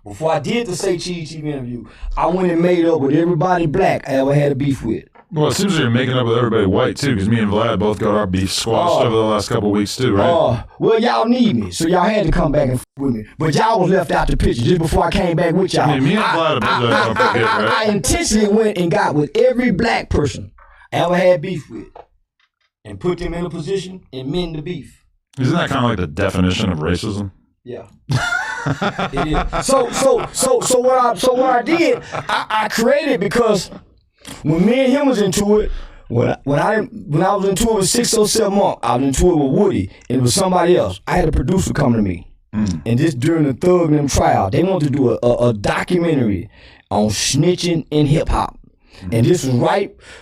Before I did the Say Cheese TV interview, I went and made up with everybody black I ever had a beef with. Well, it seems like you're making up with everybody white, too, because me and Vlad both got our beef squashed over the last couple of weeks, too, right? Well, y'all need me, so y'all had to come back and with me. But y'all was left out the picture just before I came back with y'all. Yeah, me and Vlad I intentionally went and got with every black person I ever had beef with and put them in a position and mend the beef. Isn't that kind of like the definition of racism? Yeah. It is. So what I did, I created, because when me and him was into it, when I was into it with 607 Mark, I was into it with Woody, and it was somebody else. I had a producer come to me, and this during the Thug and them trial, they wanted to do a documentary on snitching in hip hop. And this was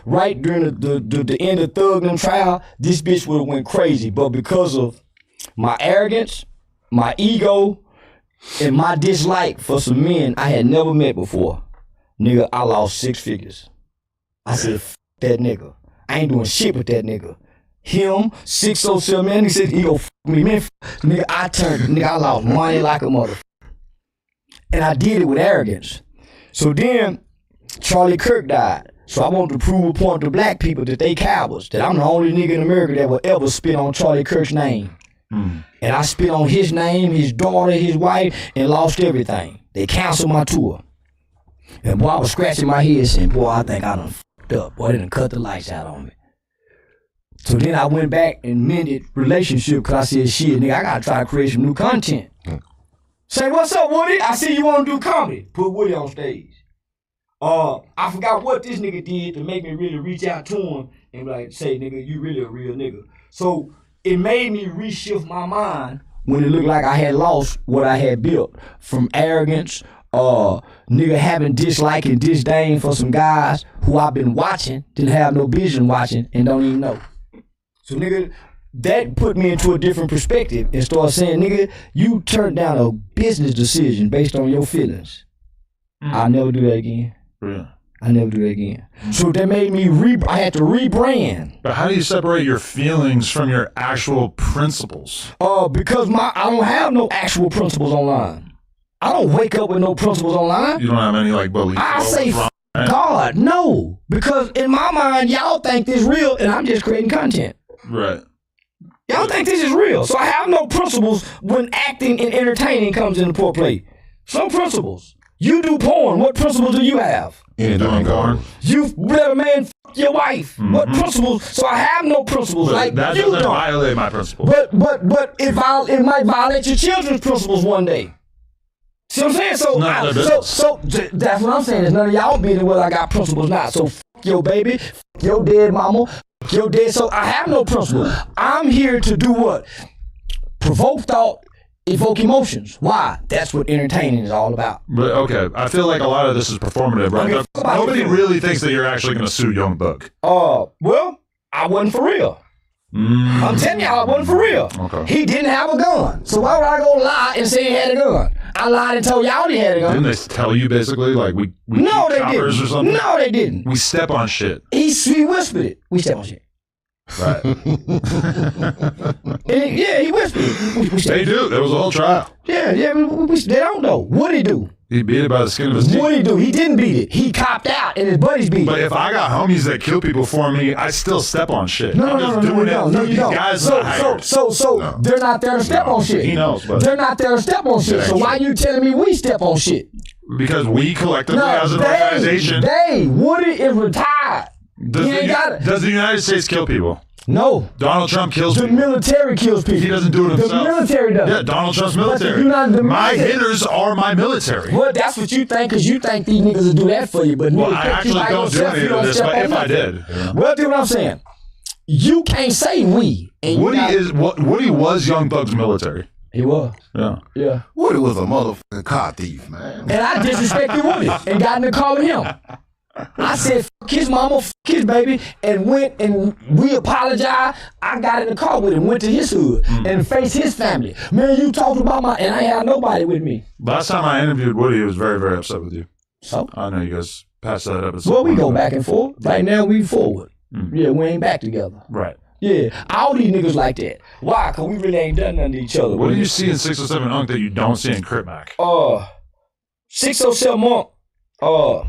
right during the end of Thug and them trial. This bitch would have went crazy, but because of my arrogance, my ego, and my dislike for some men I had never met before, nigga, I lost 6 figures. I said, f that nigga. I ain't doing shit with that nigga. Him, 607, man, he said, he go f me, man, nigga, I lost money like a motherfucker. And I did it with arrogance. So then, Charlie Kirk died. So I wanted to prove a point to black people that they cowards, that I'm the only nigga in America that will ever spit on Charlie Kirk's name. And I spit on his name, his daughter, his wife, and lost everything. They canceled my tour. And boy, I was scratching my head saying, boy, I think I done f***ed up. Boy, they done cut the lights out on me. So then I went back and mended relationship, because I said, shit, nigga, I gotta try to create some new content. Say, what's up, Woody? I see you wanna do comedy. Put Woody on stage. I forgot what this nigga did to make me really reach out to him and like, say, nigga, you really a real nigga. So it made me reshift my mind when it looked like I had lost what I had built from arrogance, nigga having dislike and disdain for some guys who I've been watching, didn't have no vision watching, and don't even know. So nigga, that put me into a different perspective and started saying, nigga, you turned down a business decision based on your feelings. I'll never do that again. Yeah. I never do that again. So that made me I had to rebrand. But how do you separate your feelings from your actual principles? Because I don't have no actual principles online. I don't wake up with no principles online. You don't have any like beliefs. I say God, no. Because in my mind, y'all think this real and I'm just creating content. Right. Y'all think this is real. So I have no principles when acting and entertaining comes into play. No principles. You do porn. What principles do you have? Anything porn. You let a man f your wife. What principles? So I have no principles. But like that you doesn't don't. violate my principles. But it might violate your children's principles one day. See what I'm saying? So that's what I'm saying. It's none of y'all business whether I got principles or not. So f your baby, f your dead mama, f your dead. So I have no principles. I'm here to do what? Provoke thought, evoke emotions. Why? That's what entertaining is all about. But okay, I feel like a lot of this is performative, right? Nobody really thinks that you're actually going to sue Young Buck. Well, I wasn't for real. I'm telling y'all, I wasn't for real. Okay. He didn't have a gun. So why would I go lie and say he had a gun? I lied and told y'all he had a gun. Didn't they tell you basically like we No, they choppers didn't. or something? No, they didn't. We step on shit. He whispered it. We step on shit. Right. Yeah, he whispered it. They do. There was a whole trial. Yeah, they don't know. What'd he do? He beat it by the skin of his teeth. What'd he do? He didn't beat it. He copped out and his buddies beat it. But if I got homies that kill people for me, I still step on shit. I'm just doing it for these guys that I hired. So they're not there to step on shit. He knows, but they're not there to step on shit. So why you telling me we step on shit? Because we collectively as an organization. Woody is retired. Does the United States kill people? No. Donald Trump kills people. The military kills people. He doesn't do it himself. The military does. Yeah, Donald Trump's military. The my hitters are my military. Well, that's what you think, because you think these niggas will do that for you. But well, I actually don't do any of this, but if I did. Well, do what I'm saying. You can't say we. Woody was Young Thug's military. He was. Yeah. Woody was a motherfucking car thief, man. And I disrespected Woody and got in the car with him. I said, fuck his mama, fuck his baby, and went and we apologized. I got in the car with him, went to his hood and faced his family. Man, you talking about and I ain't had nobody with me. Last time I interviewed Woody, he was very, very upset with you. So? I know you guys passed that up. Well, we go back and forth. Right now, we forward. Yeah, we ain't back together. Right. Yeah, all these niggas like that. Why? Because we really ain't done nothing to each other. What do you see in 607 Unk that you don't see in Crip Mac? 607 Unk,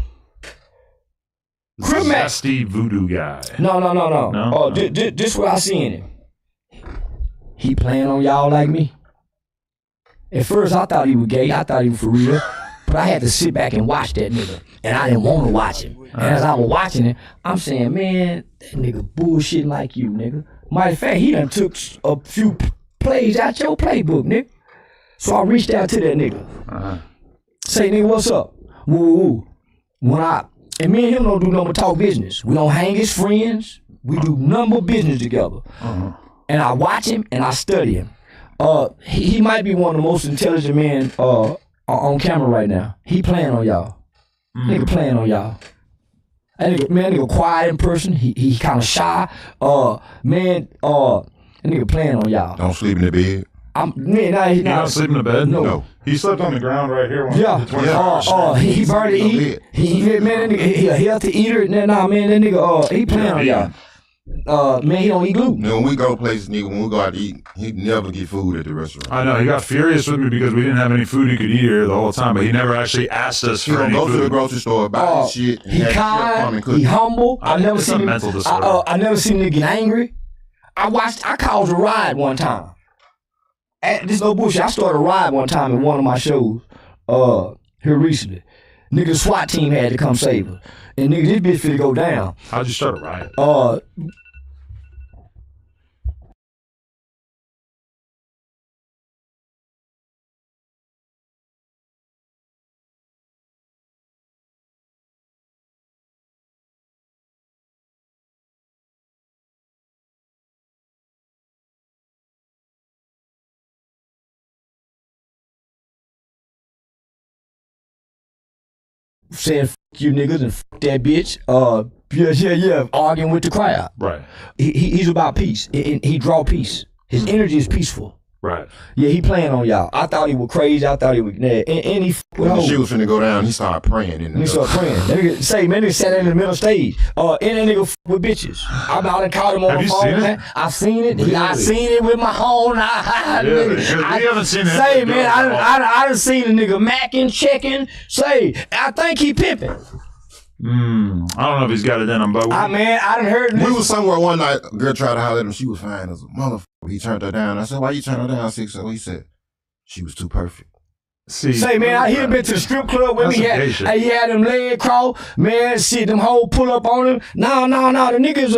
Crip Mac. Zesty voodoo guy. No. This what I see in him. He playing on y'all like me. At first, I thought he was gay. I thought he was for real. But I had to sit back and watch that nigga. And I didn't want to watch him. And as I was watching it, I'm saying, man, that nigga bullshitting like you, nigga. Matter of fact, he done took a few plays out your playbook, nigga. So I reached out to that nigga. Say, nigga, what's up? Woo. And me and him don't do nothing but talk business. We don't hang as friends. We do nothing but business together. And I watch him and I study him. He might be one of the most intelligent men on camera right now. He playing on y'all. Nigga playing on y'all. That nigga quiet in person. He kind of shy. That nigga playing on y'all. Don't sleep in the bed. He don't sleep in the bed? No. He slept on the ground right here. He barely eat. He a healthy eater. Nah, man, that nigga, he playing on y'all. Man, he don't eat gluten. When we go places, nigga, when we go out to eat, he never get food at the restaurant. I know, he got furious with me because we didn't have any food he could eat here the whole time, but he never actually asked us for any food. He go to the grocery store, buy his shit, and he kind, he humble. I never seen him. Mental disorder. I never seen him get angry. I caused a ride one time. This no bullshit. I started a ride one time in one of my shows here recently. Nigga, the SWAT team had to come save us. And nigga, this bitch finna go down. How'd you start a riot? Saying you niggas and fuck that bitch. Yeah, arguing with the crowd. Right. He's about peace. He draw peace. His energy is peaceful. Right. Yeah, he playing on y'all. I thought he was crazy. I thought he was and he When the shit was finna go down, he started praying. He started praying. That nigga say, man, nigga sat in the middle stage. And that nigga with bitches. I'm out and caught him on the phone, man. I've seen it. Really? I seen it with my own eye. Really? 'Cause we haven't seen it. Say, man, I done seen a nigga macking, checking. Say, I think he pimping. I don't know if he's got it in him, but I done heard we was somewhere one night, a girl tried to holler at him, she was fine as a motherfucker. He turned her down. I said, why you turn her down, 6'0"? He said, she was too perfect. See, say, man, he done been to the strip club with me. He had them leg crawl, man. Shit, them hoes pull up on him. No, the niggas,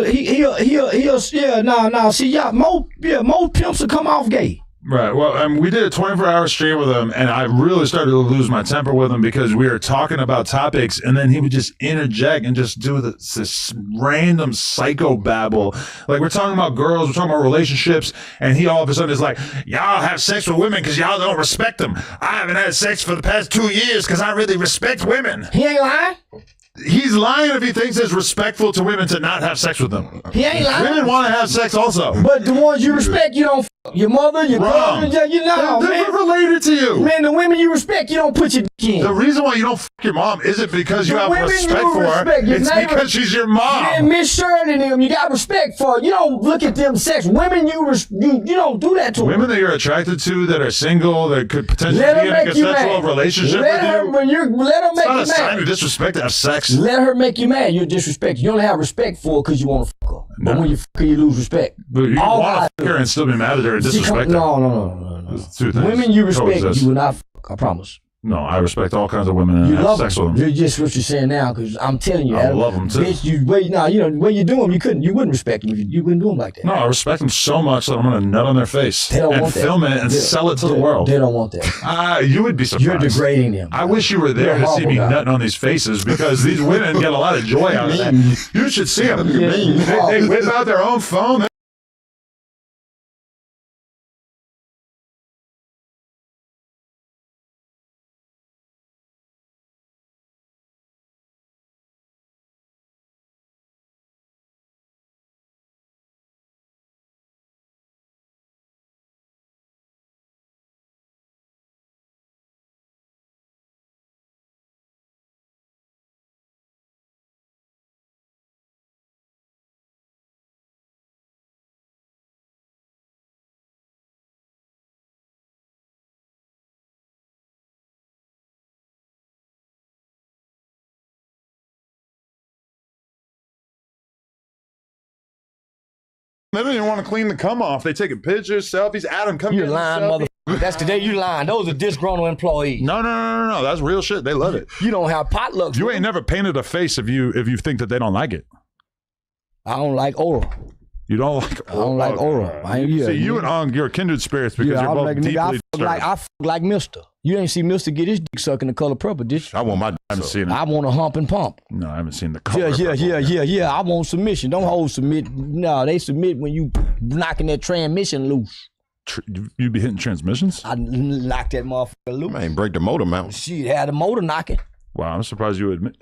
no. See, y'all, most pimps will come off gay. Right. Well, we did a 24-hour stream with him, and I really started to lose my temper with him because we were talking about topics, and then he would just interject and just do this random psycho babble. Like, we're talking about girls, we're talking about relationships, and he all of a sudden is like, y'all have sex with women because y'all don't respect them. I haven't had sex for the past 2 years because I really respect women. He ain't lying. He's lying if he thinks it's respectful to women to not have sex with them. He ain't lying. Women want to have sex also. But the ones you respect, you don't your mother, your brother, you know, they're related to you. Man, the women you respect, you don't put your dick in. The reason why you don't fuck your mom isn't because you have respect for her. It's because she's your mom. Man, Miss Shirley and them, you got respect for her. You don't look at them sex. Women, you don't do that to women that you're attracted to that are single that could potentially be in a consensual relationship with you. Let her make you mad. It's not a sign of disrespect to have sex. Let her make you mad. You're disrespect. You only have respect for her because you want to fuck her. But when you fuck her, you lose respect. But you want to fuck her and still be mad at her and disrespect her. No. Two things. Women you respect, coexist. you will not fuck. I promise. No, I respect all kinds of women and You have love sex them. with them. You're just what you're saying now, because I'm telling you, I Adam, love them too. Bitch, where you do them, you wouldn't respect them if you wouldn't do them like that. No, I respect them so much that I'm going to nut on their face They don't and want that. film it and sell it to the world. They don't want that. You would be surprised. You're degrading them. I wish you were there You're a to see me horrible guy. nutting on these faces because these women get a lot of joy out of that. You should see them. They whip out their own phone. They don't even want to clean the cum off. They taking pictures, selfies. Adam, come You get a lying, selfie. mother. That's the day you lying. Those are disgruntled employees. No. That's real shit. They love it. You don't have potlucks. You ain't never painted a face if you think that they don't like it. I don't like oral. You don't like I don't like oral. See, you and Ong, you're kindred spirits because you're both deeply disturbed. I fuck like Mister. You ain't see Mister get his dick sucking the color purple, did you? I want my. I haven't seen it. I want a hump and pump. No, I haven't seen the color. Yeah. I want submission. Don't hold submit. No, they submit when you knocking that transmission loose. You be hitting transmissions? I knock that motherfucker loose. Man, break the motor mount. Shit, had the motor knocking. Wow, I'm surprised you admit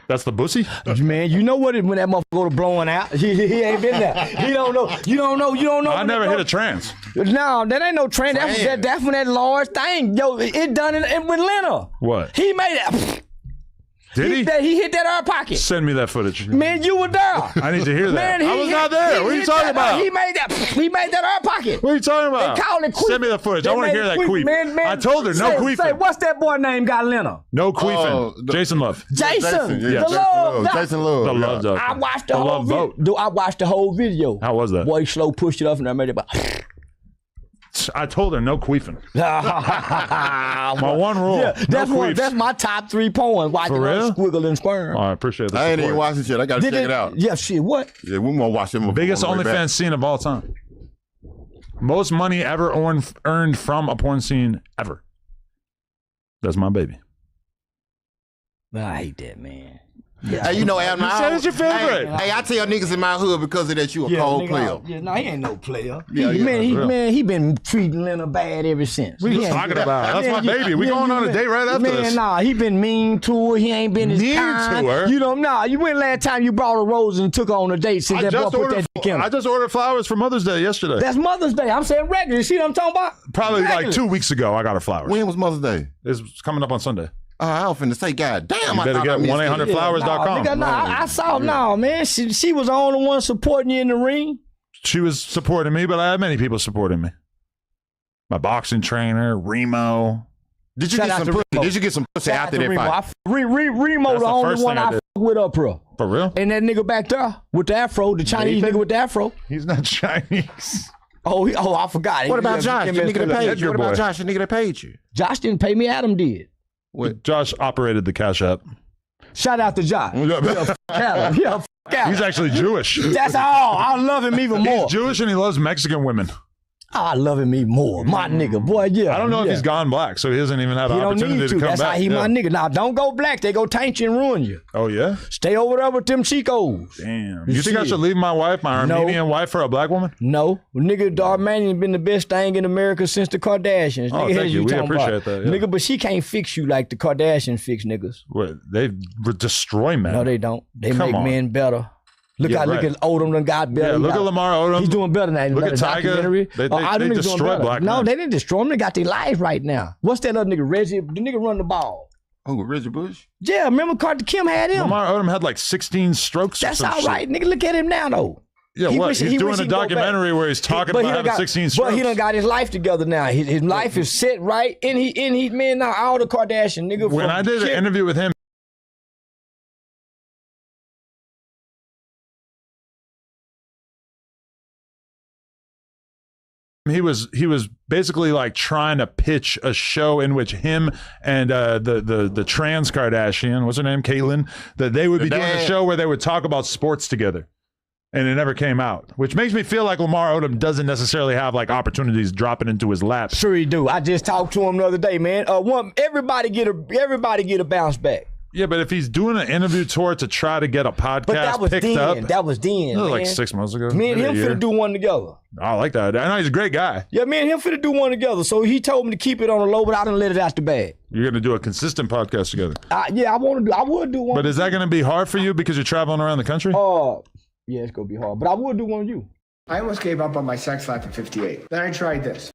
That's the bussy? Man, you know what it when that motherfucker go to blowing out. He ain't been there. He don't know. You don't know. I never hit a trans. No, that ain't no trans. That's when that large thing. Yo, it done it with Leonard. What? He made it. Did he? He hit that air pocket. Send me that footage. Man, you were there. I need to hear that. Man, I was not there. What are you talking about? He made that air pocket. What are you talking about? They called it queef. Send me the footage. I want to hear that queef. Man, I told her no queefing. Say, what's that boy name got Leonard? No queefing. Jason Love. Jason. Yeah. The Love. Jason Love. The Love Dog. I watched the whole video. I watched the whole video. How was that? Boy, slow pushed it up and I made it about. I told her no queefing. My one rule. Yeah, that's no queefs. That's my top 3 points. Watching For real? Squiggle and squirm. Oh, I appreciate that. I ain't support. even watching shit. I gotta check it out. Yeah, shit. What? Yeah, we gonna watch them. Biggest on the way back. OnlyFans scene of all time. Most money ever earned from a porn scene ever. That's my baby. I hate that, man. Hey, you know, Adam, You said it's your favorite. Hey, I tell niggas in my hood because of that you a cold nigga, player. Yeah, no, he ain't no player. Yeah, He been treating Lena bad ever since. What are you He ain't- talking about? That's my baby. We going on a date right after man, this. Nah, he been mean to her. He ain't been his Mean kind. to her? You know, nah. You went last time you brought her roses and took her on a date since that boy put that dick in her. I just ordered flowers for Mother's Day yesterday. That's Mother's Day. I'm saying regular. You see what I'm talking about? Probably Regular. like 2 weeks ago, I got her flowers. When was Mother's Day? It's coming up on Sunday. I was finna say, God damn, You I better thought get I missed 1-800-Flowers.com. Nigga, I saw man. She was the only one supporting you in the ring. She was supporting me, but I had many people supporting me. My boxing trainer, Remo. Did you Shout get out some to pussy? Remo. Did you get some pussy Shout out after to that Remo. fight? Remo That's the the only first one thing I I did. fuck with up, bro. For real? And that nigga back there with the afro, the Chinese Nathan? nigga with the afro. He's not Chinese. Oh, I forgot. What about Josh? The nigga that paid you. Edgar What about boy. Josh? The nigga that paid you. Josh didn't pay me. Adam did. Josh operated the Cash App. Shout out to Josh. Yeah, Adam. Yeah, Adam. He's actually Jewish. That's all. I love him even more. He's Jewish and he loves Mexican women. I love him even more. My nigga, boy, yeah. I don't know if yeah. he's gone black, so he doesn't even have He an don't opportunity need to to. come That's back. how he Yeah. my nigga. Now, don't go black. They go taint you and ruin you. Oh, yeah? Stay over there with them Chicos. Damn. You think I Shit. should leave my wife, my No. Armenian wife, for a black woman? No. Nigga, the Armenian been the best thing in America since the Kardashians. Oh, nigga, thank here's you. We talking appreciate that, yeah. Nigga, but she can't fix you like the Kardashians fix niggas. What, they destroy men. No, they don't. They Come make on. men better. Look Yeah, at right. Odom done got better. Yeah, He look got- at Lamar Odom. He's doing better now. Look at Tiger. Documentary. They All them niggas doing destroy better. black No, men. they didn't destroy them. They got their life right now. What's that other nigga, Reggie? The nigga run the ball. Oh, Reggie Bush? Yeah, remember Carter Kim had him. Lamar Odom had like 16 strokes. That's or some all right. shit. Nigga, look at him now, though. Yeah, He what? wish- He's he doing wish a he could go documentary back. where he's talking But he about done having got- 16 strokes. But he done got his life together now. His life is set right. And he man, now all the Kardashian nigga. When from I did an Kim- interview with him, he was basically like trying to pitch a show in which him and the trans Kardashian, what's her name, Caitlyn, that they would be doing a show where they would talk about sports together. And it never came out, which makes me feel like Lamar Odom doesn't necessarily have like opportunities dropping into his lap. Sure he do. I just talked to him the other day, man. Everybody get a bounce back. Yeah, but if he's doing an interview tour to try to get a podcast But that was picked then. up, That was then. that was man. like 6 months ago. Me and maybe him a year. finna do one together. I like that. I know he's a great guy. Yeah, me and him finna do one together. So he told me to keep it on the low, but I done let it out the bag. You're gonna do a consistent podcast together. Yeah, I would do one. But is that gonna be hard for you because you're traveling around the country? Yeah, it's gonna be hard. But I would do one with you. I almost gave up on my sex life at 58. Then I tried this.